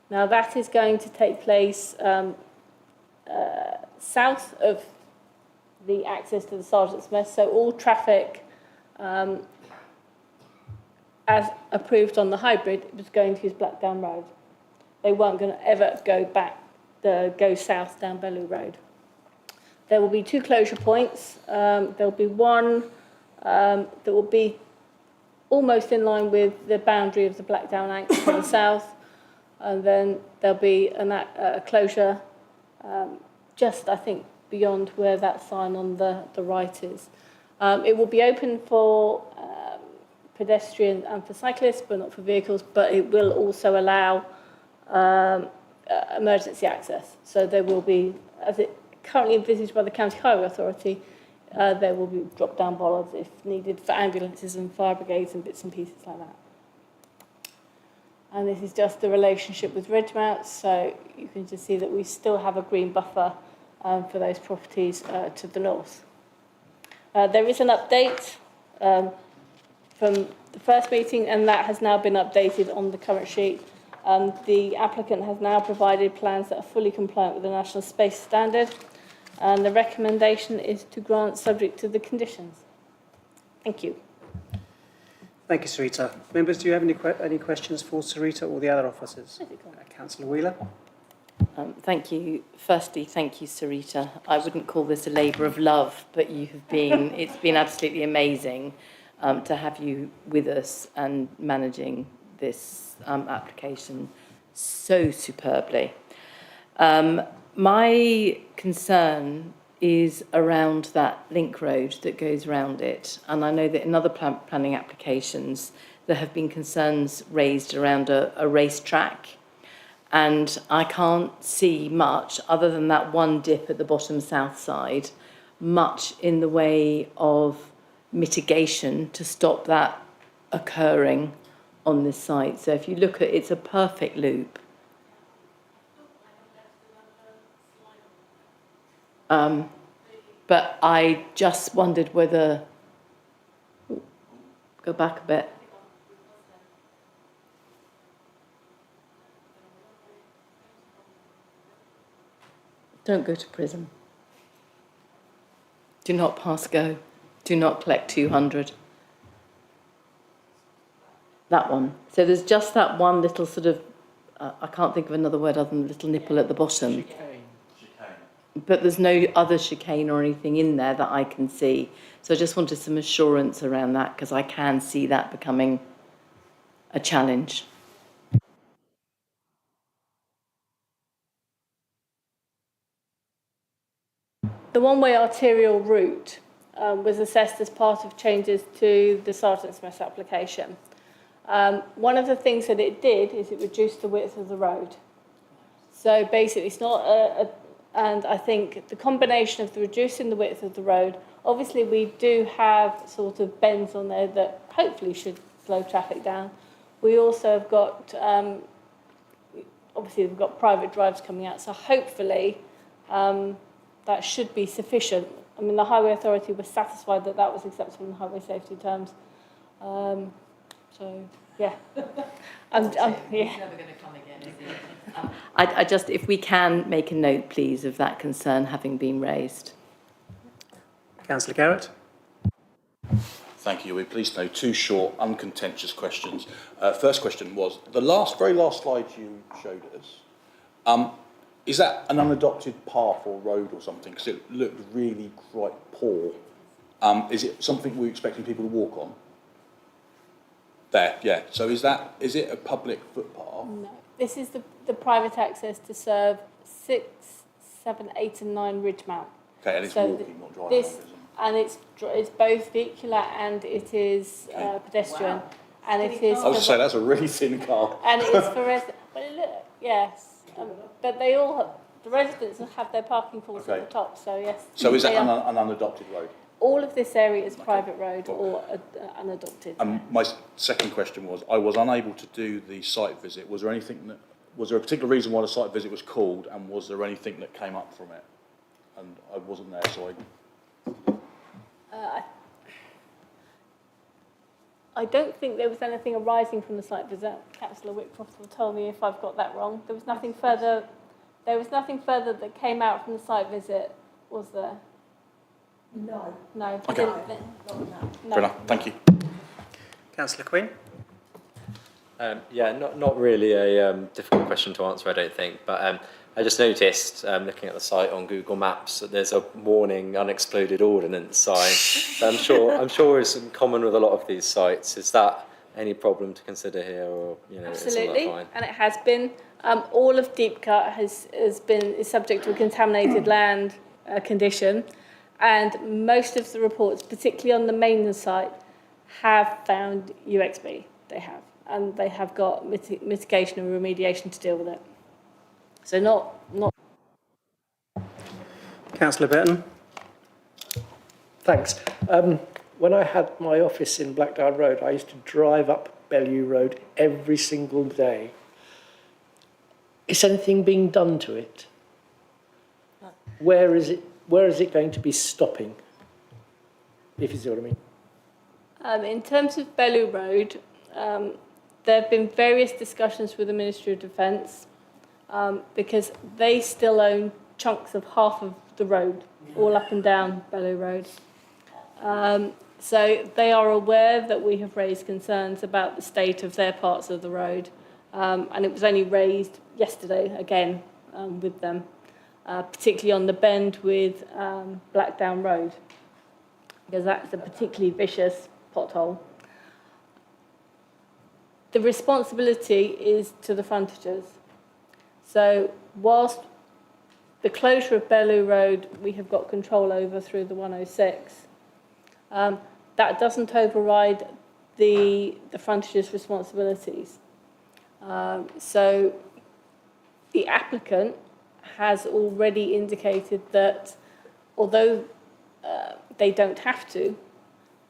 Now that is going to take place south of the access to the Sergeant's Mess, so all traffic as approved on the hybrid was going to use Blackdown Road. They weren't going to ever go south down Bellew Road. There will be 2 closure points. There'll be one that will be almost in line with the boundary of the Blackdown Anchor to the south, and then there'll be a closure just, I think, beyond where that sign on the right is. It will be open for pedestrians and for cyclists, but not for vehicles, but it will also allow emergency access. So there will be, as it currently envisaged by the County Highway Authority, there will be drop-down bollards if needed for ambulances and fire brigades and bits and pieces like that. And this is just the relationship with Ridgemounts, so you can just see that we still have a green buffer for those properties to the north. There is an update from the first meeting, and that has now been updated on the current sheet. The applicant has now provided plans that are fully compliant with the National Space Standard, and the recommendation is to grant subject to the conditions. Thank you. Thank you, Sarita. Members, do you have any questions for Sarita or the other officers? Councillor Wheeler. Thank you. Firstly, thank you, Sarita. I wouldn't call this a labour of love, but you have been, it's been absolutely amazing to have you with us and managing this application so superbly. My concern is around that link road that goes around it. And I know that in other planning applications, there have been concerns raised around a racetrack. And I can't see much, other than that one dip at the bottom south side, much in the way of mitigation to stop that occurring on this site. So if you look at, it's a perfect loop. But I just wondered whether, go back a bit. Don't go to prison. Do not pass go. Do not collect 200. That one. So there's just that one little sort of, I can't think of another word other than the little nipple at the bottom. But there's no other chicane or anything in there that I can see. So I just wanted some assurance around that, because I can see that becoming a challenge. The one-way arterial route was assessed as part of changes to the Sergeant's Mess application. One of the things that it did is it reduced the width of the road. So basically it's not and I think the combination of the reducing the width of the road, obviously we do have sort of bends on there that hopefully should slow traffic down. We also have got, obviously we've got private drives coming out, so hopefully that should be sufficient. I mean, the Highway Authority was satisfied that that was acceptable in highway safety terms. So, yeah. Yeah. Never going to come again, is he? I just, if we can make a note, please, of that concern having been raised. Councillor Garrett. Thank you. We're pleased to know two short, uncontentious questions. First question was, the very last slide you showed us, is that an unadopted path or road or something? Because it looked really quite poor. Is it something we're expecting people to walk on? There, yeah. So is it a public footpath? No. This is the private access to serve 6, 7, 8 and 9 Ridgemount. Okay, and it's walking, not driving. And it's both vehicular and it is pedestrian. Wow. And it is. I was to say that's a really thin car. And it is for residents. But look, yes, but they all the residents have their parking pools at the top. So yes. So is that an unadopted road? All of this area is private road or unadopted. My second question was, I was unable to do the site visit. Was there a particular reason why the site visit was called, and was there anything that came up from it? And I wasn't there, so I don't think there was anything arising from the site visit. Councillor Whitcroft will tell me if I've got that wrong. There was nothing further. There was nothing further that came out from the site visit, was there? No. No. Okay. No. Fair enough. Thank you. Councillor Quinn. Yeah, not really a difficult question to answer, I don't think. But I just noticed, looking at the site on Google Maps, that there's a warning unexploded ordnance sign. So I'm sure it's in common with a lot of these sites. Is that any problem to consider here, or Absolutely, is fine? and it has been. All of Deep Cut is subject to a contaminated land condition, and most of the reports, particularly on the maintenance site, have found UXB. They have, and they have got mitigation and remediation to deal with it. So not. Councillor Burton. Thanks. When I had my office in Blackdown Road, I used to drive up Bellew Road every single day. Is anything being done to it? Where is it going to be stopping? If you see what I mean. In terms of Bellew Road, there have been various discussions with the Ministry of Defence because they still own chunks of half of the road, all up and down Bellew Road. So they are aware that we have raised concerns about the state of their parts of the road, and it was only raised yesterday again with them, particularly on the bend with Blackdown Road, because that's a particularly vicious pothole. The responsibility is to the frontages. So whilst the closure of Bellew Road we have got control over through the 106, that doesn't override the frontage's responsibilities. So the applicant has already indicated that although they don't have to,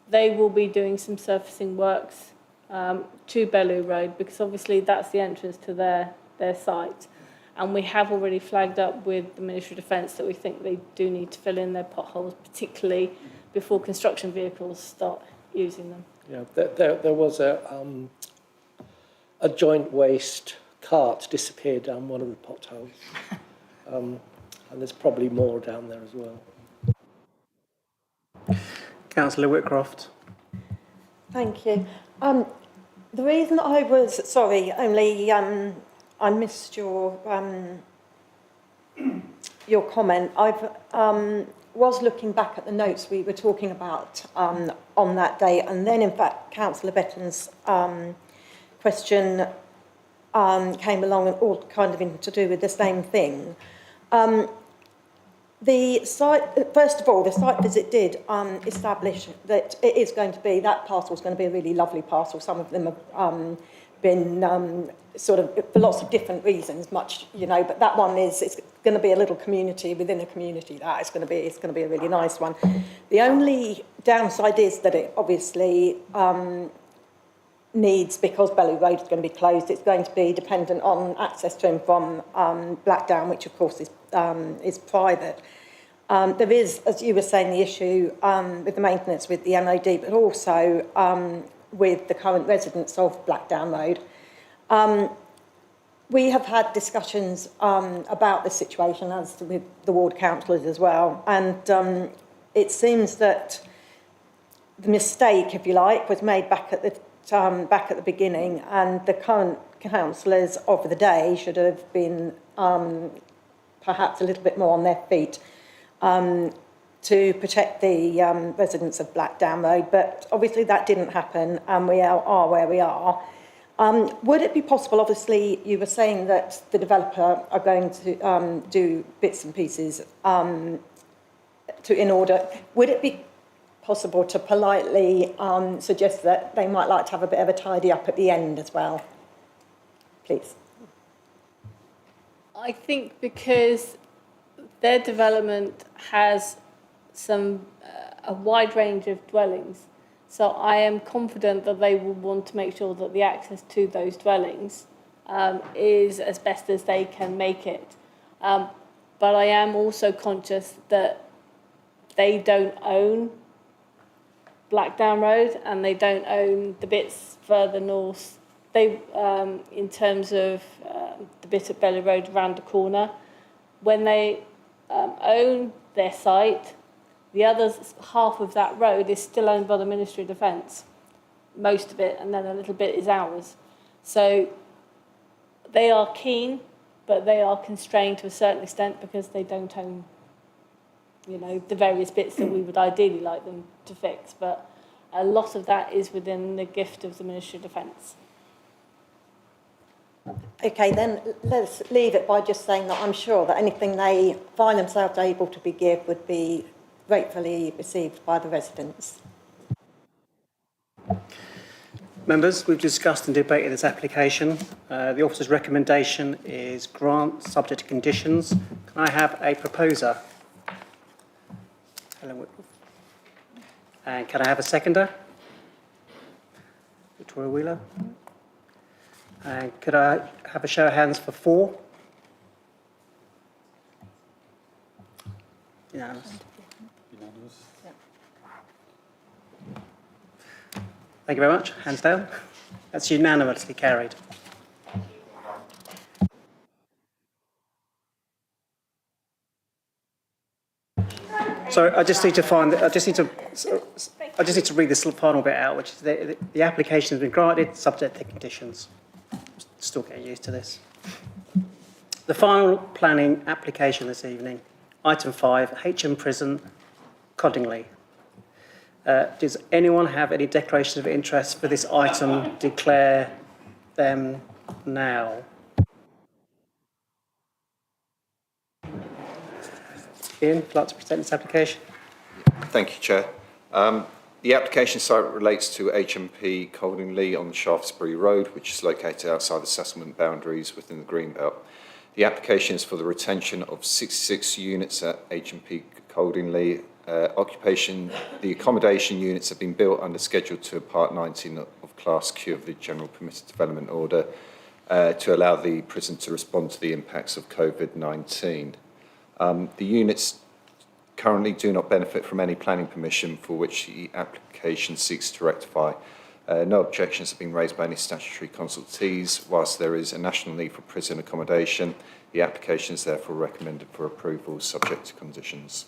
they will be doing some surfacing works to Bellew Road, because obviously that's the entrance to their site. And we have already flagged up with the Ministry of Defence that we think they do need to fill in their potholes, particularly before construction vehicles start using them. Yeah, there was a joint waste cart disappeared down one of the potholes. And there's probably more down there as well. Councillor Whitcroft. Thank you. The reason I was, sorry, only I missed your comment. I was looking back at the notes we were talking about on that day, and then in fact Councillor Betton's question came along and all kind of to do with the same thing. The site, first of all, the site visit did establish that it is going to be, that parcel is going to be a really lovely parcel. Some of them have been sort of, for lots of different reasons, much, you know, but that one is, it's going to be a little community within a community. That it's going to be a really nice one. The only downside is that it obviously needs, because Bellew Road is going to be closed, it's going to be dependent on access to him from Blackdown, which of course is private. There is, as you were saying, the issue with the maintenance with the MOD, but also with the current residents of Blackdown Road. We have had discussions about the situation as with the ward councillors as well, and it seems that the mistake, if you like, was made back at the beginning, and the current councillors of the day should have been perhaps a little bit more on their feet to protect the residents of Blackdown Road, but obviously that didn't happen, and we are where we are. Would it be possible, obviously you were saying that the developer are going to do bits and pieces in order, would it be possible to politely suggest that they might like to have a bit of a tidy up at the end as well, please? I think because their development has a wide range of dwellings, so I am confident that they will want to make sure that the access to those dwellings is as best as they can make it. But I am also conscious that they don't own Blackdown Road and they don't own the bits further north. They, in terms of the bit at Bellew Road around the corner, when they own their site, the other half of that road is still owned by the Ministry of Defence, most of it, and then a little bit is ours. So they are keen, but they are constrained to a certain extent because they don't own, you know, the various bits that we would ideally like them to fix. But a lot of that is within the gift of the Ministry of Defence. Okay, then let's leave it by just saying that I'm sure that anything they find themselves able to give would be gratefully received by the residents. Members, we've discussed and debated this application. The officer's recommendation is grant subject to conditions. Can I have a proposer? Helen Whitworth. And can I have a seconder? Victoria Wheeler. And could I have a show of hands for 4? Unanimous. Thank you very much. Hands down. That's unanimously carried. So I just need to read this final bit out, which is the application has been granted subject to conditions. Still getting used to this. The final planning application this evening, item 5, HM Prison, Coddingley. Does anyone have any declarations of interest for this item? Declare them now. Ian, would you like to present this application? Thank you, Chair. The application site relates to HMP Coldingley on Shaftesbury Road, which is located outside the settlement boundaries within the Greenbelt. The application is for the retention of 66 units at HMP Coldingley. The accommodation units have been built under Schedule 2 Part 19 of Class Q of the General Permitted Development Order to allow the prison to respond to the impacts of COVID-19. The units currently do not benefit from any planning permission for which the application seeks to rectify. No objections have been raised by any statutory consultees. Whilst there is a national need for prison accommodation, the application is therefore recommended for approval subject to conditions.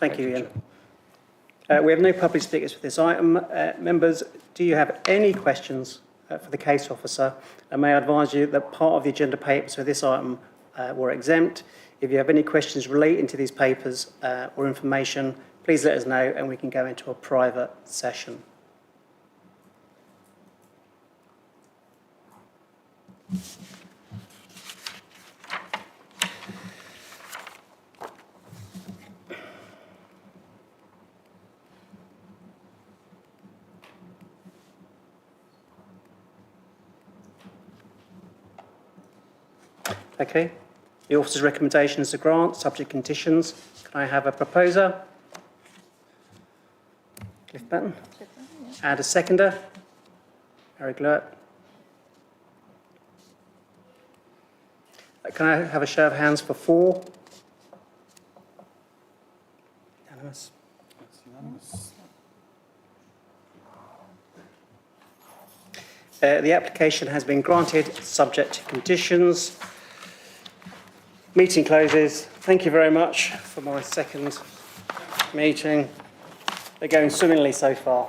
Thank you, Ian. We have no public speakers for this item. Members, do you have any questions for the case officer? And may I advise you that part of the agenda papers for this item were exempt. If you have any questions relating to these papers or information, please let us know and we can go into a private session. Okay. The officer's recommendation is to grant, subject conditions. Can I have a proposer? Cliff Batten. And a seconder? Harry Glurt. Can I have a show of hands for 4? Unanimous. That's unanimous. The application has been granted, subject to conditions. Meeting closes. Thank you very much for my second meeting. They're going swimmingly so far.